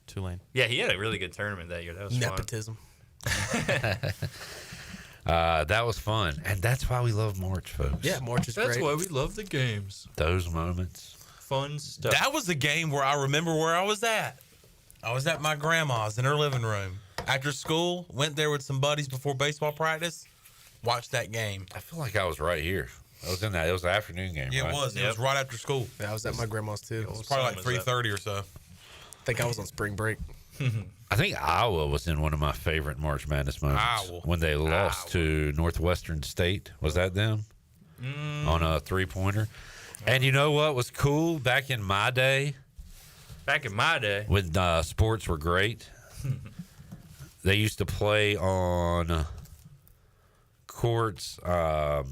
Tulane. Yeah, he had a really good tournament that year. That was Nepotism. That was fun. And that's why we love March, folks. Yeah, March is That's great. why we love the games. Those moments. Fun stuff. That was the game where I remember where I was at. I was at my grandma's in her living room. After school, went there with some buddies before baseball practice, watched that game. I feel like I was right here. I was in that. It was an afternoon game, Yeah, right? it was. It was right after school. Yeah, I was at my grandma's too. It was probably like 3:30 or so. I think I was on spring break. I think Iowa was in one of my favorite March Madness moments. Iowa. When they lost to Northwestern State. Was that them? On a three-pointer. And you know what was cool back in my day? Back in my day, when sports were great, they used to play on courts that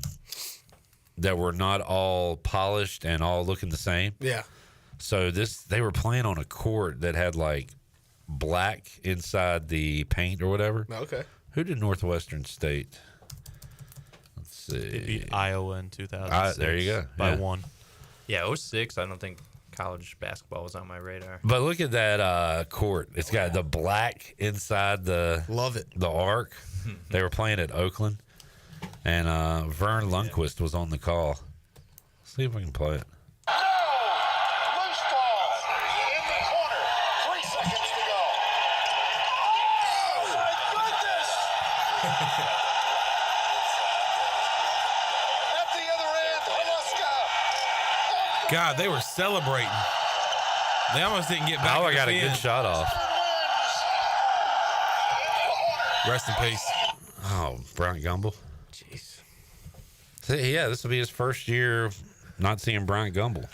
were not all polished and all looking the same. Yeah. So they were playing on a court that had like black inside the paint or whatever. Okay. Who did Northwestern State? Let's see. They beat Iowa in 2006. There you go. By Yeah. 1. Yeah, 06, I don't think college basketball was on my radar. But look at that court. It's got the black inside the arc. They were playing at Oakland, and Vern Lundquist was on the call. Let's see if we can play it. Loose ball in the corner. 3 seconds to go. Oh, my goodness! At the other end, Alaska. God, they were celebrating. They almost didn't get back. Oh, I to got a defend. good shot off. Rest in peace. Oh, Bryant Gumbel. Jeez. Yeah, this will be his first year not seeing Bryant Gumbel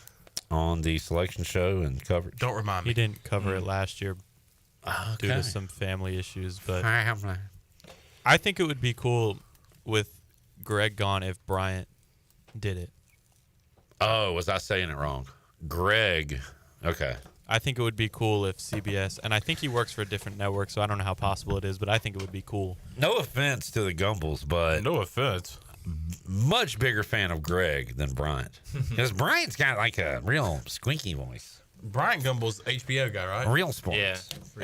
on the selection show and coverage. Don't remind me. He didn't cover it last year due to some family issues, but I think it would be cool with Greg gone if Bryant did it. Oh, was I saying it wrong? Greg. Okay. I think it would be cool if CBS, and I think he works for a different network, so I don't know how possible it is, but I think it would be cool. No offense to the Gumbels, but no offense. Much bigger fan of Greg than Bryant, because Bryant's got like a real squeaky voice. Bryant Gumbel's HBO guy, right? Real sports. Yeah.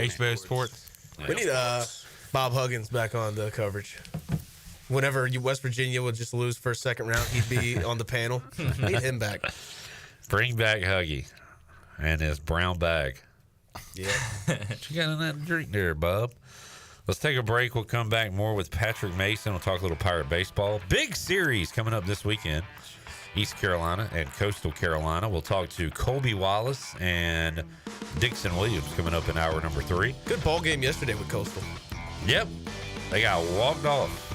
HBO Sports. We need Bob Huggins back on the coverage. Whenever West Virginia would just lose first, second round, he'd be on the panel. Need him back. Bring back Huggy and his brown bag. Yeah. What you got in that drink there, Bob? Let's take a break. We'll come back more with Patrick Mason. We'll talk a little Pirate baseball. Big series coming up this weekend. East Carolina and Coastal Carolina. We'll talk to Colby Wallace and Dixon Williams coming up in hour number 3. Good ball game yesterday with Coastal. Yep. They got walked off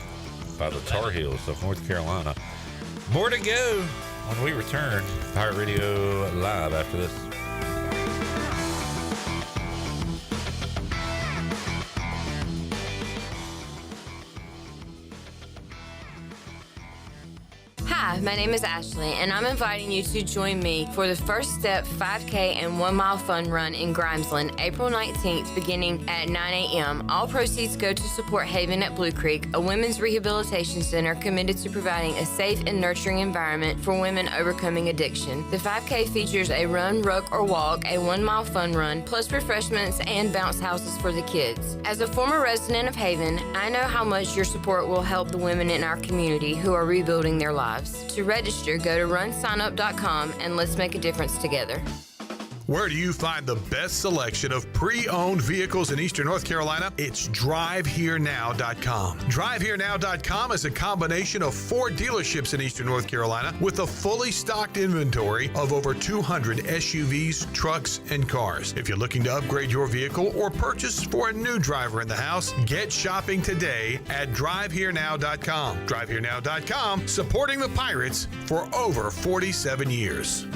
by the Tar Heels of North Carolina. More to go when we return. Pirate Radio live after this. Hi, my name is Ashley, and I'm inviting you to join me for the First Step 5K and 1 Mile Fun Run in Grimesland, April 19th, beginning at 9 a.m. All proceeds go to support Haven at Blue Creek, a women's rehabilitation center committed to providing a safe and nurturing environment for women overcoming addiction. The 5K features a run, ruck, or walk, a 1 mile fun run, plus refreshments and bounce houses for the kids. As a former resident of Haven, I know how much your support will help the women in our community who are rebuilding their lives. autographs. To register, go to runsignup.com and let's make a difference together. Where do you find the best selection of pre-owned vehicles in Eastern North Carolina? It's DriveHereNow.com. DriveHereNow.com is a combination of 4 dealerships in Eastern North Carolina with a fully stocked inventory of over 200 SUVs, trucks, and cars. If you're looking to upgrade your vehicle or purchase for a new driver in the house, get shopping today at DriveHereNow.com. DriveHereNow.com, supporting the Pirates for over 47 years.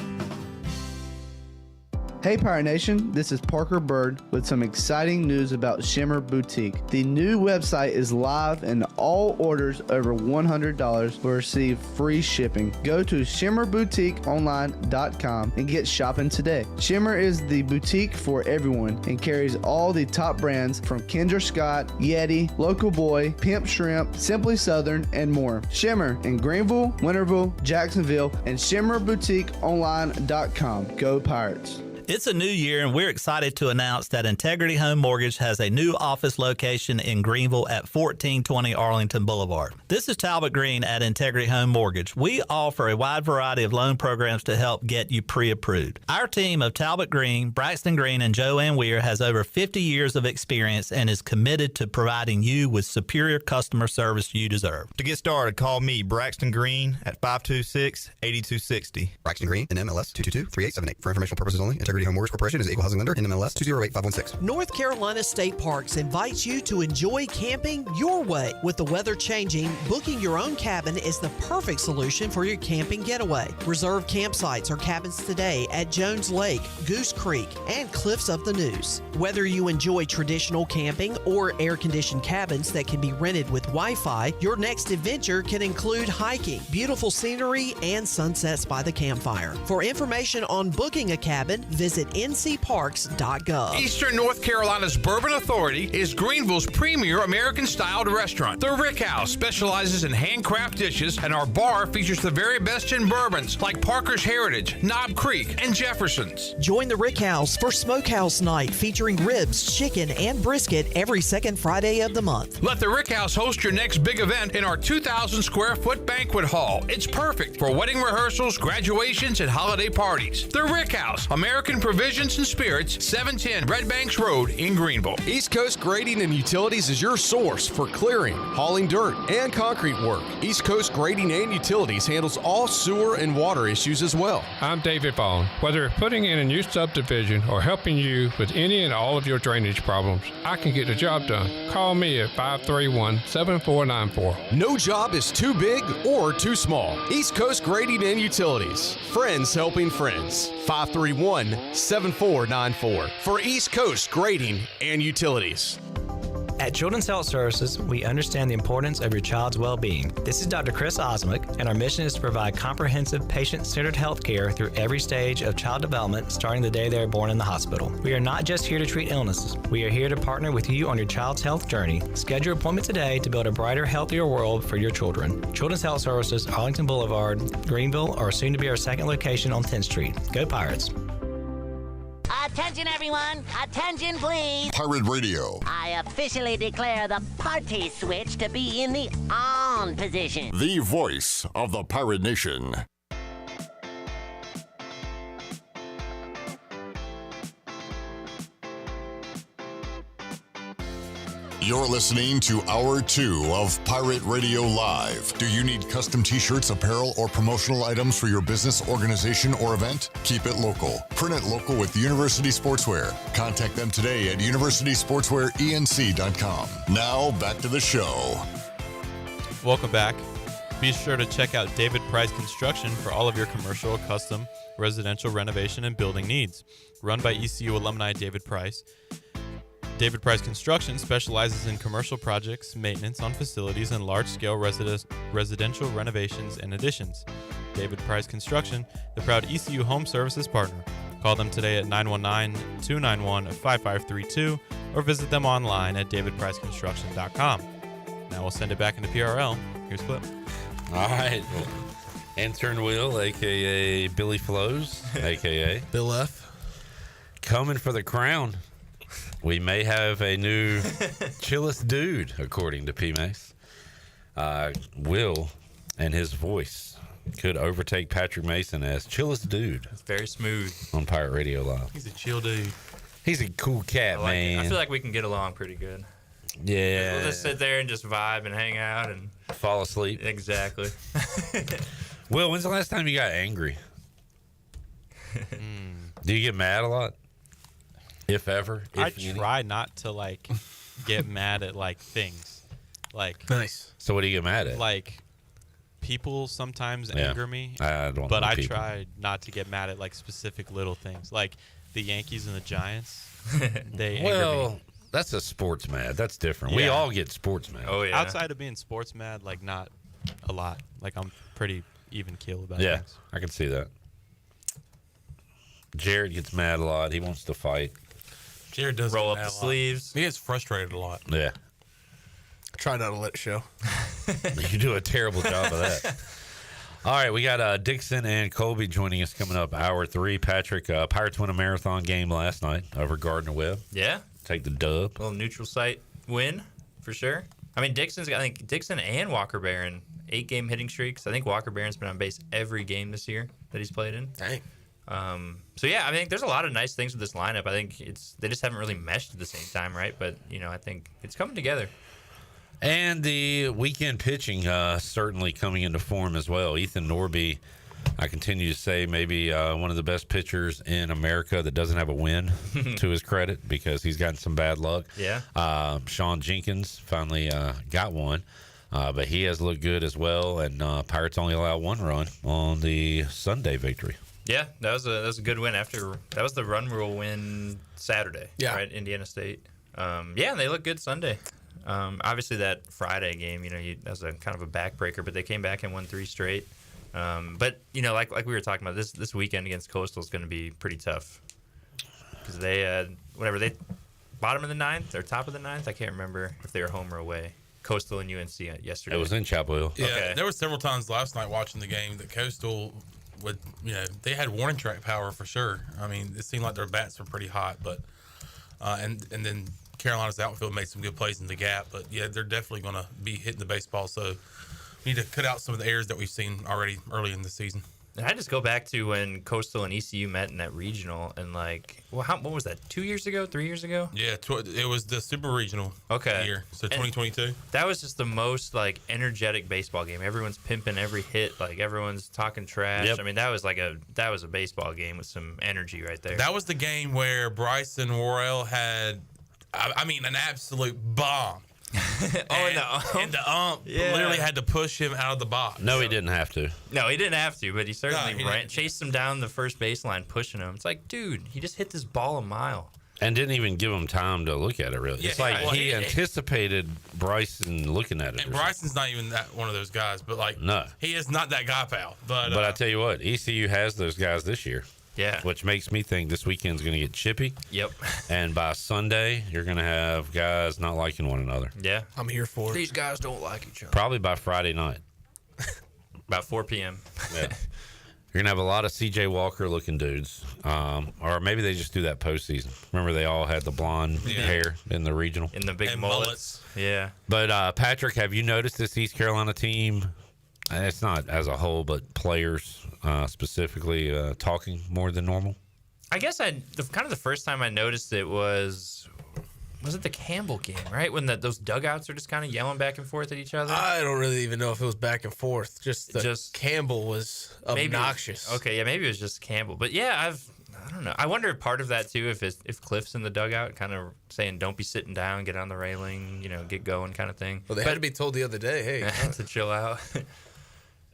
Hey Pirate Nation, this is Parker Bird with some exciting news about Shimmer Boutique. The new website is live and all orders over $100 will receive free shipping. Go to shimmerboutiqueonline.com and get shopping today. Shimmer is the boutique for everyone and carries all the top brands from Kendra Scott, Yeti, Local Boy, Pimp Shrimp, Simply Southern, and more. Shimmer in Greenville, Winterville, Jacksonville, and shimmerboutiqueonline.com. Go Pirates. It's a new year, and we're excited to announce that Integrity Home Mortgage has a new office location in Greenville at 1420 Arlington Boulevard. This is Talbot Green at Integrity Home Mortgage. We offer a wide variety of loan programs to help get you pre-approved. Our team of Talbot Green, Braxton Green, and Joanne Weir has over 50 years of experience and is committed to providing you with superior customer service you deserve. To get started, call me, Braxton Green, at 526-8260. Braxton Green, NMLS 222-3878. For informational purposes only, Integrity Home Mortgage Corporation is an equal housing lender, NMLS 208516. North Carolina State Parks invites you to enjoy camping your way. With the weather changing, booking your own cabin is the perfect solution for your camping getaway. Reserve campsites or cabins today at Jones Lake, Goose Creek, and Cliffs of the News. Whether you enjoy traditional camping or air-conditioned cabins that can be rented with Wi-Fi, your next adventure can include hiking, beautiful scenery, and sunsets by the campfire. For information on booking a cabin, visit ncparks.gov. Eastern North Carolina's Bourbon Authority is Greenville's premier American-styled restaurant. The Rick House specializes in handcraft dishes, and our bar features the very best in bourbons like Parker's Heritage, Knob Creek, and Jefferson's. Join the Rick House for Smokehouse Night featuring ribs, chicken, and brisket every second Friday of the month. Let the Rick House host your next big event in our 2,000 square foot banquet hall. It's perfect for wedding rehearsals, graduations, and holiday parties. The Rick House, American Provisions and Spirits, 710 Red Banks Road in Greenville. East Coast Grading and Utilities is your source for clearing, hauling dirt, and concrete work. East Coast Grading and Utilities handles all sewer and water issues as well. I'm David Bone. Whether putting in a new subdivision or helping you with any and all of your drainage problems, I can get the job done. Call me at 531-7494. No job is too big or too small. East Coast Grading and Utilities. Friends helping friends. 531-7494 for East Coast Grading and Utilities. At Children's Health Services, we understand the importance of your child's well-being. This is Dr. Chris Osmick, and our mission is to provide comprehensive, patient-centered health care through every stage of child development, starting the day they are born in the hospital. We are not just here to treat illnesses. We are here to partner with you on your child's health journey. Schedule your appointment today to build a brighter, healthier world for your children. Children's Health Services, Arlington Boulevard, Greenville, or soon to be our second location on 10th Street. Go Pirates! Attention, everyone! Attention, please! Pirate Radio. I officially declare the party switch to be in the on position. The voice of the Pirate Nation. You're listening to Hour 2 of Pirate Radio Live. Do you need custom t-shirts, apparel, or promotional items for your business, organization, or event? Keep it local. Print it local with University Sportswear. Contact them today at universitysportswearenc.com. Now, back to the show. Welcome back. Be sure to check out David Price Construction for all of your commercial, custom, residential renovation, and building needs. Run by ECU alumni David Price. David Price Construction specializes in commercial projects, maintenance on facilities, and large-scale residential renovations and additions. David Price Construction, the proud ECU Home Services partner. Call them today at 919-291-5532 or visit them online at davidpriceconstruction.com. Now we'll send it back into PRL. Here's Clip. All right. Well, intern Will, a.k.a. Billy Flows, a.k.a. Bill F. Coming for the crown. We may have a new chillest dude, according to PMase. Will and his voice could overtake Patrick Mason as chillest dude. It's very smooth on Pirate Radio Live. He's a chill dude. He's a cool cat, man. I feel like we can get along pretty good. Yeah. We'll just sit there and just vibe and hang out and fall asleep. Exactly. Will, when's the last time you got angry? Do you get mad a lot? If ever? I try not to like get mad at like things. Like nice. So what do you get mad at? Like people sometimes Yeah. anger me. I don't but know I people. try not to get mad at like specific little things. Like the Yankees and the Giants. They anger me. Well, that's a sports mad. That's different. We Yeah. all get sports mad. Oh yeah. Outside of being sports mad, like not a lot. Like I'm pretty even keel about Yeah, things. I can see that. Jared gets mad a lot. He wants to fight. Jared does roll get up mad the a lot. sleeves. He gets frustrated a lot. Yeah. Try not to let it show. You do a terrible job of that. All right, we got Dixon and Colby joining us coming up hour 3. Patrick, Pirates won a marathon game last night over Gardner Webb. Yeah. Take the dub. A little neutral site win for sure. I mean, I think Dixon and Walker Barron 8-game hitting streaks. I think Walker Barron's been on base every game this year that he's played in. Dang. So yeah, I think there's a lot of nice things with this lineup. I think they just haven't really meshed at the same time, right? But I think it's coming together. And the weekend pitching certainly coming into form as well. Ethan Norby, I continue to say, maybe one of the best pitchers in America that doesn't have a win, to his credit, because he's gotten some bad luck. Yeah. Sean Jenkins finally got one, but he has looked good as well. And Pirates only allowed 1 run on the Sunday victory. Yeah, that was a good win. That was the run rule win Saturday. Yeah. Right, Indiana State. Yeah, they looked good Sunday. Obviously, that Friday game, that was a kind of a backbreaker, but they came back and won 3 straight. But like we were talking about, this weekend against Coastal is going to be pretty tough because they bottom of the 9th or top of the 9th. I can't remember if they were home or away. Coastal and UNC yesterday. It was in Chapel Hill. Yeah, Okay. there were several times last night watching the game that Coastal would, they had warning track power for sure. I mean, it seemed like their bats were pretty hot, but and then Carolina's outfield made some good plays in the gap. But yeah, they're definitely going to be hitting the baseball. So we need to cut out some of the errors that we've seen already early in the season. And I just go back to when Coastal and ECU met in that regional, and what was that? 2 years ago? 3 years ago? Yeah, it was the super regional year, so 2022. That was just the most energetic baseball game. Everyone's pimping every hit, everyone's talking trash. Yep. I mean, that was a baseball game with some energy right there. That was the game where Bryson Worrell had, an absolute bomb. And the ump literally had to push him out of the box. No, he didn't have to. No, he didn't have to, but he certainly chased him down the first baseline, pushing him. It's like, dude, he just hit this ball a mile. And didn't even give him time to look at it, really. Yeah, it's like well, he anticipated Bryson looking at it. And Bryson's not even one of those guys, but no, he is not that guy, pal. But I tell you what, ECU has those guys this year. Yeah. Which makes me think this weekend's going to get chippy. Yep. And by Sunday, you're going to have guys not liking one another. Yeah. I'm here for it. These guys don't like each other. Probably by Friday night. About 4 p.m. Yeah. You're going to have a lot of C.J. Walker looking dudes. Or maybe they just do that postseason. Remember, they all had the blonde hair in the regional? In the big mullets. Yeah. But, Patrick, have you noticed this East Carolina team? It's not as a whole, but players specifically talking more than normal? I guess the first time I noticed it was it the Campbell game, right? When those dugouts are just kind of yelling back and forth at each other? I don't really even know if it was back and forth. Just Campbell was obnoxious. Maybe, okay, yeah, maybe it was just Campbell. But yeah, I don't know. I wonder if part of that too, if Cliff's in the dugout, kind of saying, "Don't be sitting down, get on the railing, get going," kind of thing. Well, they had to be told the other day, "Hey, to chill out."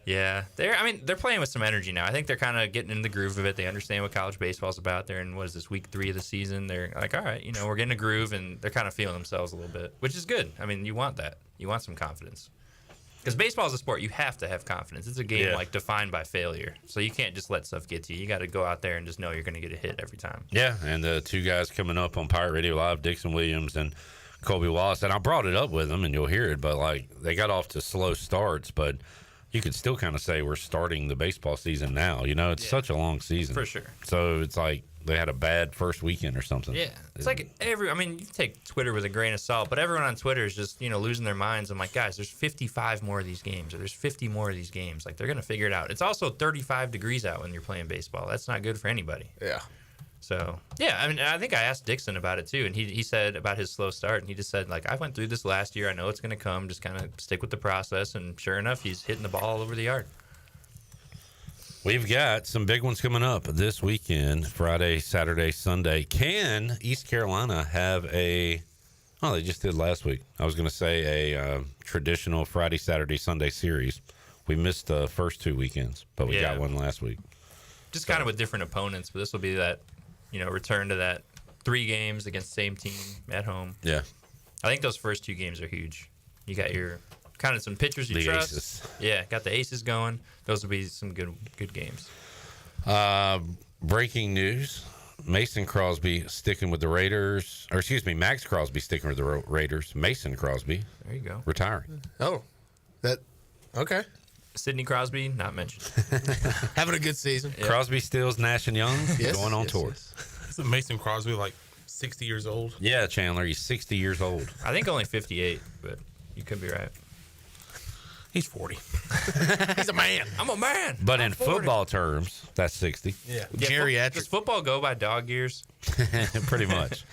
Yeah, they're playing with some energy now. I think they're kind of getting in the groove of it. They understand what college baseball's about. They're in, what is this, week 3 of the season? They're like, all right, we're getting a groove, and they're kind of feeling themselves a little bit, which is good. I mean, you want that. You want some confidence. Because baseball is a sport, you have to have confidence. It's a game defined by failure. So you can't just let stuff get to you. You got to go out there and just know you're going to get a hit every time. Yeah, and the 2 guys coming up on Pirate Radio Live, Dixon Williams and Colby Wallace, and I brought it up with them, and you'll hear it, but they got off to slow starts, but you could still kind of say we're starting the baseball season now. It's such a long season. For sure. So it's like they had a bad first weekend or something. Yeah, it's like you take Twitter with a grain of salt, but everyone on Twitter is just, losing their minds. I'm like, guys, there's 55 more of these games, or there's 50 more of these games. Like, they're going to figure it out. It's also 35 degrees out when you're playing baseball. That's not good for anybody. Yeah. So, yeah, I think I asked Dixon about it, too, and he said about his slow start, and he just said, like, I went through this last year. I know it's going to come. Just kind of stick with the process, and sure enough, he's hitting the ball all over the yard. We've got some big ones coming up this weekend, Friday, Saturday, Sunday. Can East Carolina have they just did last week. I was going to say a traditional Friday, Saturday, Sunday series. We missed the first 2 weekends, but we got one last week. Just kind of with different opponents, but this will be that, return to that 3 games against the same team at home. Yeah. I think those first 2 games are huge. You got your kind of some pitchers you the trust. Aces. Yeah, got the aces going. Those will be some good games. Breaking news. Mason Crosby sticking with the Raiders. Or excuse me, Max Crosby sticking with the Raiders. Mason Crosby. There you go. Retiring. Oh. Okay. Sidney Crosby, not mentioned. Having a good season. Yeah. Crosby, Stills, Nash, and Young going on tour. Isn't Mason Crosby like 60 years old? Yeah, Chandler. He's 60 years old. I think only 58, but you could be right. He's 40. He's a man. I'm a man. But in football terms, that's 60. Yeah. Geriatric. Does football go by dog years? Pretty much.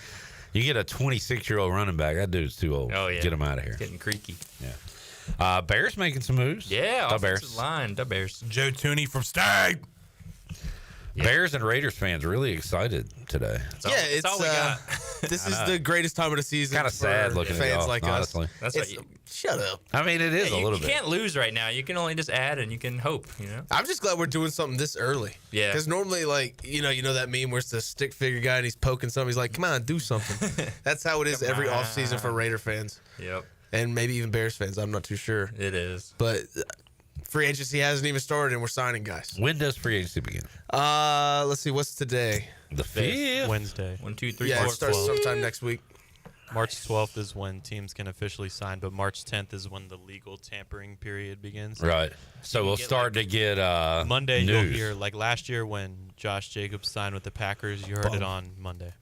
You get a 26-year-old running back. That dude's too old. Oh, yeah. Get him out of here. Getting creaky. Yeah. Bears making some moves. Yeah, the offensive Bears. line. The Bears. Joe Tooney from State. Yeah. Bears and Raiders fans really excited today. It's all we got. This is the greatest time of the season. Kind of sad looking fans at y'all, like honestly. us. That's Shut up. I mean, it is a little you bit. You can't lose right now. You can only just add and you can hope. I'm just glad we're doing something this early. Yeah. Because normally, like you know that meme where it's the stick figure guy and he's poking something. He's like, "Come on, do something." That's how it is every offseason for Raider fans. Yep. And maybe even Bears fans. I'm not too sure. It is. But free agency hasn't even started, and we're signing guys. When does free agency begin? Let's see. What's today? The 5th. Wednesday. 1, 2, 3, Yeah, 4. it starts sometime next week. March 12th is when teams can officially sign, but March 10th is when the legal tampering period begins. Right. So we'll start to get Monday. news. You'll hear like last year when Josh Jacobs signed with the Packers. You heard it on Monday.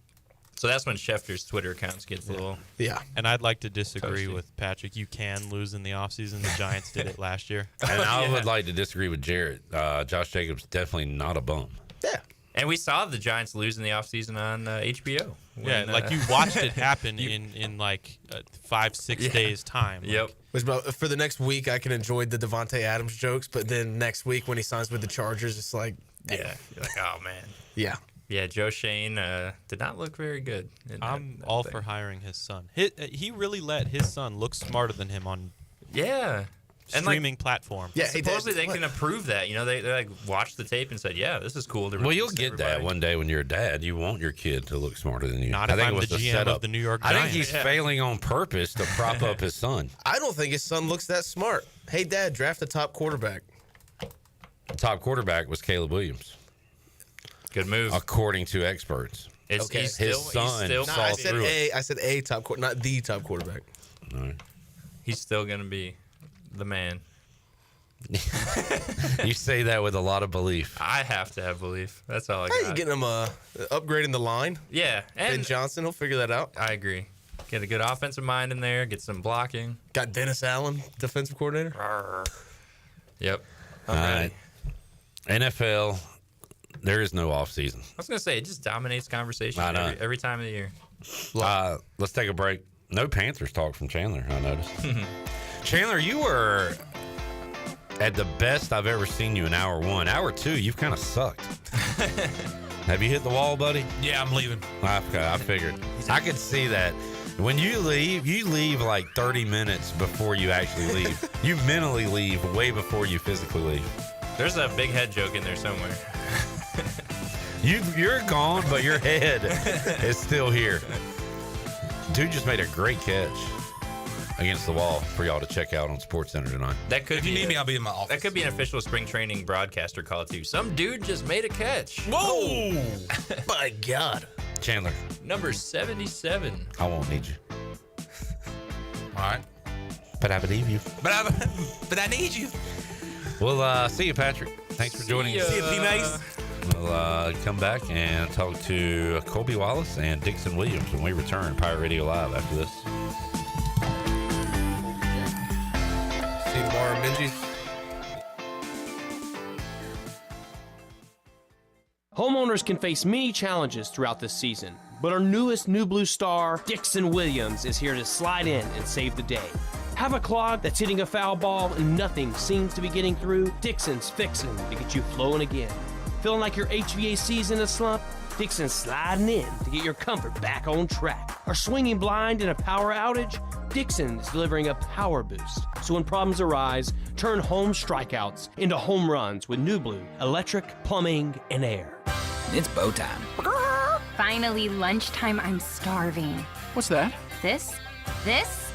So that's when Schefter's Twitter accounts gets a little. Yeah. And I'd like to disagree Toasty. with Patrick. You can lose in the offseason. The Giants did it last year. And I would like to disagree with Jarrett. Josh Jacobs definitely not a bum. Yeah. And we saw the Giants lose in the offseason on HBO. Yeah, like you watched it happen in like 5-6 days time. Yep. For the next week, I can enjoy the Devontae Adams jokes, but then next week when he signs with the Chargers, it's like, yeah, you're like, oh man. Yeah. Yeah, Joe Shane did not look very good. I'm all for hiring his son. He really let his son look smarter than him on streaming platform. Yeah, supposedly they can approve that. They like watched the tape and said, yeah, this is cool. Well, you'll get that one day when you're a dad. You want your kid to look smarter than you. Not I if think I'm it was the GM setup. of the New York I Giants. think he's failing on purpose to prop up his son. I don't think his son looks that smart. Hey, Dad, draft a top quarterback. The top quarterback was Caleb Williams. Good move. According to experts. Okay. His son saw through it. I said a top quarterback, not the top quarterback. All right. He's still going to be the man. You say that with a lot of belief. I have to have belief. That's all I got. Hey, you getting him upgrading the line? Yeah. And Ben Johnson, he'll figure that out. I agree. Get a good offensive mind in there. Get some blocking. Got Dennis Allen, defensive coordinator. Yep. All right. NFL, there is no off season. I was going to say, it just dominates conversation I know. every time of the year. Let's take a break. No Panthers talk from Chandler, I noticed. Chandler, you were at the best I've ever seen you in hour one. Hour two, you've kind of sucked. Have you hit the wall, buddy? Yeah, I'm leaving. I figured. I could see that. When you leave like 30 minutes before you actually leave. You mentally leave way before you physically leave. There's a big head joke in there somewhere. You're gone, but your head is still here. Dude just made a great catch against the wall for y'all to check out on SportsCenter tonight. That could If you need me, I'll be in my office. That could be an official spring training broadcaster call too. Some dude just made a catch. Whoa! My God. Chandler. Number 77. I won't need you. All right. But I believe you. But I need you. We'll see you, Patrick. Thanks for joining us. See you, PMase. We'll come back and talk to Colby Wallace and Dixon Williams when we return. Pirate Radio Live after this. See you tomorrow, Benji. Homeowners can face many challenges throughout this season, but our newest New Blue star, Dixon Williams, is here to slide in and save the day. Have a clog that's hitting a foul ball and nothing seems to be getting through? Dixon's fixing to get you flowing again. Feeling like your HVAC's in a slump? Dixon's sliding in to get your comfort back on track. Are swinging blind in a power outage? Dixon is delivering a power boost. So when problems arise, turn home strikeouts into home runs with New Blue Electric, Plumbing, and Air. It's bow time. Finally, lunchtime. I'm starving. What's that? This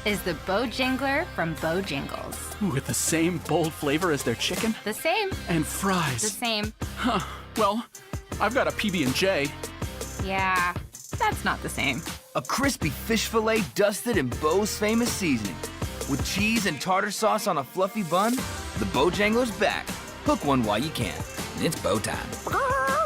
is the Bojangler from Bojangles. With the same bold flavor as their chicken? The same. And fries. The same. Huh. Well, I've got a PB&J. Yeah, that's not the same. A crispy fish fillet dusted in Bo's famous seasoning. With cheese and tartar sauce on a fluffy bun, the Bojangler's back. Hook one while you can. And it's bow time.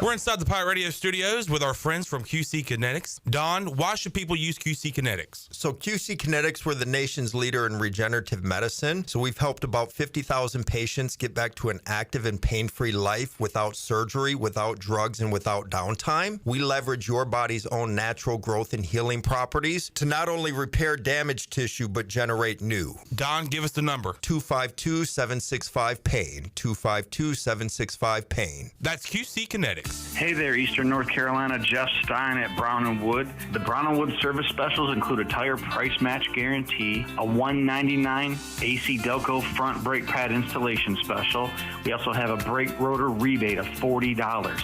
We're inside the Pirate Radio studios with our friends from QC Kinetics. Don, why should people use QC Kinetics? So QC Kinetics, we're the nation's leader in regenerative medicine. So we've helped about 50,000 patients get back to an active and pain-free life without surgery, without drugs, and without downtime. We leverage your body's own natural growth and healing properties to not only repair damaged tissue, but generate new. Don, give us the number. 252-765-PAIN. 252-765-PAIN. That's QC Kinetics. Hey there, Eastern North Carolina. Jeff Stein at Brown & Wood. The Brown & Wood service specials include a tire price match guarantee, a $199 AC Delco front brake pad installation special. We also have a brake rotor rebate of $40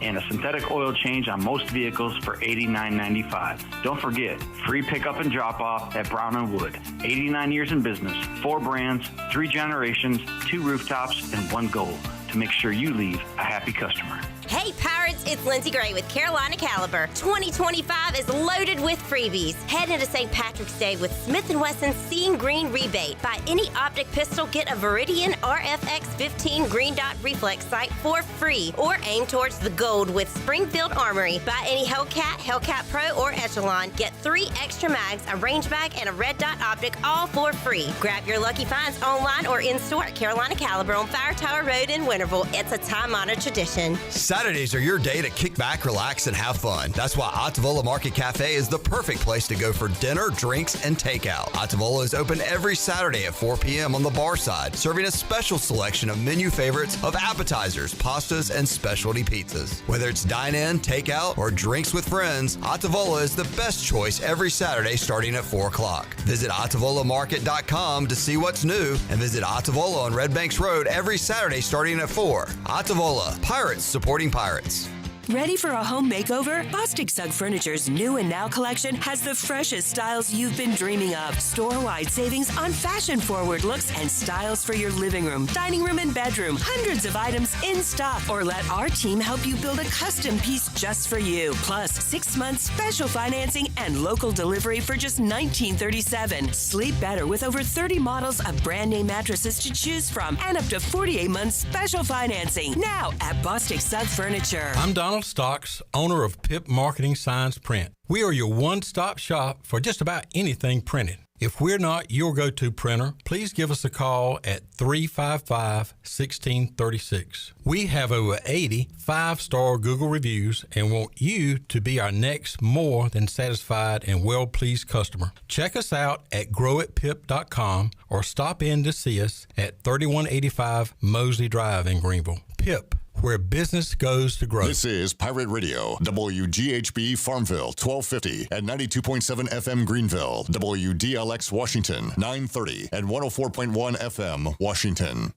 and a synthetic oil change on most vehicles for $89.95. Don't forget, free pickup and drop-off at Brown & Wood. 89 years in business, 4 brands, 3 generations, 2 rooftops, and 1 goal to make sure you leave a happy customer. Hey Pirates, it's Lindsay Gray with Carolina Caliber. 2025 is loaded with freebies. Head into St. Patrick's Day with Smith & Wesson's Seeing Green rebate. Buy any optic pistol, get a Viridian RFX 15 green dot reflex sight for free, or aim towards the gold with Springfield Armory. Buy any Hellcat Pro or Echelon, get 3 extra mags, a range bag, and a red dot optic, all for free. Grab your lucky finds online or in-store at Carolina Caliber on Fire Tower Road in Winterville. It's a time-honored tradition. Saturdays are your day to kick back, relax, and have fun. That's why Ottavola Market Cafe is the perfect place to go for dinner, drinks, and takeout. Ottavola is open every Saturday at 4 p.m. on the bar side, serving a special selection of menu favorites of appetizers, pastas, and specialty pizzas. Whether it's dine-in, takeout, or drinks with friends, Ottavola is the best choice every Saturday starting at 4 o'clock. Visit OttavolaMarket.com to see what's new, and visit Ottavola on Red Banks Road every Saturday starting at 4. Ottavola, Pirates supporting Pirates. Ready for a home makeover? Bostic Sugg Furniture's new and now collection has the freshest styles you've been dreaming of. Store-wide savings on fashion-forward looks and styles for your living room, dining room, and bedroom. Hundreds of items in stock. Or let our team help you build a custom piece just for you. Plus, 6 months special financing and local delivery for just $19.37. Sleep better with over 30 models of brand-name mattresses to choose from and up to 48 months special financing. Now at Bostic Sugg Furniture. I'm Donald Stocks, owner of PIP Marketing Signs Print. We are your one-stop shop for just about anything printed. If we're not your go-to printer, please give us a call at 355-1636. We have over 80 5-star Google reviews and want you to be our next more than satisfied and well-pleased customer. Check us out at growatpip.com or stop in to see us at 3185 Mosley Drive in Greenville. PIP, where business goes to grow. This is Pirate Radio, WGHB Farmville, 1250 and 92.7 FM Greenville, WDLX Washington, 930 and 104.1 FM Washington.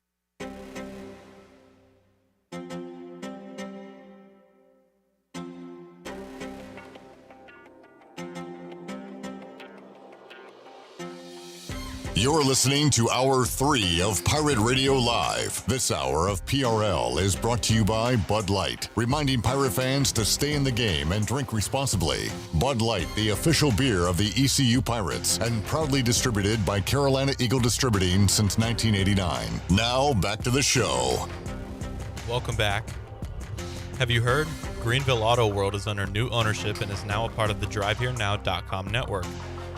You're listening to Hour 3 of Pirate Radio Live. This hour of PRL is brought to you by Bud Light, reminding Pirate fans to stay in the game and drink responsibly. Bud Light, the official beer of the ECU Pirates, and proudly distributed by Carolina Eagle Distributing since 1989. Now, back to the show. Welcome back. Have you heard? Greenville Auto World is under new ownership and is now a part of the DriveHereNow.com network.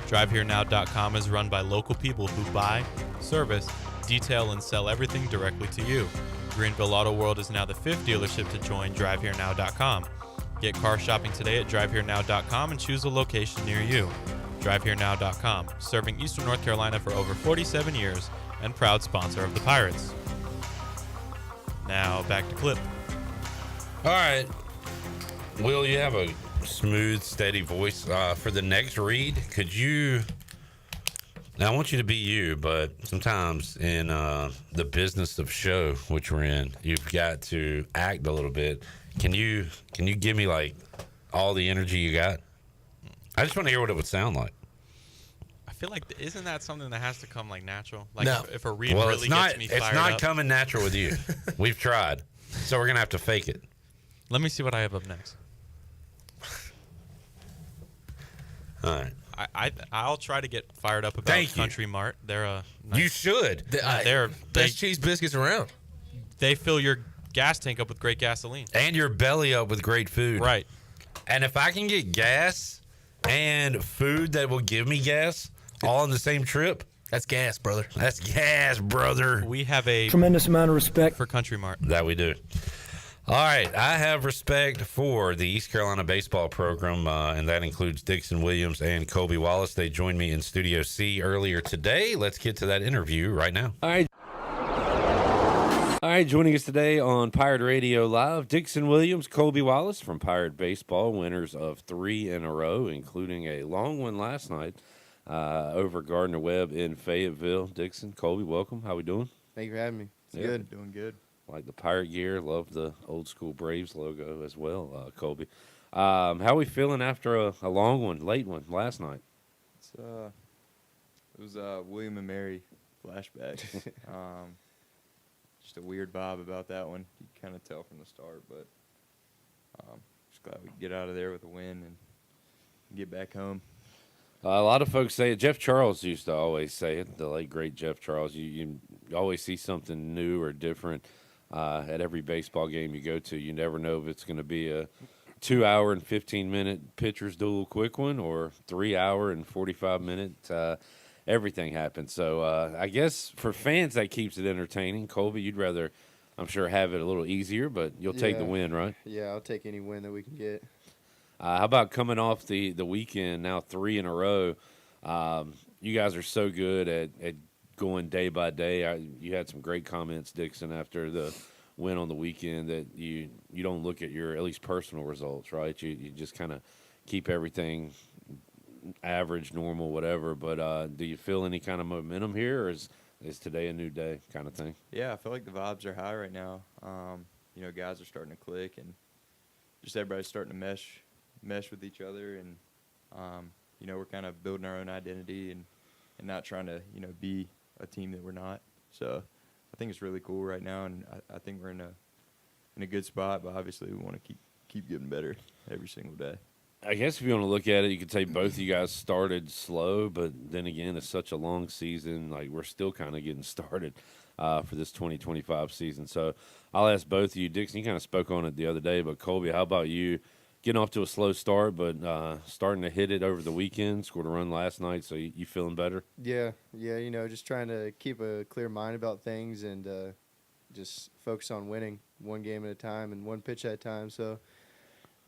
DriveHereNow.com is run by local people who buy, service, detail, and sell everything directly to you. Greenville Auto World is now the 5th dealership to join DriveHereNow.com. Get car shopping today at DriveHereNow.com and choose a location near you. DriveHereNow.com, serving Eastern North Carolina for over 47 years and proud sponsor of the Pirates. Now back to Clip. All right. Will, you have a smooth, steady voice. For the next read, could you... Now, I want you to be you, but sometimes in the business of show, which we're in, you've got to act a little bit. Can you give me, like, all the energy you got? I just want to hear what it would sound like. I feel like, isn't that something that has to come, like, natural? Like, No. if a read really gets me fired up. It's not coming natural with you. We've tried. So we're going to have to fake it. Let me see what I have up next. All right. I'll try to get fired up about Country Mart. They're You should. They're best cheese biscuits around. They fill your gas tank up with great gasoline and your belly up with great food. Right. And if I can get gas and food that will give me gas all on the same trip, that's gas, brother. That's gas, brother. We have a tremendous amount of respect for Country Mart. That we do. All right, I have respect for the East Carolina baseball program, and that includes Dixon Williams and Colby Wallace. They joined me in Studio C earlier today. Let's get to that interview right now. All right, joining us today on Pirate Radio Live, Dixon Williams, Colby Wallace from Pirate Baseball, winners of 3 in a row, including a long one last night over Gardner Webb in Fayetteville. Dixon, Colby, welcome. How we doing? Thank you for having me. It's good. Doing good. Like the Pirate gear, love the old school Braves logo as well, Colby. How are we feeling after a long one, late one last night? It's, it was William and Mary flashback. Just a weird vibe about that one. You kind of tell from the start, but just glad we could get out of there with a win and get back home. A lot of folks say it. Jeff Charles used to always say it, the late, great Jeff Charles. You always see something new or different at every baseball game you go to. You never know if it's going to be a 2-hour and 15-minute pitcher's duel quick one or 3-hour and 45-minute. Everything happens. So I guess for fans, that keeps it entertaining. Colby, you'd rather, I'm sure, have it a little easier, but you'll take the win, right? Yeah, I'll take any win that we can get. How about coming off the weekend, now 3 in a row? You guys are so good at going day by day. You had some great comments, Dixon, after the win on the weekend that you don't look at your, at least personal results, right? You just kind of keep everything average, normal, whatever. But do you feel any kind of momentum here, or is today a new day kind of thing? Yeah, I feel like the vibes are high right now. Guys are starting to click, and just everybody's starting to mesh with each other, and we're kind of building our own identity and not trying to be a team that we're not. So I think it's really cool right now, and I think we're in a good spot. But obviously, we want to keep getting better every single day. I guess if you want to look at it, you could say both of you guys started slow, but then again, it's such a long season. Like, we're still kind of getting started for this 2025 season. So I'll ask both of you. Dixon, you kind of spoke on it the other day, but Colby, how about you? Getting off to a slow start, but starting to hit it over the weekend. Scored a run last night, so you feeling better? Yeah, just trying to keep a clear mind about things and just focus on winning one game at a time and one pitch at a time. So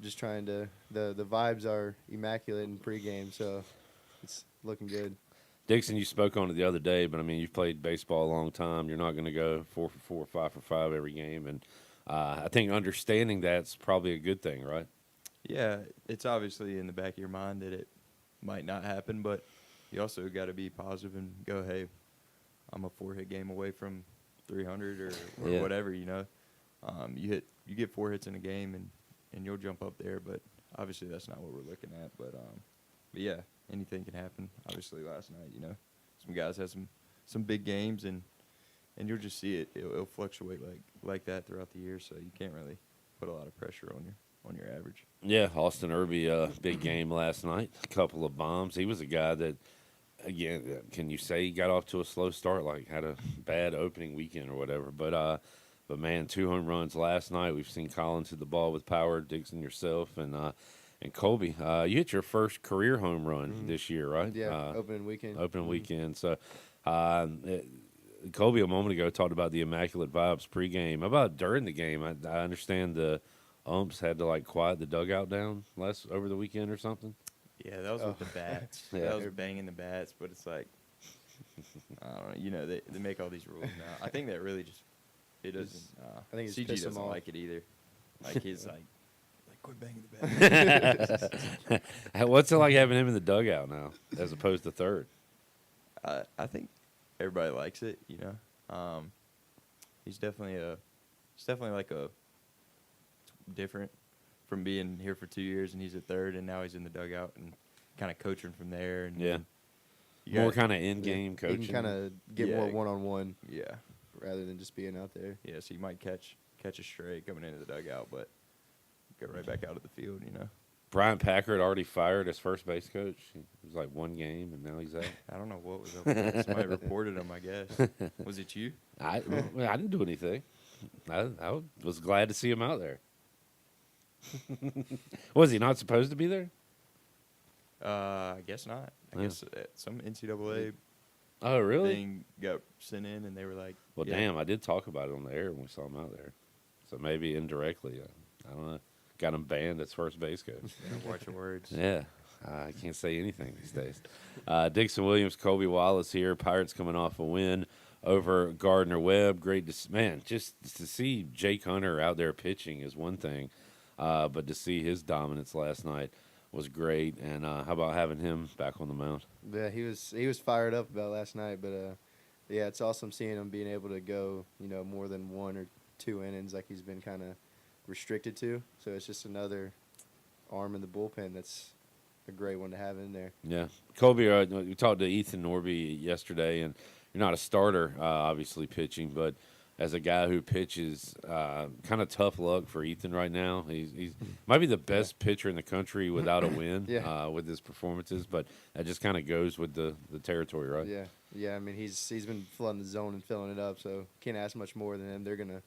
just trying to the vibes are immaculate in pregame, so it's looking good. Dixon, you spoke on it the other day, but I mean, you've played baseball a long time. You're not going to go 4 for 4, 5 for 5 every game, and I think understanding that's probably a good thing, right? Yeah, it's obviously in the back of your mind that it might not happen, but you also got to be positive and go, hey, I'm a 4-hit game away from 300 or whatever, You get 4 hits in a game and you'll jump up there, but obviously that's not what we're looking at. But yeah, anything can happen. Obviously last night, some guys had some big games and you'll just see it. It'll fluctuate like that throughout the year, so you can't really put a lot of pressure on your average. Yeah, Austin Irby, big game last night. A couple of bombs. He was a guy that, again, can you say he got off to a slow start, like had a bad opening weekend or whatever? But But man, 2 home runs last night. We've seen Collins hit the ball with power, Dixon yourself, and Colby. You hit your first career home run this year, right? Yeah, opening weekend. Opening weekend. So, Colby a moment ago talked about the immaculate vibes pregame. How about during the game? I understand the umps had to quiet the dugout down over the weekend or something. Yeah, that was with the bats. Yeah. That was banging the bats, but it's like, I don't know. They make all these rules now. I think that really just it doesn't. I think it's CG pissed him doesn't off. like it either. Like he's like quit banging the bats. What's it like having him in the dugout now, as opposed to third? I think everybody likes it. He's definitely like a different from being here for 2 years and he's at third and now he's in the dugout and kind of coaching from there. And Yeah. More kind of in-game coaching. You can kind of get more one-on-one. Yeah. Rather than just being out there. Yeah, so you might catch a stray coming into the dugout, but go right back out of the field, Brian Packer had already fired his first base coach. It was like 1 game, and now he's out. I don't know what was up with that. Somebody reported him, I guess. Was it you? I didn't do anything. I was glad to see him out there. Was he not supposed to be there? I guess not. I guess some NCAA really? thing got sent in, and they were like, well, damn, I did talk about it on the air when we saw him out there. So maybe indirectly, I don't know, got him banned as first base coach. Yeah, watch your words. Yeah, I can't say anything these days. Dixon Williams, Colby Wallace here. Pirates coming off a win over Gardner-Webb. Great just to see Jake Hunter out there pitching is one thing, but to see his dominance last night was great. And how about having him back on the mound? Yeah, he was fired up about last night, but yeah, it's awesome seeing him being able to go, more than 1 or 2 innings like he's been kind of restricted to. So it's just another arm in the bullpen that's a great one to have in there. Yeah, Colby, we talked to Ethan Norby yesterday, and you're not a starter, obviously pitching, but as a guy who pitches, kind of tough luck for Ethan right now. He's might be the best pitcher in the country without a win with his performances, but that just kind of goes with the territory, right? Yeah. I mean, he's been flooding the zone and filling it up, so can't ask much more than him.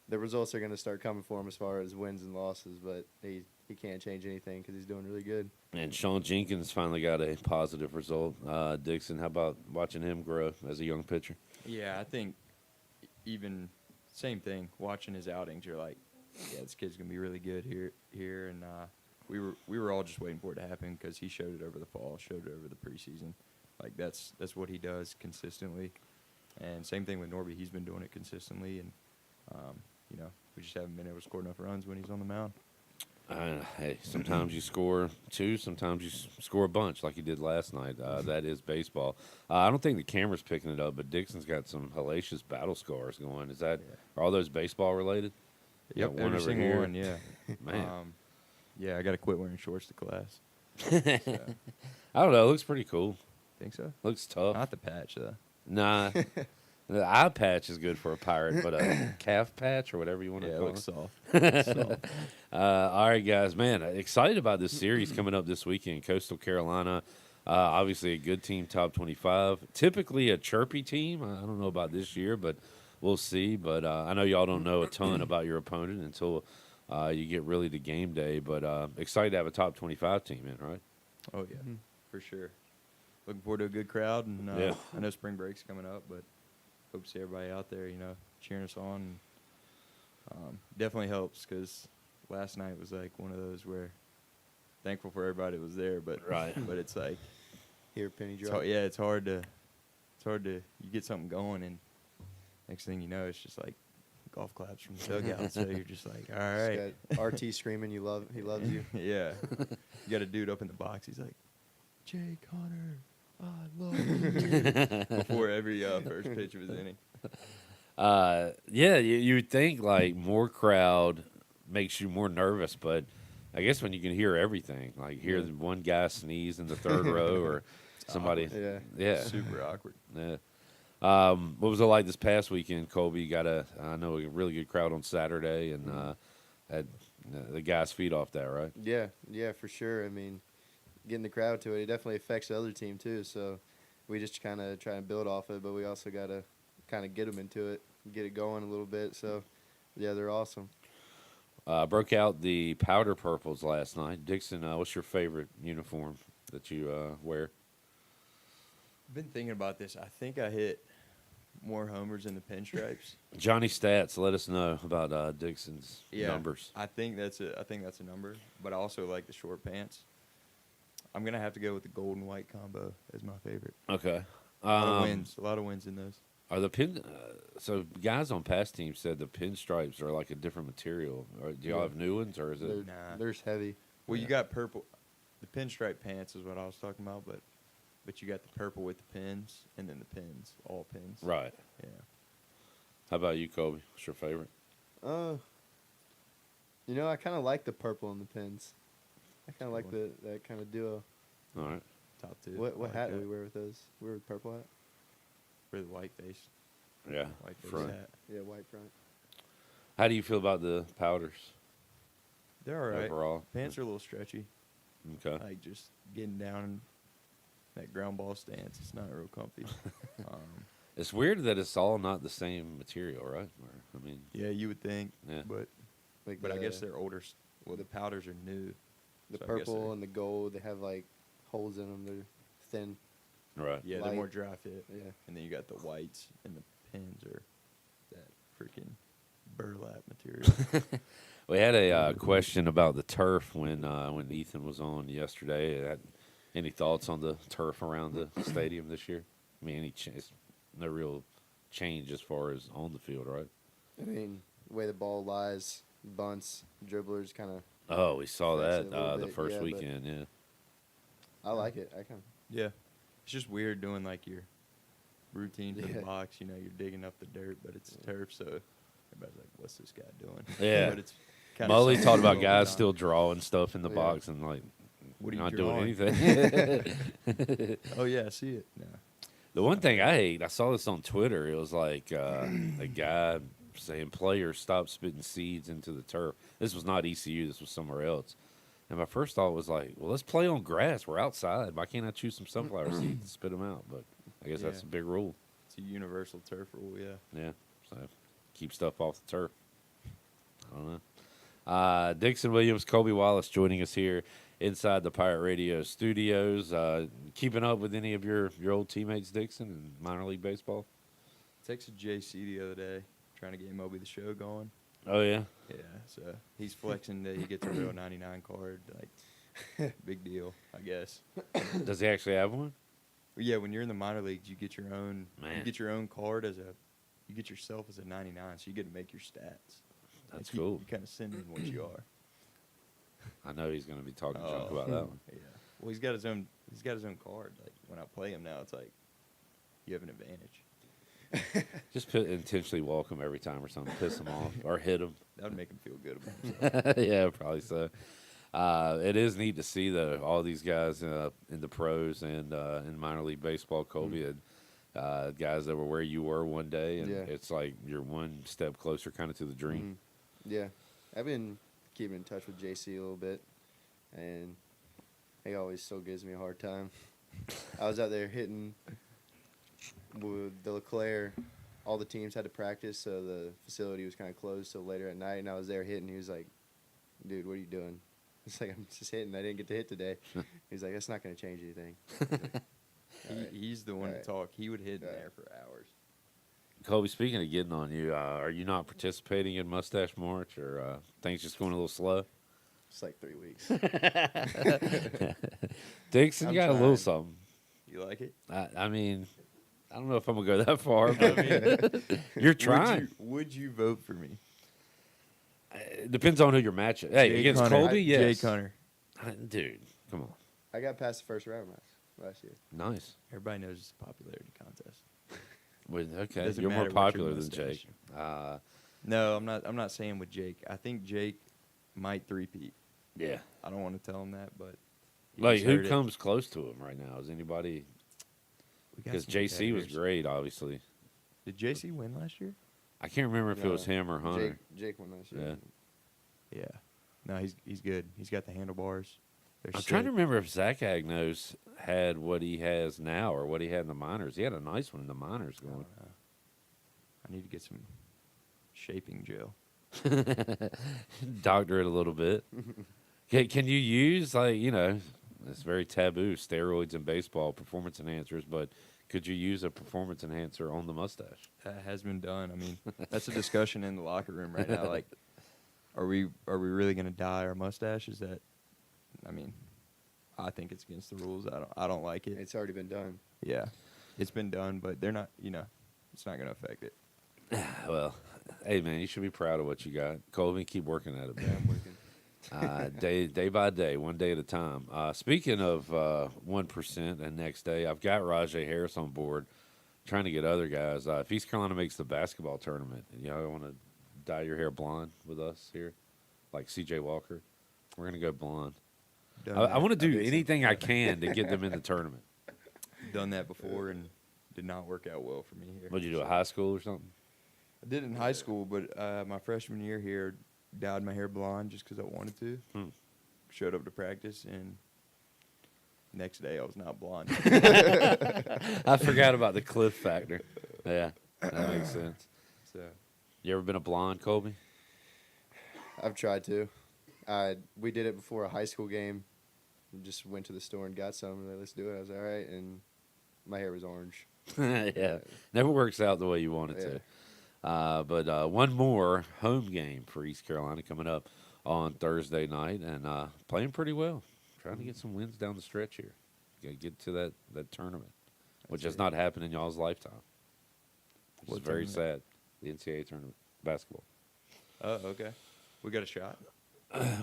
The results are gonna start coming for him as far as wins and losses, but he can't change anything because he's doing really good. And Sean Jenkins finally got a positive result. Dixon, how about watching him grow as a young pitcher? Yeah, I think even same thing. Watching his outings, you're like, yeah, this kid's gonna be really good here. And we were all just waiting for it to happen because he showed it over the fall, showed it over the preseason. Like that's what he does consistently. And same thing with Norby. He's been doing it consistently, and we just haven't been able to score enough runs when he's on the mound. Hey, sometimes you score 2, sometimes you score a bunch like you did last night. That is baseball. I don't think the camera's picking it up, but Dixon's got some hellacious battle scars going. Are all those baseball related? Yep, one every over single here. one, yeah. Man. Yeah, I got to quit wearing shorts to class. I don't know. It looks pretty cool. Think so? Looks tough. Not the patch, though. Nah. The eye patch is good for a pirate, but a calf patch or whatever you want to call it. Looks soft. All right, guys. Man, excited about this series coming up this weekend. Coastal Carolina, obviously a good team, top 25. Typically a chirpy team. I don't know about this year, but we'll see. But I know y'all don't know a ton about your opponent until you get really to game day. But excited to have a top 25 team in, right? Oh, yeah, for sure. Looking forward to a good crowd. And I know spring break's coming up, but hope to see everybody out there, cheering us on. Definitely helps because last night was like one of those where thankful for everybody that was there, but but it's like here penny drop. It's hard to you get something going and next thing you know it's just like golf claps from the dugout. So you're just like, all right. Just got RT screaming, he loves you. Yeah, you got a dude up in the box. He's like, Jake Hunter, I love you. Before every first pitch of his inning. Yeah, you would think like more crowd makes you more nervous, but I guess when you can hear everything, like hear one guy sneeze in the third row or somebody. Yeah. Super awkward. Yeah. What was it like this past weekend, Colby? You got a really good crowd on Saturday and had the guys feed off that, right? Yeah, for sure. I mean, getting the crowd to it definitely affects the other team too. So we just kind of try and build off it, but we also got to kind of get them into it, get it going a little bit. So, yeah, they're awesome. Broke out the powder purples last night. Dixon, what's your favorite uniform that you wear? I've been thinking about this. I think I hit more homers in the pinstripes. Johnny Stats, let us know about Dixon's numbers. I think that's a number, but I also like the short pants. I'm gonna have to go with the gold and white combo as my favorite. Okay. A lot of wins in those. Are the so guys on past teams said the pinstripes are like a different material. Do y'all have new ones, or is it? Nah. They're heavy. Well, you got purple. The pinstripe pants is what I was talking about, but you got the purple with the pins, and then the pins, all pins. Right. Yeah. How about you, Colby? What's your favorite? You know, I kind of like the purple and the pins. I kind of like that kind of duo. All right. Top two. What hat do we wear with those? We wear the purple hat. Wear the white face. Yeah. White face front. hat. Yeah, white front. How do you feel about the powders? They're all right. Overall. Pants are a little stretchy. Okay. Like just getting down in that ground ball stance, it's not real comfy. It's weird that it's all not the same material, right? I mean, yeah, you would think. Yeah. But I guess they're older. Well, the powders are new. The so I guess purple and the gold, they have like holes in them. They're thin. Right. Yeah, light. they're more dry fit. Yeah. And then you got the whites, and the pins are that freaking burlap material. We had a question about the turf when Ethan was on yesterday. Any thoughts on the turf around the stadium this year? I mean, no real change as far as on the field, right? I mean, the way the ball lies, bunts, dribblers kind of. Oh, we saw that the bit, first yeah, weekend, yeah. I like it. Yeah. It's just weird doing like your routine for the Yeah. box. You know, you're digging up the dirt, but it's turf, so everybody's like, what's this guy doing? Yeah. But it's kinda Mully something talked to about go guys on. still drawing stuff in the Yeah. box and like What are you not drawing? doing anything. Oh, yeah, I see it. No. The one thing I hate, I saw this on Twitter. It was like a guy saying players stop spitting seeds into the turf. This was not ECU. This was somewhere else. And my first thought was like, well, let's play on grass. We're outside. Why can't I choose some sunflower seeds and spit them out? But I guess that's a big rule. It's a universal turf rule, yeah. Yeah. So keep stuff off the turf. I don't know. Dixon Williams, Colby Wallace joining us here inside the Pirate Radio studios. Keeping up with any of your old teammates, Dixon, in minor league baseball? Texted JC the other day, trying to get Moby the show going. Oh, yeah? Yeah, so he's flexing that he gets a real 99 card. Like, big deal, I guess. Does he actually have one? Well, yeah, when you're in the minor leagues, you get your own. Man. You get your own card you get yourself as a 99, so you get to make your stats. That's Like, cool. You kind of send in what you are. I know he's going to be talking junk about that one. Yeah. Well, he's got his own card. Like when I play him now, it's like you have an advantage. Just intentionally walk him every time or something, piss him off, or hit him. That would make him feel good about himself. Yeah, probably so. It is neat to see, though, all these guys in the pros and in minor league baseball, Colby, and guys that were where you were one day, and it's like you're one step closer kind of to the dream. Yeah. I've been keeping in touch with JC a little bit, and he always still gives me a hard time. I was out there hitting with the LeClaire. All the teams had to practice, so the facility was kind of closed till later at night, and I was there hitting. He was like, dude, what are you doing? It's like, I'm just hitting. I didn't get to hit today. He's like, that's not going to change anything. He's the one to talk. He would hit in there for hours. Colby, speaking of getting on you, are you not participating in Mustache March, or things just going a little slow? It's like 3 weeks. Dixon, you got a little something. You like it? I mean, I don't know if I'm going to go that far, but you're trying. Would you vote for me? It depends on who your match is. Hey, Jake against Hunter. Colby, yes. Jake Hunter. Dude, come on. I got past the first round last year. Nice. Everybody knows it's a popularity contest. Well, okay, Doesn't you're more matter what your popular than mustache. Jake. No, I'm not. I'm not saying with Jake. I think Jake might three-peat. Yeah. I don't want to tell him that, but he Like, just who heard it. comes close to him right now? Is anybody? We got Because some JC was competitors. great, obviously. Did JC win last year? I can't remember if it was him or Hunter. Jake won last year. Yeah. Yeah. No, he's good. He's got the handlebars. They're I'm trying to sick. remember if Zach Agnos had what he has now or what he had in the minors. He had a nice one in the minors going. I need to get some shaping gel. Doctor it a little bit. Can you use, like, it's very taboo, steroids in baseball, performance enhancers, but could you use a performance enhancer on the mustache? That has been done. I mean, that's a discussion in the locker room right now. Like, are we really going to dye our mustaches? I mean, I think it's against the rules. I don't like it. It's already been done. Yeah, it's been done, but they're not. It's not going to affect it. Well, hey man, you should be proud of what you got. Colby, keep working at it, man. I'm working. Day by day, one day at a time. Speaking of 1% and next day, I've got Rajay Harris on board, trying to get other guys. If East Carolina makes the basketball tournament, and y'all want to dye your hair blonde with us here, like C.J. Walker, we're gonna go blonde. I want to do anything I can to get them in the tournament. Done that before and did not work out well for me here. What did you do, at high school or something? I did in high school, but my freshman year here, dyed my hair blonde just because I wanted to. Showed up to practice, and next day I was not blonde. I forgot about the cliff factor. Yeah, that makes sense. So, you ever been a blonde, Colby? I've tried to. We did it before a high school game. We just went to the store and got some. And let's do it. I was all right, and my hair was orange. Yeah, never works out the way you want it to. But one more home game for East Carolina coming up on Thursday night, and playing pretty well. Trying to get some wins down the stretch here. Got to get to that tournament, which has not happened in y'all's lifetime. Which is very sad. The NCAA tournament, basketball. Oh, okay. We got a shot?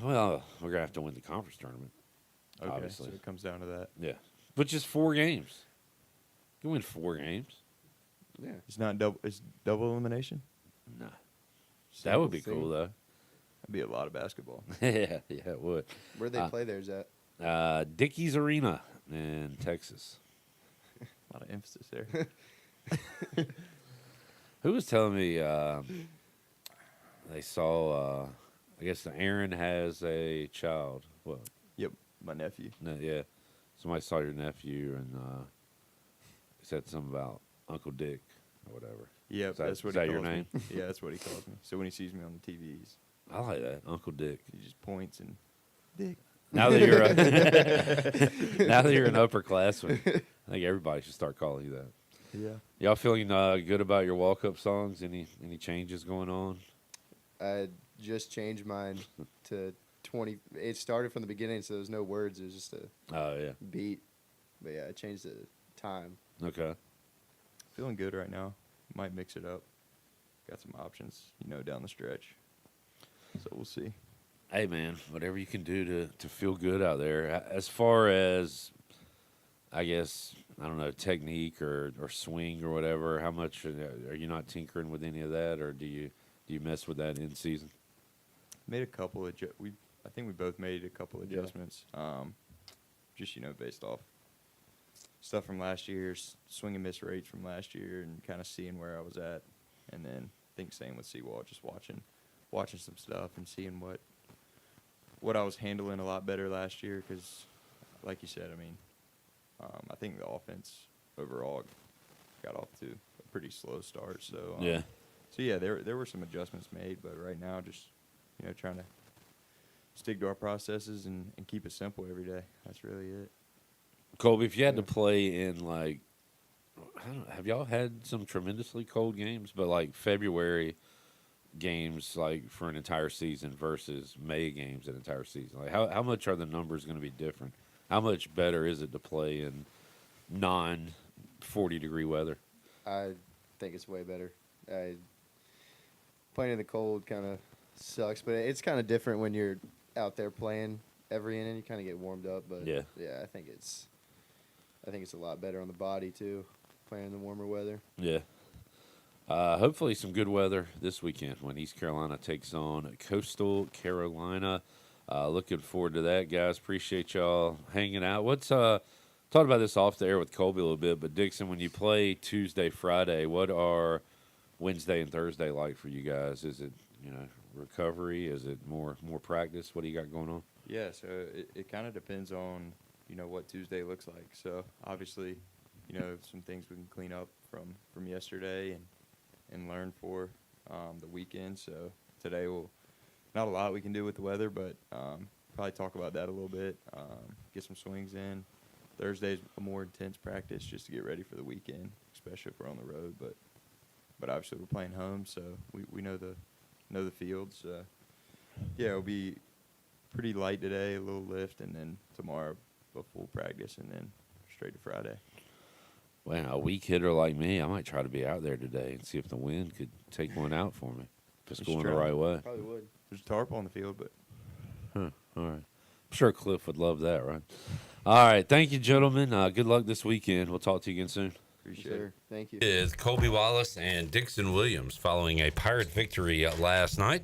Well, we're going to have to win the conference tournament, Okay, obviously. so it comes down to that. Yeah. But just 4 games. You can win 4 games. Yeah. It's not double. It's double elimination. No. That would be cool, though. That'd be a lot of basketball. Yeah, it would. Where'd they play theirs at? Dickies Arena in Texas. A lot of emphasis there. Who was telling me they saw, I guess Aaron has a child. What? Yep, my nephew. No, yeah. Somebody saw your nephew and said something about Uncle Dick or whatever. Yeah, that's what is that he your calls name? me. Yeah, that's what he calls me. So when he sees me on the TV, I like that, Uncle Dick. He just points and Dick. Now that you're now that you're an upperclassman, I think everybody should start calling you that. Yeah. Y'all feeling good about your walk-up songs? Any changes going on? I just changed mine to 20. It started from the beginning, so there's no words. It was just a beat. But yeah, I changed the time. Okay. Feeling good right now. Might mix it up. Got some options, down the stretch. So we'll see. Hey, man, whatever you can do to feel good out there. As far as, I guess, I don't know, technique or swing or whatever, how much are you not tinkering with any of that, or do you mess with that in season? Made a couple of I think we both made a couple adjustments. Just based off stuff from last year, swing and miss rates from last year, and kind of seeing where I was at, and then I think same with Seawall, just watching some stuff and seeing what I was handling a lot better last year, because like you said, I mean, I think the offense overall got off to a pretty slow start. So there were some adjustments made, but right now just trying to stick to our processes and keep it simple every day. That's really it. Colby, if you had to play in have y'all had some tremendously cold games, but like February games like for an entire season versus May games an entire season? Like how much are the numbers going to be different? How much better is it to play in non-40-degree weather? I think it's way better. Playing in the cold kind of sucks, but it's kind of different when you're out there playing every inning. You kind of get warmed up, but yeah, I think it's a lot better on the body too, playing in the warmer weather. Yeah. Hopefully some good weather this weekend when East Carolina takes on Coastal Carolina. Looking forward to that, guys. Appreciate y'all hanging out. What's talked about this off the air with Colby a little bit, but Dixon, when you play Tuesday, Friday, what are Wednesday and Thursday like for you guys? Is it recovery? Is it more practice? What do you got going on? Yeah, so it kind of depends on what Tuesday looks like. So obviously, some things we can clean up from yesterday, and and learn for the weekend. So today not a lot we can do with the weather, but probably talk about that a little bit, get some swings in. Thursday's a more intense practice just to get ready for the weekend, especially if we're on the road. But obviously we're playing home, so we know the fields. Yeah, it'll be pretty light today, a little lift, and then tomorrow a full practice, and then straight to Friday. Well, a weak hitter like me, I might try to be out there today and see if the wind could take one out for me. If it's going the right way. Probably would. There's a tarp on the field, but. All right. I'm sure Cliff would love that, right? All right. Thank you, gentlemen. Good luck this weekend. We'll talk to you again soon. Appreciate it. Thank you. Is Colby Wallace and Dixon Williams following a Pirate victory last night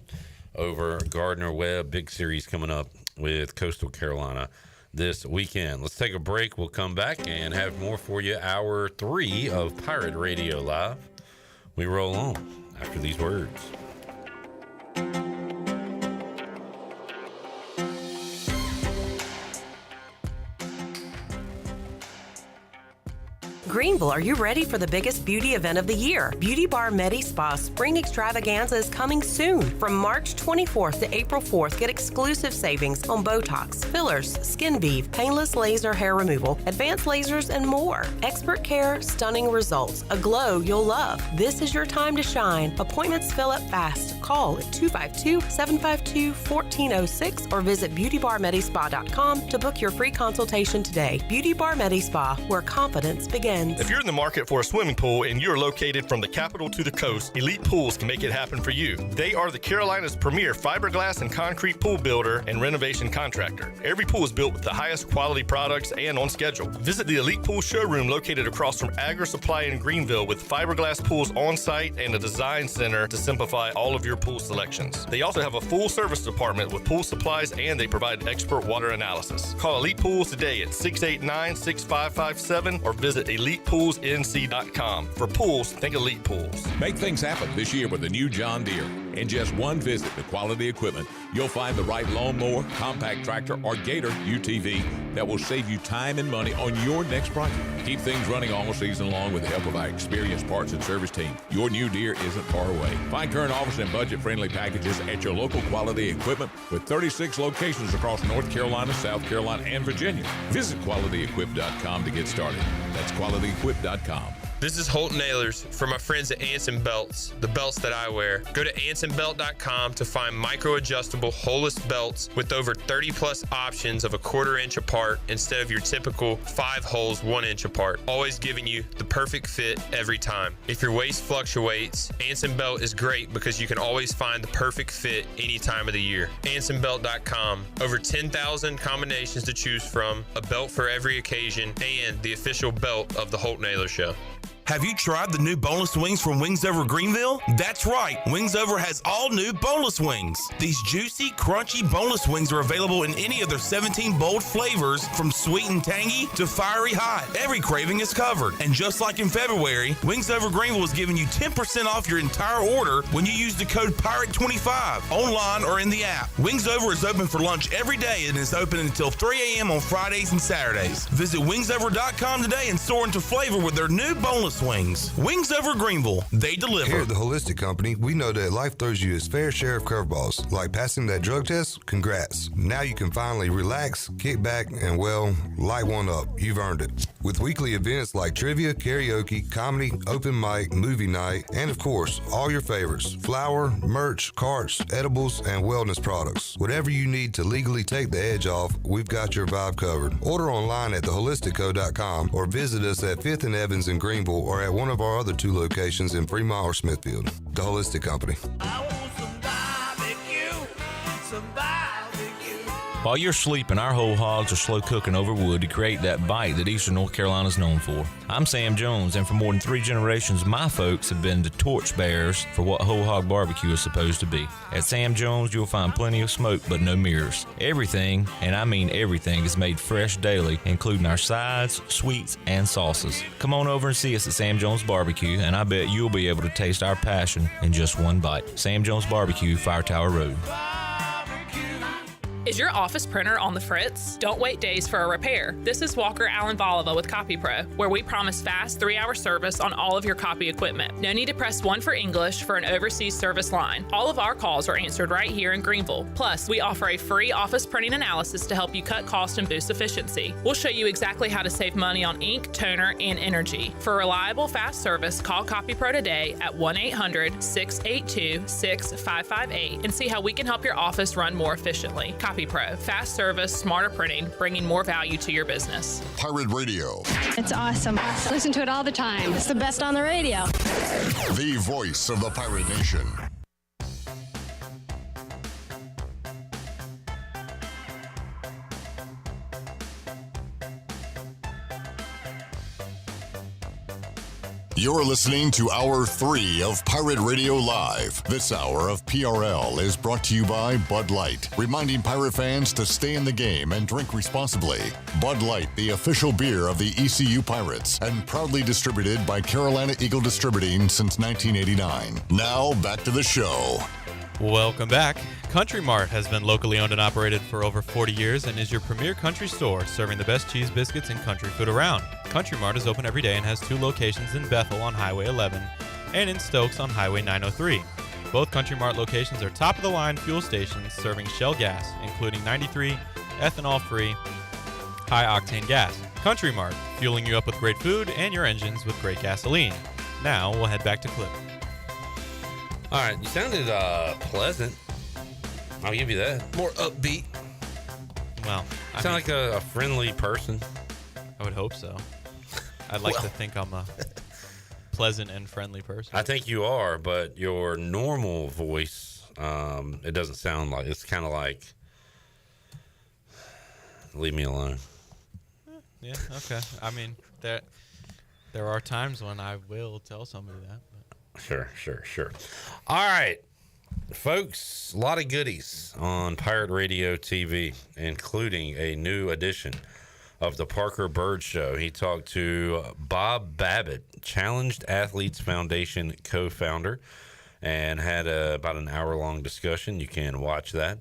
over Gardner-Webb. Big series coming up with Coastal Carolina this weekend. Let's take a break. We'll come back and have more for you. Hour 3 of Pirate Radio Live. We roll on after these words. Greenville, are you ready for the biggest beauty event of the year? Beauty Bar Medi Spa Spring Extravaganza is coming soon. From March 24th to April 4th, get exclusive savings on Botox, fillers, skin bead, painless laser hair removal, advanced lasers, and more. Expert care, stunning results, a glow you'll love. This is your time to shine. Appointments fill up fast. Call at 252-752-1406 or visit beautybarmedispa.com to book your free consultation today. Beauty Bar Medi Spa, where confidence begins. If you're in the market for a swimming pool and you're located from the capital to the coast, Elite Pools can make it happen for you. They are the Carolina's premier fiberglass and concrete pool builder and renovation contractor. Every pool is built with the highest quality products and on schedule. Visit the Elite Pool showroom located across from Agri Supply in Greenville with fiberglass pools on site and a design center to simplify all of your pool selections. They also have a full service department with pool supplies and they provide expert water analysis. Call Elite Pools today at 689-6557 or visit ElitePoolsNC.com. For pools, think Elite Pools. Make things happen this year with the new John Deere. In just one visit to Quality Equipment, you'll find the right lawnmower, compact tractor, or Gator UTV that will save you time and money on your next project. Keep things running all season long with the help of our experienced parts and service team. Your new Deere isn't far away. Find current offers and budget-friendly packages at your local Quality Equipment with 36 locations across North Carolina, South Carolina, and Virginia. Visit QualityEquip.com to get started. That's QualityEquip.com. This is Holton Ahlers for my friends at Anson Belts, the belts that I wear. Go to AnsonBelt.com to find micro-adjustable holeless belts with over 30-plus options of a 1/4 inch apart instead of your typical 5 holes 1 inch apart, always giving you the perfect fit every time. If your waist fluctuates, Anson Belt is great because you can always find the perfect fit any time of the year. AnsonBelt.com, over 10,000 combinations to choose from, a belt for every occasion, and the official belt of the Holton Ahlers Show. Have you tried the new boneless wings from Wings Over Greenville? That's right, Wings Over has all new boneless wings. These juicy, crunchy boneless wings are available in any of their 17 bold flavors, from sweet and tangy to fiery hot. Every craving is covered. And just like in February, Wings Over Greenville is giving you 10% off your entire order when you use the code PIRATE25 online or in the app. Wings Over is open for lunch every day and is open until 3 a.m. on Fridays and Saturdays. Visit wingsover.com today and soar into flavor with their new boneless wings. Wings Over Greenville, they deliver. Here at the Holistic Company, we know that life throws you its fair share of curveballs. Like passing that drug test? Congrats. Now you can finally relax, kick back, and, well, light one up. You've earned it. With weekly events like trivia, karaoke, comedy, open mic, movie night, and, of course, all your favorites: flour, merch, carts, edibles, and wellness products. Whatever you need to legally take the edge off, we've got your vibe covered. Order online at theholisticco.com or visit us at 5th and Evans in Greenville or at one of our other 2 locations in Fremont or Smithfield. The Holistic Company. While you're sleeping, our whole hogs are slow cooking over wood to create that bite that Eastern North Carolina is known for. I'm Sam Jones, and for more than 3 generations, my folks have been the torchbearers for what whole hog barbecue is supposed to be. At Sam Jones, you'll find plenty of smoke, but no mirrors. Everything, and I mean everything, is made fresh daily, including our sides, sweets, and sauces. Come on over and see us at Sam Jones Barbecue, and I bet you'll be able to taste our passion in just one bite. Sam Jones Barbecue, Fire Tower Road. Is your office printer on the fritz? Don't wait days for a repair. This is Walker Allen Volova with CopyPro, where we promise fast 3-hour service on all of your copy equipment. No need to press 1 for English for an overseas service line. All of our calls are answered right here in Greenville. Plus, we offer a free office printing analysis to help you cut cost and boost efficiency. We'll show you exactly how to save money on ink, toner, and energy. For reliable, fast service, call CopyPro today at 1-800-682-6558 and see how we can help your office run more efficiently. CopyPro, fast service, smarter printing, bringing more value to your business. Pirate Radio. It's awesome. Listen to it all the time. It's the best on the radio. The voice of the Pirate Nation. You're listening to Hour 3 of Pirate Radio Live. This hour of PRL is brought to you by Bud Light, reminding Pirate fans to stay in the game and drink responsibly. Bud Light, the official beer of the ECU Pirates, and proudly distributed by Carolina Eagle Distributing since 1989. Now, back to the show. Welcome back. Country Mart has been locally owned and operated for over 40 years and is your premier country store, serving the best cheese, biscuits, and country food around. Country Mart is open every day and has 2 locations in Bethel on Highway 11 and in Stokes on Highway 903. Both Country Mart locations are top-of-the-line fuel stations serving Shell gas, including 93 ethanol-free, high-octane gas. Country Mart, fueling you up with great food and your engines with great gasoline. Now we'll head back to Clip. All right, you sounded pleasant. I'll give you that. More upbeat. Well, you sound like a friendly person. I would hope so. I'd like to think I'm a pleasant and friendly person. I think you are, but your normal voice, it doesn't sound like. It's kind of like, leave me alone. Yeah, okay. I mean, there are times when I will tell somebody that. But. Sure. All right, folks, a lot of goodies on Pirate Radio TV, including a new edition of the Parker Bird Show. He talked to Bob Babbitt, Challenged Athletes Foundation co-founder, and had about an hour-long discussion. You can watch that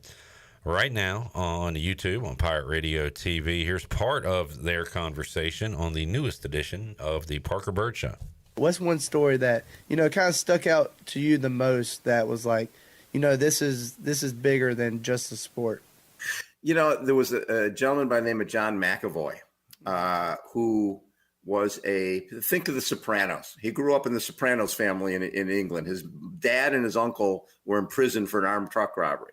right now on YouTube on Pirate Radio TV. Here's part of their conversation on the newest edition of the Parker Bird Show. What's one story that, kind of stuck out to you the most that was like, this is bigger than just a sport? There was a gentleman by the name of John McAvoy who was think of the Sopranos. He grew up in the Sopranos family in England. His dad and his uncle were in prison for an armed truck robbery.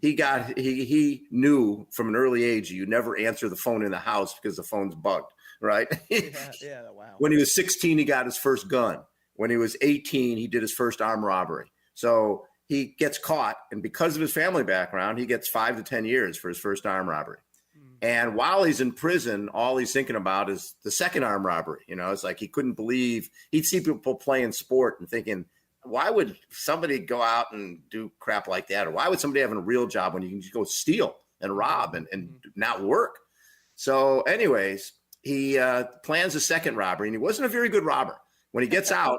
He knew from an early age you never answer the phone in the house because the phone's bugged. Right. Yeah. Wow. When he was 16, he got his first gun. When he was 18, he did his first armed robbery. So he gets caught. And because of his family background, he gets 5 to 10 years for his first armed robbery. And while he's in prison, all he's thinking about is the second armed robbery. It's like he couldn't believe he'd see people playing sport and thinking, why would somebody go out and do crap like that? Or why would somebody have a real job when you can just go steal and rob and not work? So anyways, he plans a second robbery, and he wasn't a very good robber. When he gets out,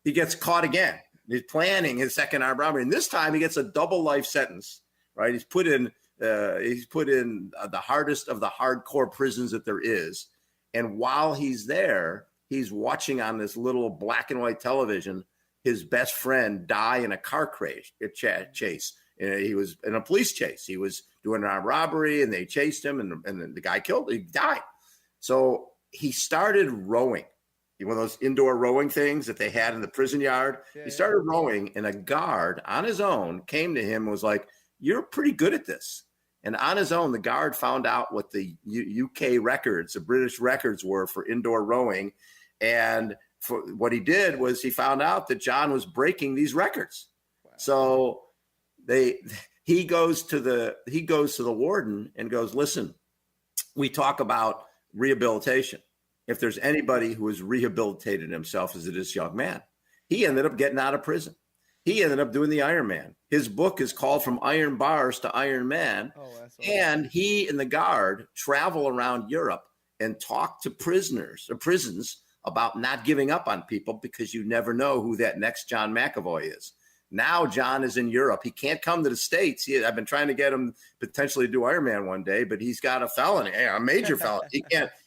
he gets caught again. He's planning his second armed robbery, and this time he gets a double life sentence. Right? He's put in the hardest of the hardcore prisons that there is, and while he's there, he's watching on this little black and white television his best friend die in a car chase. He was in a police chase. He was doing an armed robbery, and they chased him, and the guy he died. So he started rowing, one of those indoor rowing things that they had in the prison yard. He started rowing, and a guard on his own came to him and was like, "You're pretty good at this." And on his own, the guard found out what the UK records, the British records were for indoor rowing. And for what he did was he found out that John was breaking these records. Wow. So he goes to the warden and goes, "Listen, we talk about rehabilitation. If there's anybody who has rehabilitated himself as this young man, he ended up getting out of prison. He ended up doing the Iron Man. His book is called From Iron Bars to Iron Man." And he and the guard travel around Europe and talk to prisons about not giving up on people, because you never know who that next John McAvoy is. Now John is in Europe. He can't come to the States. I've been trying to get him potentially to do Ironman one day, but he's got a felony, a major felony.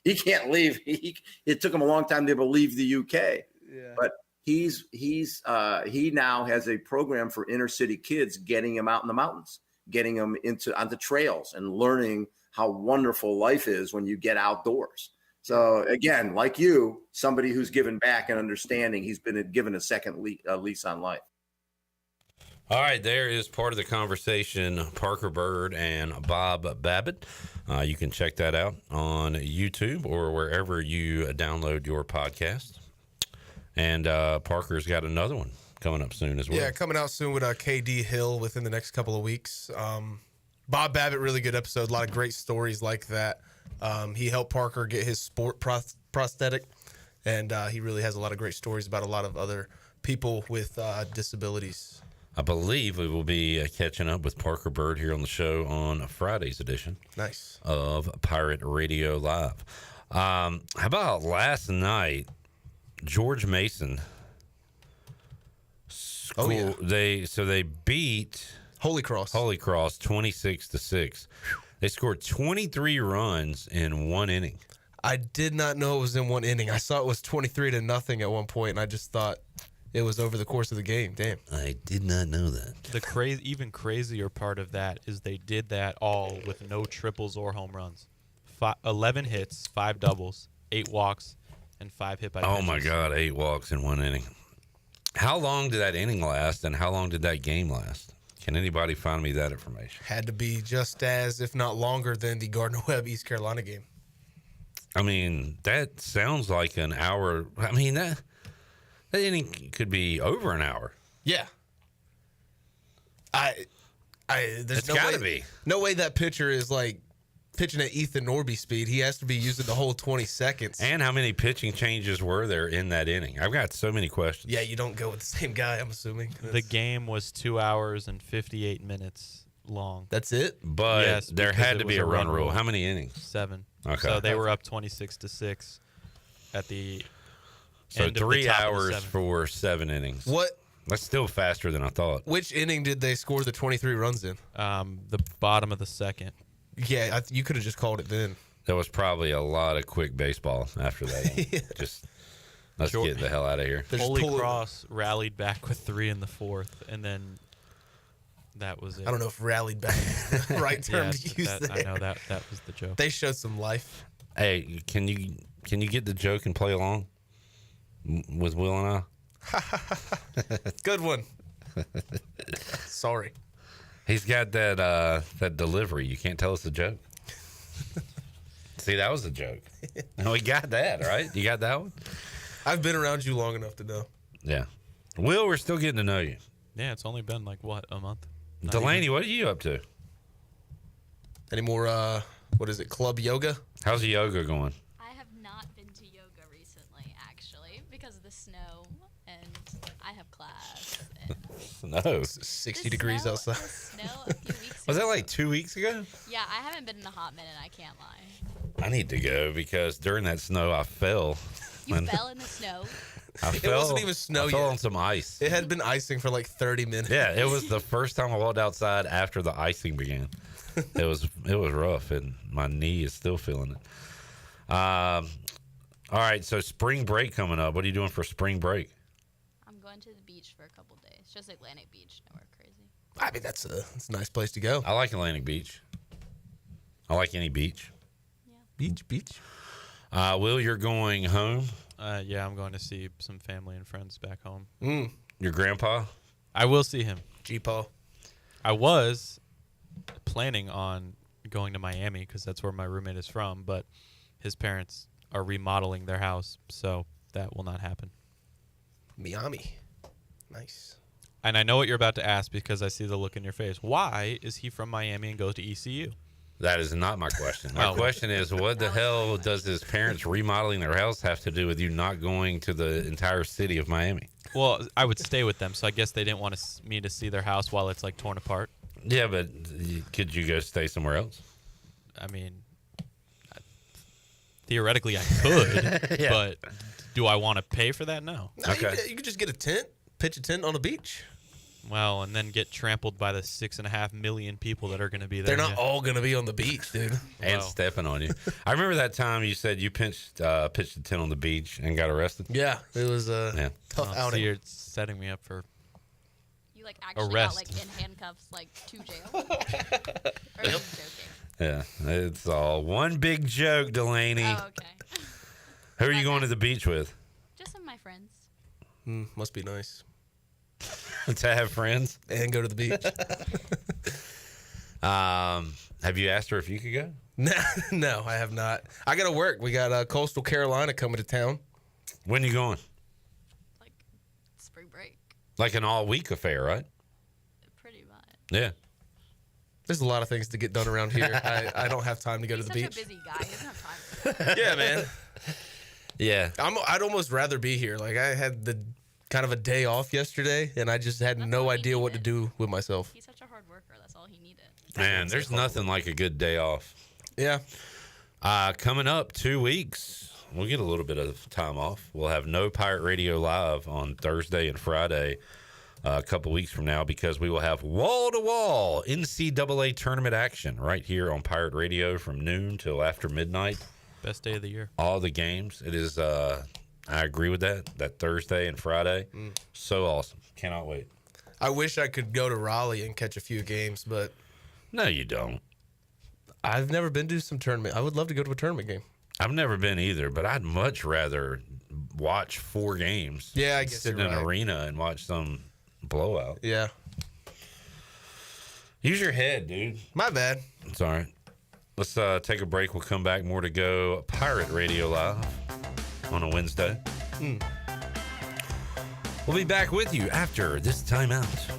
He can't leave. It took him a long time to be able to leave the UK. Yeah. But he now has a program for inner city kids, getting them out in the mountains, getting them onto trails and learning how wonderful life is when you get outdoors. So again, like you, somebody who's given back and understanding, he's been given a second lease on life. All right, there is part of the conversation, Parker Bird and Bob Babbitt. You can check that out on YouTube or wherever you download your podcast. And Parker's got another one coming up soon as well. Yeah, coming out soon with KD Hill within the next couple of weeks. Bob Babbitt, really good episode. A lot of great stories like that. He helped Parker get his sport prosthetic, and he really has a lot of great stories about a lot of other people with disabilities. I believe we will be catching up with Parker Bird here on the show on Friday's edition. Nice. Of Pirate Radio Live. How about last night, George Mason? Oh, yeah. They beat Holy Cross 26-6. They scored 23 runs in one inning. I did not know it was in one inning. I saw it was 23-0 at one point, and I just thought it was over the course of the game. Damn. I did not know that. The even crazier part of that is they did that all with no triples or home runs. 11 hits, 5 doubles, 8 walks, and 5 hit by pitches. Oh, my God, 8 walks in one inning. How long did that inning last, and how long did that game last? Can anybody find me that information? Had to be just as, if not longer, than the Gardner-Webb East Carolina game. I mean, that sounds like an hour. I mean, that inning could be over an hour. Yeah. There's gotta be. No way that pitcher is like pitching at Ethan Norby speed. He has to be using the whole 20 seconds. And how many pitching changes were there in that inning? I've got so many questions. Yeah, you don't go with the same guy, I'm assuming. The game was 2 hours and 58 minutes long. That's it? But yes, there had to be a run rule. How many innings? 7. Okay. So they were up 26-6 at the end 3 of the top hours of the 7. for 7 innings. What? That's still faster than I thought. Which inning did they score the 23 runs in? The bottom of the 2nd. Yeah, you could have just called it then. There was probably a lot of quick baseball after that. Yeah. Just let's get the hell out of here. Holy Cross rallied back with 3 in the 4th, and then that was it. I don't know if rallied back is the right term to use there. I know that was the joke. They showed some life. Hey, can you get the joke and play along with Will and I? Good one. Sorry. He's got that delivery. You can't tell us the joke. See, that was a joke. We got that, right? You got that one? I've been around you long enough to know. Yeah. Will, we're still getting to know you. Yeah, it's only been like, what, a month? Delaney, what are you up to? Any more, what is it, club yoga? How's the yoga going? I have not been to yoga recently, actually, because of the snow, and I have class. No. 60 degrees outside. Snow a few weeks Was ago. that like 2 weeks ago? Yeah, I haven't been in a hot minute, I can't lie. I need to go because during that snow I fell. You fell in the snow? It wasn't even snow I yet. fell on some ice. It had been icing for like 30 minutes. Yeah, it was the first time I walked outside after the icing began. It was rough, and my knee is still feeling it. All right, so spring break coming up. What are you doing for spring break? I'm going to the beach for a couple days. Just Atlantic Beach, nowhere crazy. I mean, that's a nice place to go. I like Atlantic Beach. I like any beach. Yeah. Beach. Will, you're going home? Yeah, I'm going to see some family and friends back home. Your grandpa? I will see him. G-Paw. I was planning on going to Miami because that's where my roommate is from, but his parents are remodeling their house, so that will not happen. Miami. Nice. And I know what you're about to ask because I see the look in your face. Why is he from Miami and goes to ECU? That is not my question. My question is, what the hell does his parents remodeling their house have to do with you not going to the entire city of Miami? Well, I would stay with them, so I guess they didn't want me to see their house while it's like torn apart. Yeah, but could you go stay somewhere else? I mean, theoretically I could, Yeah. but do I want to pay for that? No. You could just get a tent, pitch a tent on the beach. Well, and then get trampled by the 6.5 million people that are going to be there. They're not all going to be on the beach, dude. And Wow. stepping on you. I remember that time you said you pitched a tent on the beach and got arrested. Yeah, it was a tough Oh, outing. so you're setting me up for You like actually arrest. got like in handcuffs like to jail. Or are you joking? Yeah, it's all one big joke, Delaney. Oh, okay. Who are you going to the beach with? Just some of my friends. Must be nice. To have friends and go to the beach. Have you asked her if you could go? No, I have not. I got to work. We got Coastal Carolina coming to town. When you going? Spring break. Like an all-week affair, right? Pretty much. Yeah. There's a lot of things to get done around here. I don't have time to go to the He's beach. such a busy guy. He doesn't have time. Yeah, man. Yeah. I'd almost rather be here. Like, I had the kind of a day off yesterday, and I just had no idea what to do with myself. He's such a hard worker. That's all he needed. Man, there's nothing like a good day off. Yeah. Coming up 2 weeks, we'll get a little bit of time off. We'll have no Pirate Radio Live on Thursday and Friday a couple weeks from now because we will have wall-to-wall NCAA tournament action right here on Pirate Radio from noon till after midnight. best day of the year. All the games. It is, I agree with that Thursday and Friday. So awesome. Cannot wait. I wish I could go to Raleigh and catch a few games, but... No, you don't. I've never been to some tournament. I would love to go to a tournament game. I've never been either, but I'd much rather watch 4 games. Yeah, I guess sit you're in an right. arena and watch some blowout. Yeah. Use your head, dude. My bad. It's all right. Let's take a break. We'll come back. More to go. Pirate Radio Live on a Wednesday. We'll be back with you after this timeout.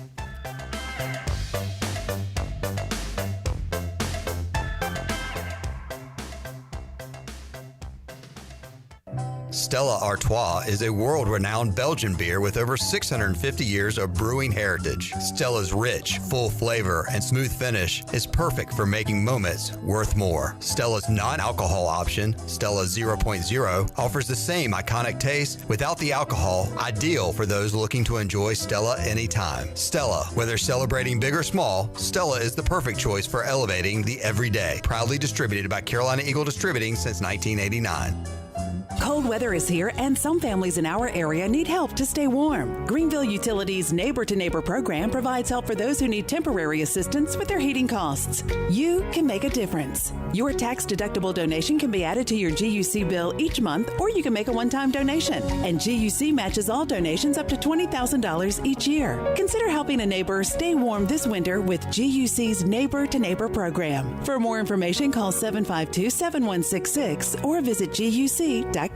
Stella Artois is a world-renowned Belgian beer with over 650 years of brewing heritage. Stella's rich, full flavor and smooth finish is perfect for making moments worth more. Stella's non-alcohol option, Stella 0.0, offers the same iconic taste without the alcohol, ideal for those looking to enjoy Stella anytime. Stella, whether celebrating big or small, Stella is the perfect choice for elevating the everyday. Proudly distributed by Carolina Eagle Distributing since 1989. Cold weather is here, and some families in our area need help to stay warm. Greenville Utilities' Neighbor to Neighbor program provides help for those who need temporary assistance with their heating costs. You can make a difference. Your tax-deductible donation can be added to your GUC bill each month, or you can make a one-time donation. And GUC matches all donations up to $20,000 each year. Consider helping a neighbor stay warm this winter with GUC's Neighbor to Neighbor program. For more information, call 752-7166 or visit GUC.com.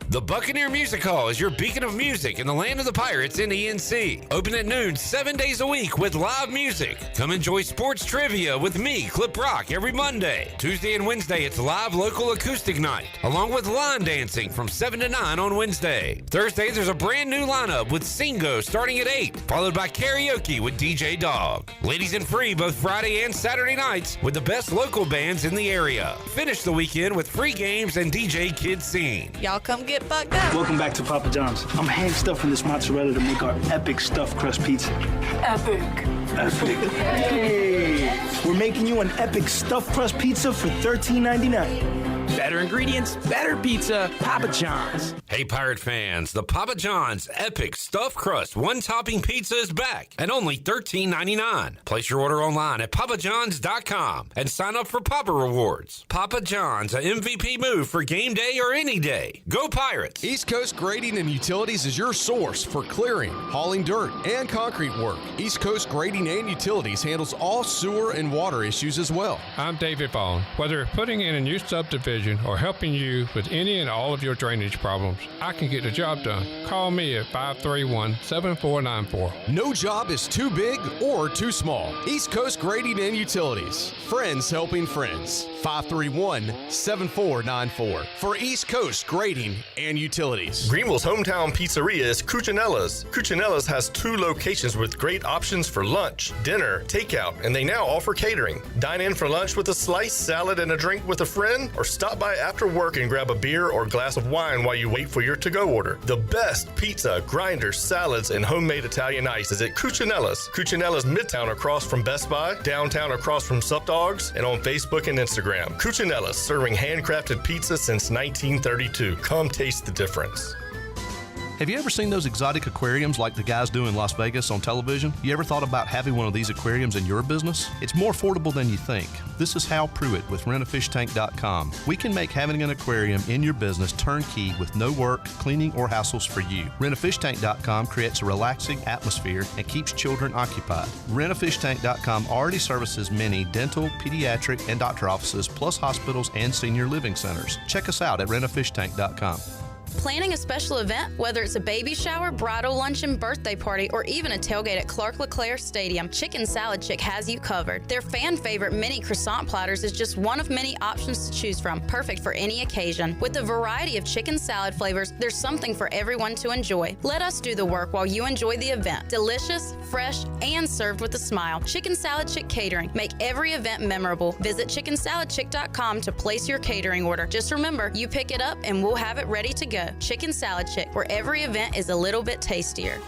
The Buccaneer Music Hall is your beacon of music in the land of the Pirates in the NC. Open at noon 7 days a week with live music. Come enjoy sports trivia with me, Clip Rock, every Monday. Tuesday and Wednesday, it's live local acoustic night, along with line dancing from 7 to 9 on Wednesday. Thursday, there's a brand new lineup with Singo starting at 8, followed by karaoke with DJ Dog. Ladies and free both Friday and Saturday nights with the best local bands in the area. Finish the weekend with free games and DJ Kid Scene. Y'all come get bucked up. Welcome back to Papa John's. I'm hand stuffing this mozzarella to make our epic stuffed crust pizza. Epic. Hey, we're making you an epic stuffed crust pizza for $13.99. Better ingredients, better pizza, Papa John's. Hey Pirate fans, the Papa John's Epic Stuffed Crust One-Topping Pizza is back at only $13.99. Place your order online at papajohns.com and sign up for Papa Rewards. Papa John's, an MVP move for game day or any day. Go Pirates! East Coast Grading and Utilities is your source for clearing, hauling dirt, and concrete work. East Coast Grading and Utilities handles all sewer and water issues as well. I'm David Vaughn. Whether putting in a new subdivision or helping you with any and all of your drainage problems, I can get the job done. Call me at 531-7494. No job is too big or too small. East Coast Grading and Utilities. Friends helping friends. 531-7494 for East Coast Grading and Utilities. Greenville's hometown pizzeria is Cucinella's. Cucinella's has 2 locations with great options for lunch, dinner, takeout, and they now offer catering. Dine in for lunch with a slice, salad, and a drink with a friend, or stop by after work and grab a beer or glass of wine while you wait for your to-go order. The best pizza, grinders, salads, and homemade Italian ice is at Cucinella's. Cucinella's Midtown across from Best Buy, downtown across from Sup Dogs, and on Facebook and Instagram. Cucinella's, serving handcrafted pizza since 1932. Come taste the difference. Have you ever seen those exotic aquariums like the guys do in Las Vegas on television? You ever thought about having one of these aquariums in your business? It's more affordable than you think. This is Hal Pruitt with rentafishtank.com. We can make having an aquarium in your business turnkey with no work, cleaning, or hassles for you. Rentafishtank.com creates a relaxing atmosphere and keeps children occupied. Rentafishtank.com already services many dental, pediatric, and doctor offices, plus hospitals and senior living centers. Check us out at rentafishtank.com. Planning a special event, whether it's a baby shower, bridal luncheon, birthday party, or even a tailgate at Clark LeClaire Stadium, Chicken Salad Chick has you covered. Their fan favorite mini croissant platters is just one of many options to choose from, perfect for any occasion. With a variety of chicken salad flavors, there's something for everyone to enjoy. Let us do the work while you enjoy the event. Delicious, fresh, and served with a smile. Chicken Salad Chick Catering. Make every event memorable. Visit chickensaladchick.com to place your catering order. Just remember, you pick it up and we'll have it ready to go. Chicken Salad Chick, where every event is a little bit tastier.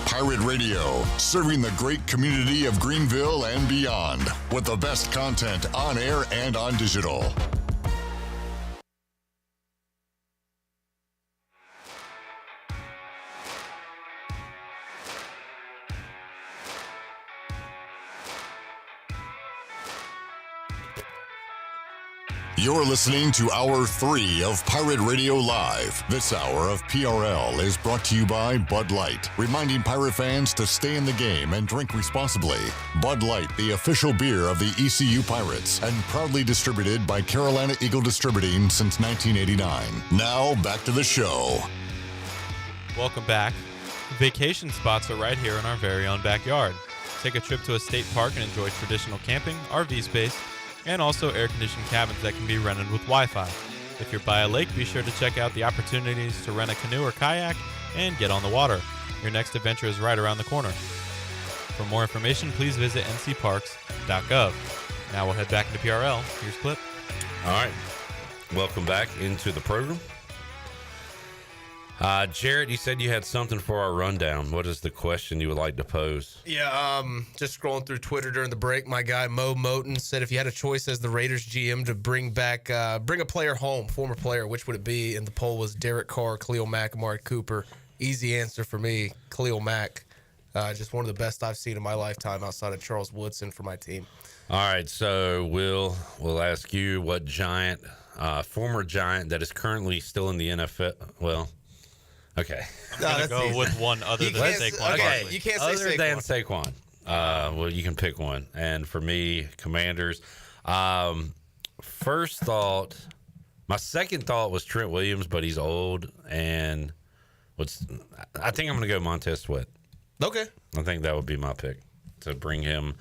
Pirate Radio, serving the great community of Greenville and beyond with the best content on air and on digital. You're listening to Hour 3 of Pirate Radio Live. This hour of PRL is brought to you by Bud Light, reminding Pirate fans to stay in the game and drink responsibly. Bud Light, the official beer of the ECU Pirates, and proudly distributed by Carolina Eagle Distributing since 1989. Now, back to the show. Welcome back. Vacation spots are right here in our very own backyard. Take a trip to a state park and enjoy traditional camping, RV space, and also air-conditioned cabins that can be rented with Wi-Fi. If you're by a lake, be sure to check out the opportunities to rent a canoe or kayak and get on the water. Your next adventure is right around the corner. For more information, please visit ncparks.gov. Now we'll head back into PRL. Here's Clip. All right. Welcome back into the program. Jarrett, you said you had something for our rundown. What is the question you would like to pose? Yeah, just scrolling through Twitter during the break, my guy Mo Moten said if you had a choice as the Raiders GM to bring a player home, former player, which would it be? And the poll was Derek Carr, Khalil Mack, Amari Cooper. Easy answer for me, Khalil Mack. Just one of the best I've seen in my lifetime outside of Charles Woodson for my team. All right, so we'll ask you what Giant, former Giant that is currently still in the NFL. Well, okay. I'm going to go with one other than Saquon. Okay, you can't say other Saquon. than Saquon. Well, you can pick one. And for me, Commanders. First thought, my second thought was Trent Williams, but he's old. And I think I'm going to go Montez Sweat. Okay. I think that would be my pick to bring him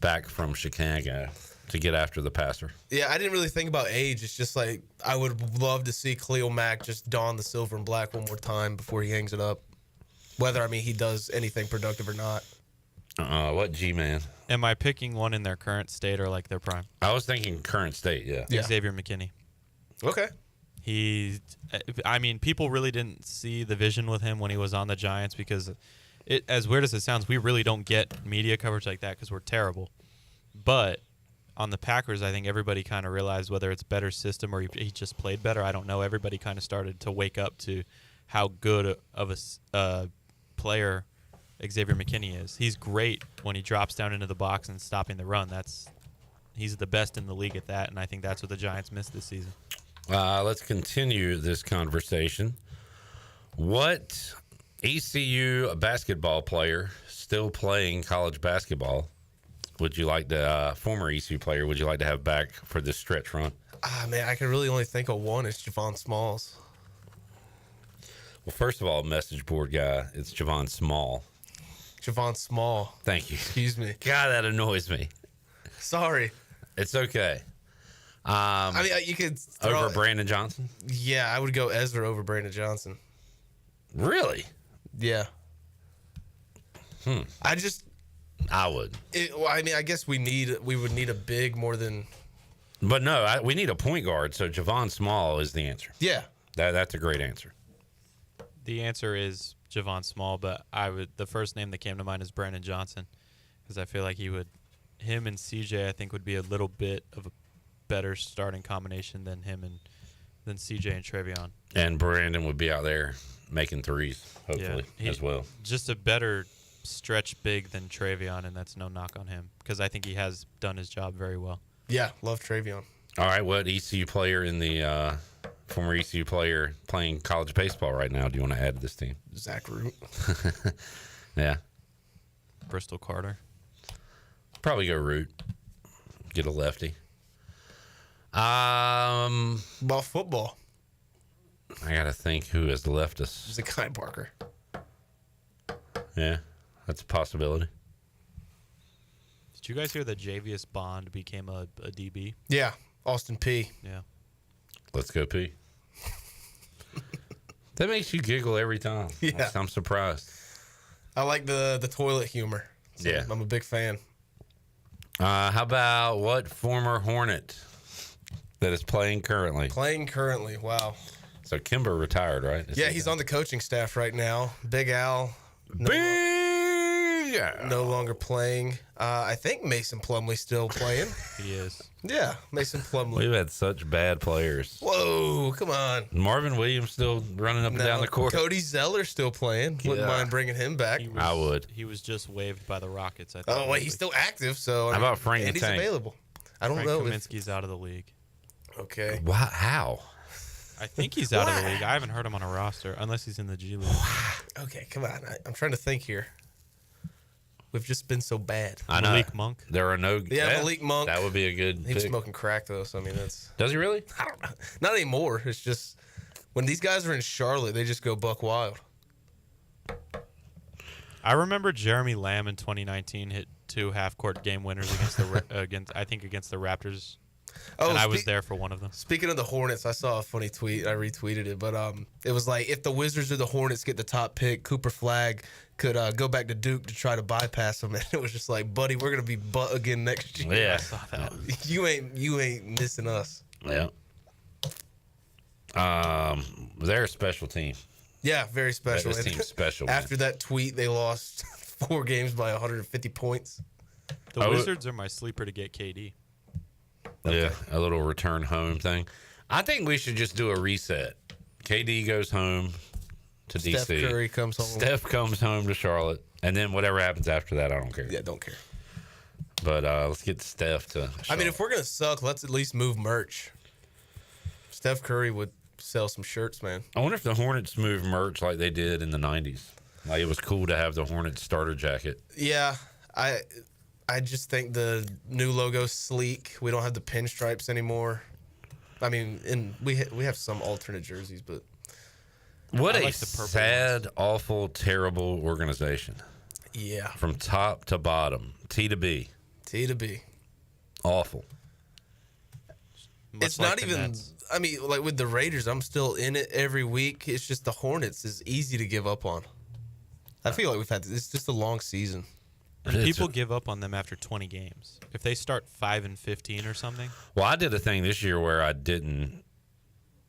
back from Chicago to get after the passer. Yeah, I didn't really think about age. It's just like I would love to see Khalil Mack just don the silver and black one more time before he hangs it up. Whether, he does anything productive or not. What G-Man? Am I picking one in their current state or like their prime? I was thinking current state, yeah. Xavier McKinney. Okay. People really didn't see the vision with him when he was on the Giants because, as weird as it sounds, we really don't get media coverage like that because we're terrible. But on the Packers, I think everybody kind of realized whether it's better system or he just played better. I don't know. Everybody kind of started to wake up to how good of a player Xavier McKinney is. He's great when he drops down into the box and stopping the run. He's the best in the league at that, and I think that's what the Giants missed this season. Let's continue this conversation. What ECU basketball player still playing college basketball would you like former ECU player, would you like to have back for this stretch run? Man, I can really only think of one. It's Javon Smalls. Well, first of all, message board guy, it's Javon Small. Javon Small. Thank you. Excuse me. God, that annoys me. Sorry. It's okay. You could over Brandon Johnson? Yeah, I would go Ezra over Brandon Johnson. Really? Yeah. I would. I guess we would need a big more than But no, we need a point guard, so Javon Small is the answer. Yeah. That's a great answer. The answer is Javon Small, but the first name that came to mind is Brandon Johnson, because I feel like him and CJ I think would be a little bit of a better starting combination than than CJ and Trevion. And Brandon would be out there making threes, hopefully, as well. Just a better stretch big than Trevion, and that's no knock on him, because I think he has done his job very well. Yeah, love Trevion. All right, what ECU player in the former ECU player playing college baseball right now do you want to add to this team? Zach Root. Yeah. Bristol Carter. Probably go Root. Get a lefty. About football. I got to think who has left us. Zakai Parker. Yeah, that's a possibility. Did you guys hear that Javius Bond became a DB? Yeah, Austin P. Yeah. Let's go P. That makes you giggle every time. Yeah. I'm surprised. I like the toilet humor. So Yeah. I'm a big fan. How about what former Hornet that is playing currently? Playing currently, wow. So Kimber retired, right? Yeah, he's on the coaching staff right now. Big Al. No longer playing. I think Mason Plumlee's still playing. He is. Yeah, Mason Plumlee. We've had such bad players. Whoa, come on. Marvin Williams still running up and down the court. Cody Zeller still playing. Wouldn't mind bringing him back. I would. He was just waived by the Rockets, I think. Oh, wait, he's still active, so How about Frank and he's Tank? available. I don't Frank know. Kaminsky's out of the league. Okay. Wow, how? I think he's out of the league. I haven't heard him on a roster, unless he's in the G League. Okay, come on. I'm trying to think here. We've just been so bad. I know. Malik Monk. There are no. Yeah, Malik Monk. That would be a good. He was pick. smoking crack, though, so I mean, that's. Does he really? I don't know. Not anymore. It's just when these guys are in Charlotte, they just go buck wild. I remember Jeremy Lamb in 2019 hit 2 half-court game winners against the against the Raptors. Oh, and I was there for one of them. Speaking of the Hornets, I saw a funny tweet. I retweeted it, but it was like if the Wizards or the Hornets get the top pick, Cooper Flagg could go back to Duke to try to bypass them. And it was just like, buddy, we're gonna be butt again next year. Yeah. I saw that. You ain't missing us. Yeah. They're a special team. Yeah, very special. This team's special. After that tweet, they lost 4 games by 150 points. The Wizards are my sleeper to get KD. Yeah, a little return home thing. I think we should just do a reset. KD goes home to DC. Steph Curry comes home. Steph comes home to Charlotte. And then whatever happens after that, I don't care. Yeah, don't care. But let's get Steph to Charlotte. I mean, if we're going to suck, let's at least move merch. Steph Curry would sell some shirts, man. I wonder if the Hornets move merch like they did in the 90s. Like, it was cool to have the Hornets starter jacket. Yeah, I just think the new logo's sleek. We don't have the pinstripes anymore. I mean, we have some alternate jerseys, but what I a like the purple sad, awful, terrible organization. Yeah. From top to bottom, T to B. T to B. Awful. It's not even. I mean, like with the Raiders, I'm still in it every week. It's just the Hornets is easy to give up on. I feel like it's just a long season. And people give up on them after 20 games. If they start 5-15 or something. Well, I did a thing this year where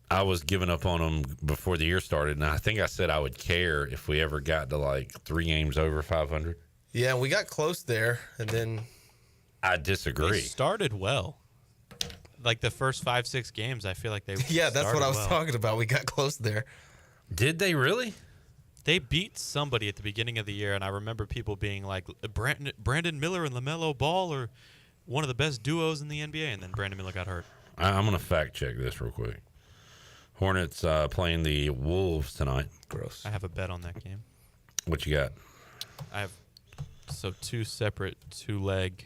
I was giving up on them before the year started, and I think I said I would care if we ever got to like 3 games over 500. Yeah, we got close there, and then I disagree. They started well. Like the first 5-6 games, I feel like they yeah, that's what I was well. talking about. We got close there. Did they really? They beat somebody at the beginning of the year, and I remember people being like, Brandon Miller and LaMelo Ball are one of the best duos in the NBA, and then Brandon Miller got hurt. I'm going to fact check this real quick. Hornets playing the Wolves tonight. Gross. I have a bet on that game. What you got? I have 2 separate 2-leg.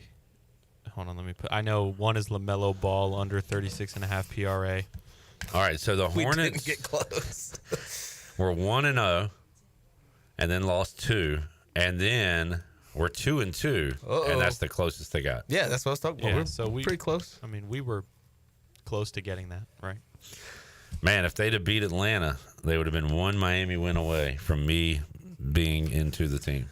Hold on, let me put. I know one is LaMelo Ball under 36.5 PRA. All right, so the We Hornets didn't get close. were 1-0, and then lost 2, and then we're 2-2, and that's the closest they got. Yeah, that's what I was talking about. Yeah, We're so we pretty close. I mean, we were close to getting that, right? Man, if they'd have beat Atlanta, they would have been 1 Miami win away from me being into the team.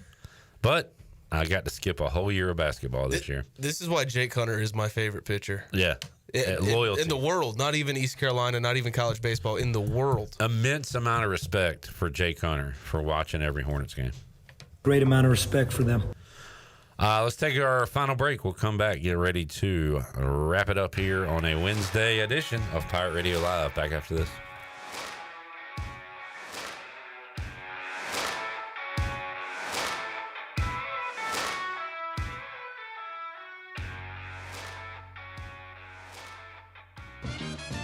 But I got to skip a whole year of basketball this year. This is why Jake Hunter is my favorite pitcher. Yeah. loyalty. In the world, not even East Carolina, not even college baseball, in the world. Immense amount of respect for Jay Connor for watching every Hornets game. Great amount of respect for them. Let's take our final break. We'll come back, get ready to wrap it up here on a Wednesday edition of Pirate Radio Live. Back after this.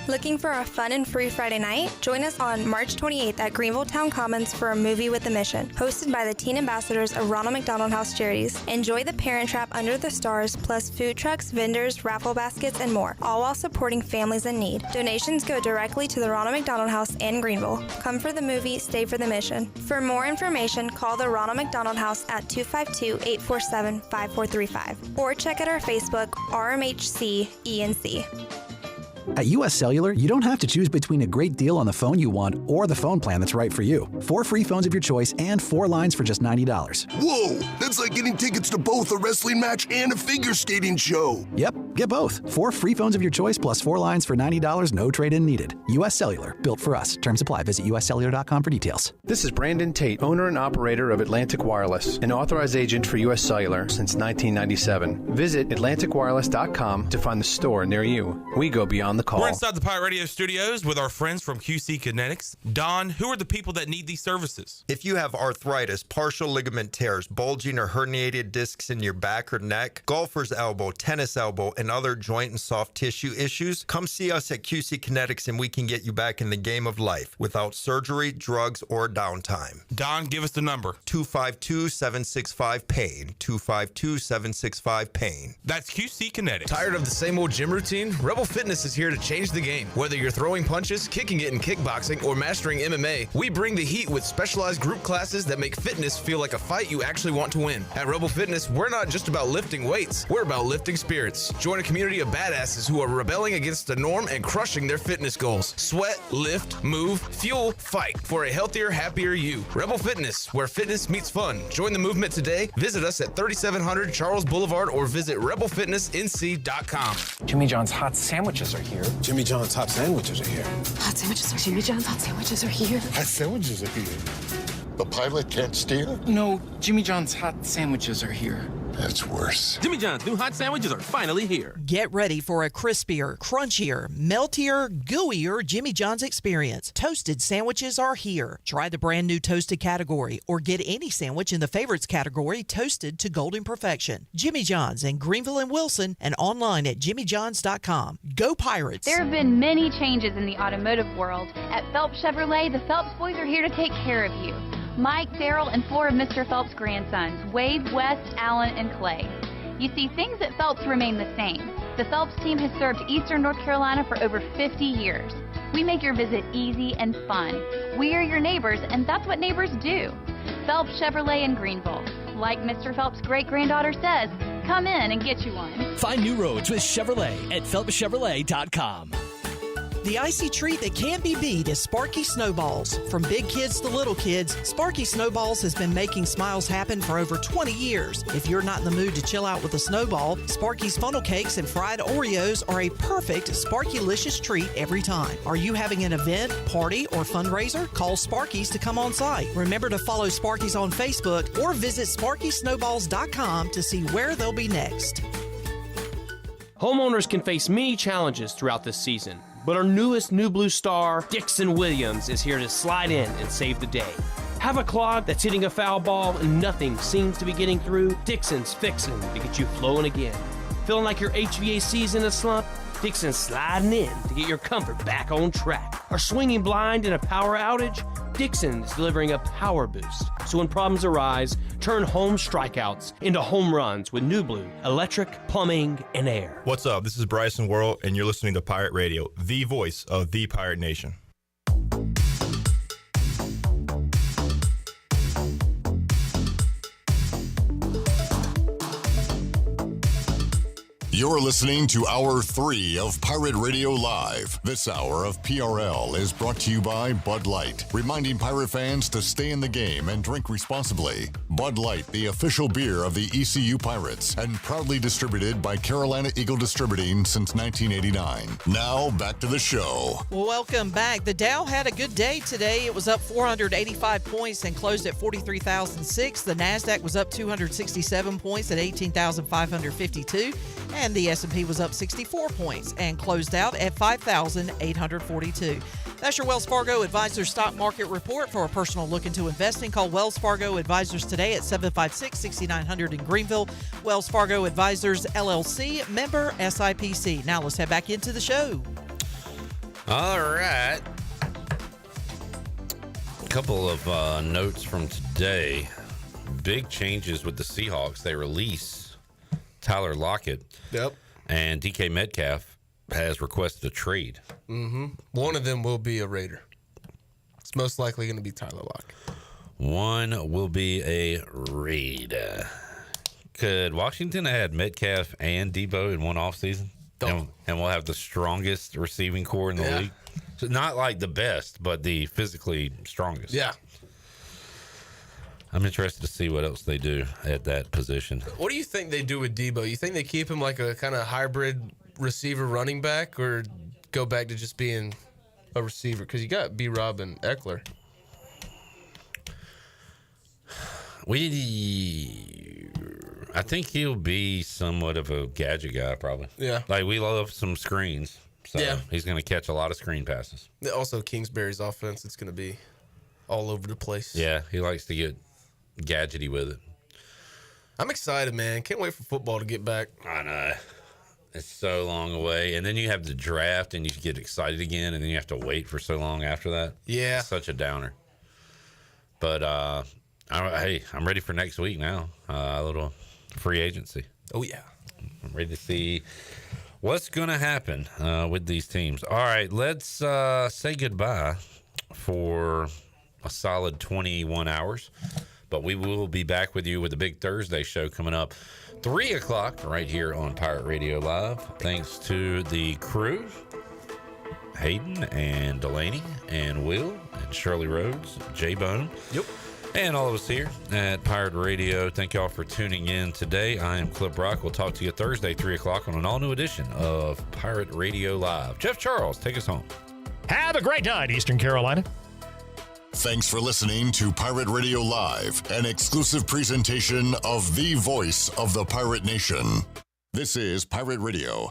Looking for a fun and free Friday night? Join us on March 28th at Greenville Town Commons for a movie with a mission, hosted by the teen ambassadors of Ronald McDonald House Charities. Enjoy The Parent Trap Under the Stars, plus food trucks, vendors, raffle baskets, and more, all while supporting families in need. Donations go directly to the Ronald McDonald House in Greenville. Come for the movie, stay for the mission. For more information, call the Ronald McDonald House at 252-847-5435 or check out our Facebook, RMHC ENC. At US Cellular, you don't have to choose between a great deal on the phone you want or the phone plan that's right for you. 4 free phones of your choice and 4 lines for just $90. Whoa, that's like getting tickets to both a wrestling match and a figure skating show. Yep, get both. 4 free phones of your choice plus 4 lines for $90, no trade-in needed. US Cellular, built for us. Terms apply. Visit uscellular.com for details. This is Brandon Tate, owner and operator of Atlantic Wireless, an authorized agent for US Cellular since 1997. Visit atlanticwireless.com to find the store near you. We go beyond the call. We're inside the Pirate Radio studios with our friends from QC Kinetics. Don, who are the people that need these services? If you have arthritis, partial ligament tears, bulging or herniated discs in your back or neck, golfer's elbow, tennis elbow, and other joint and soft tissue issues, come see us at QC Kinetics and we can get you back in the game of life without surgery, drugs, or downtime. Don, give us the number. 252-765-PAIN. 252-765-PAIN. That's QC Kinetics. Tired of the same old gym routine? Rebel Fitness is here to change the game. Whether you're throwing punches, kicking it in kickboxing, or mastering MMA, we bring the heat with specialized group classes that make fitness feel like a fight you actually want to win. At Rebel Fitness, we're not just about lifting weights, we're about lifting spirits. Join a community of badasses who are rebelling against the norm and crushing their fitness goals. Sweat, lift, move, fuel, fight for a healthier, happier you. Rebel Fitness, where fitness meets fun. Join the movement today. Visit us at 3700 Charles Boulevard or visit rebelfitnessnc.com. Jimmy John's hot sandwiches are here. Jimmy John's hot sandwiches are here. Hot sandwiches are Jimmy John's hot sandwiches are here. Hot sandwiches are here. The pilot can't steer? No, Jimmy John's hot sandwiches are here. That's worse. Jimmy John's new hot sandwiches are finally here. Get ready for a crispier, crunchier, meltier, gooier Jimmy John's experience. Toasted sandwiches are here. Try the brand new toasted category or get any sandwich in the favorites category toasted to golden perfection. Jimmy John's in Greenville and Wilson and online at jimmyjohns.com. Go Pirates! There have been many changes in the automotive world. At Phelps Chevrolet, the Phelps boys are here to take care of you. Mike, Daryl, and 4 of Mr. Phelps' grandsons, Wade, West, Allen, and Clay. You see, things at Phelps remain the same. The Phelps team has served Eastern North Carolina for over 50 years. We make your visit easy and fun. We are your neighbors, and that's what neighbors do. Phelps Chevrolet in Greenville. Like Mr. Phelps' great-granddaughter says, come in and get you one. Find new roads with Chevrolet at PhelpsChevrolet.com. The icy treat that can't be beat is Sparky Snowballs. From big kids to little kids, Sparky Snowballs has been making smiles happen for over 20 years. If you're not in the mood to chill out with a snowball, Sparky's funnel cakes and fried Oreos are a perfect Sparky-licious treat every time. Are you having an event, party, or fundraiser? Call Sparky's to come on site. Remember to follow Sparky's on Facebook or visit SparkySnowballs.com to see where they'll be next. Homeowners can face many challenges throughout this season, but our newest New Blue star, Dixon Williams, is here to slide in and save the day. Have a clog that's hitting a foul ball and nothing seems to be getting through? Dixon's fixing to get you flowing again. Feeling like your HVAC's in a slump? Dixon's sliding in to get your comfort back on track. Are swinging blind in a power outage? Dixon is delivering a power boost. So when problems arise, turn home strikeouts into home runs with New Blue, electric, plumbing, and air. What's up? This is Bryson Worrell, and you're listening to Pirate Radio, the voice of the Pirate Nation. You're listening to Hour 3 of Pirate Radio Live. This hour of PRL is brought to you by Bud Light, reminding Pirate fans to stay in the game and drink responsibly. Bud Light, the official beer of the ECU Pirates, and proudly distributed by Carolina Eagle Distributing since 1989. Now, back to the show. Well, welcome back. The Dow had a good day today. It was up 485 points and closed at 43,006. The NASDAQ was up 267 points at 18,552. And the S&P was up 64 points and closed out at 5,842. That's your Wells Fargo Advisors Stock Market Report. For a personal look into investing, call Wells Fargo Advisors today at 756-6900 in Greenville. Wells Fargo Advisors, LLC, member SIPC. Now let's head back into the show. All right. A couple of notes from today. Big changes with the Seahawks. They release Tyler Lockett. Yep. And DK Metcalf has requested a trade. Mm-hmm. One of them will be a Raider. It's most likely going to be Tyler Lockett. One will be a Raider. Could Washington have had Metcalf and Debo in one offseason? And we'll have the strongest receiving core in the league? So not like the best, but the physically strongest. Yeah. I'm interested to see what else they do at that position. What do you think they do with Debo? You think they keep him like a kind of hybrid receiver running back, or go back to just being a receiver? Because you got B-Rob and Eckler. I think he'll be somewhat of a gadget guy, probably. Yeah. Like, we love some screens. So yeah. He's going to catch a lot of screen passes. Also, Kingsbury's offense, it's going to be all over the place. Yeah, he likes to get gadgety with it. I'm excited, man. Can't wait for football to get back. I know. It's so long away. And then you have the draft, and you get excited again, and then you have to wait for so long after that. Yeah. It's such a downer. But, hey, I'm ready for next week now. A little free agency. Oh, yeah. I'm ready to see what's going to happen with these teams. All right, let's say goodbye for a solid 21 hours. But we will be back with you with the big Thursday show coming up 3 o'clock right here on Pirate Radio Live. Thanks to the crew, Hayden and Delaney and Will and Shirley Rhodes, J-Bone. Yep. And all of us here at Pirate Radio. Thank y'all for tuning in today. I am Clip Brock. We'll talk to you Thursday, 3 o'clock on an all-new edition of Pirate Radio Live. Jeff Charles, take us home. Have a great night, Eastern Carolina. Thanks for listening to Pirate Radio Live, an exclusive presentation of the voice of the Pirate Nation. This is Pirate Radio.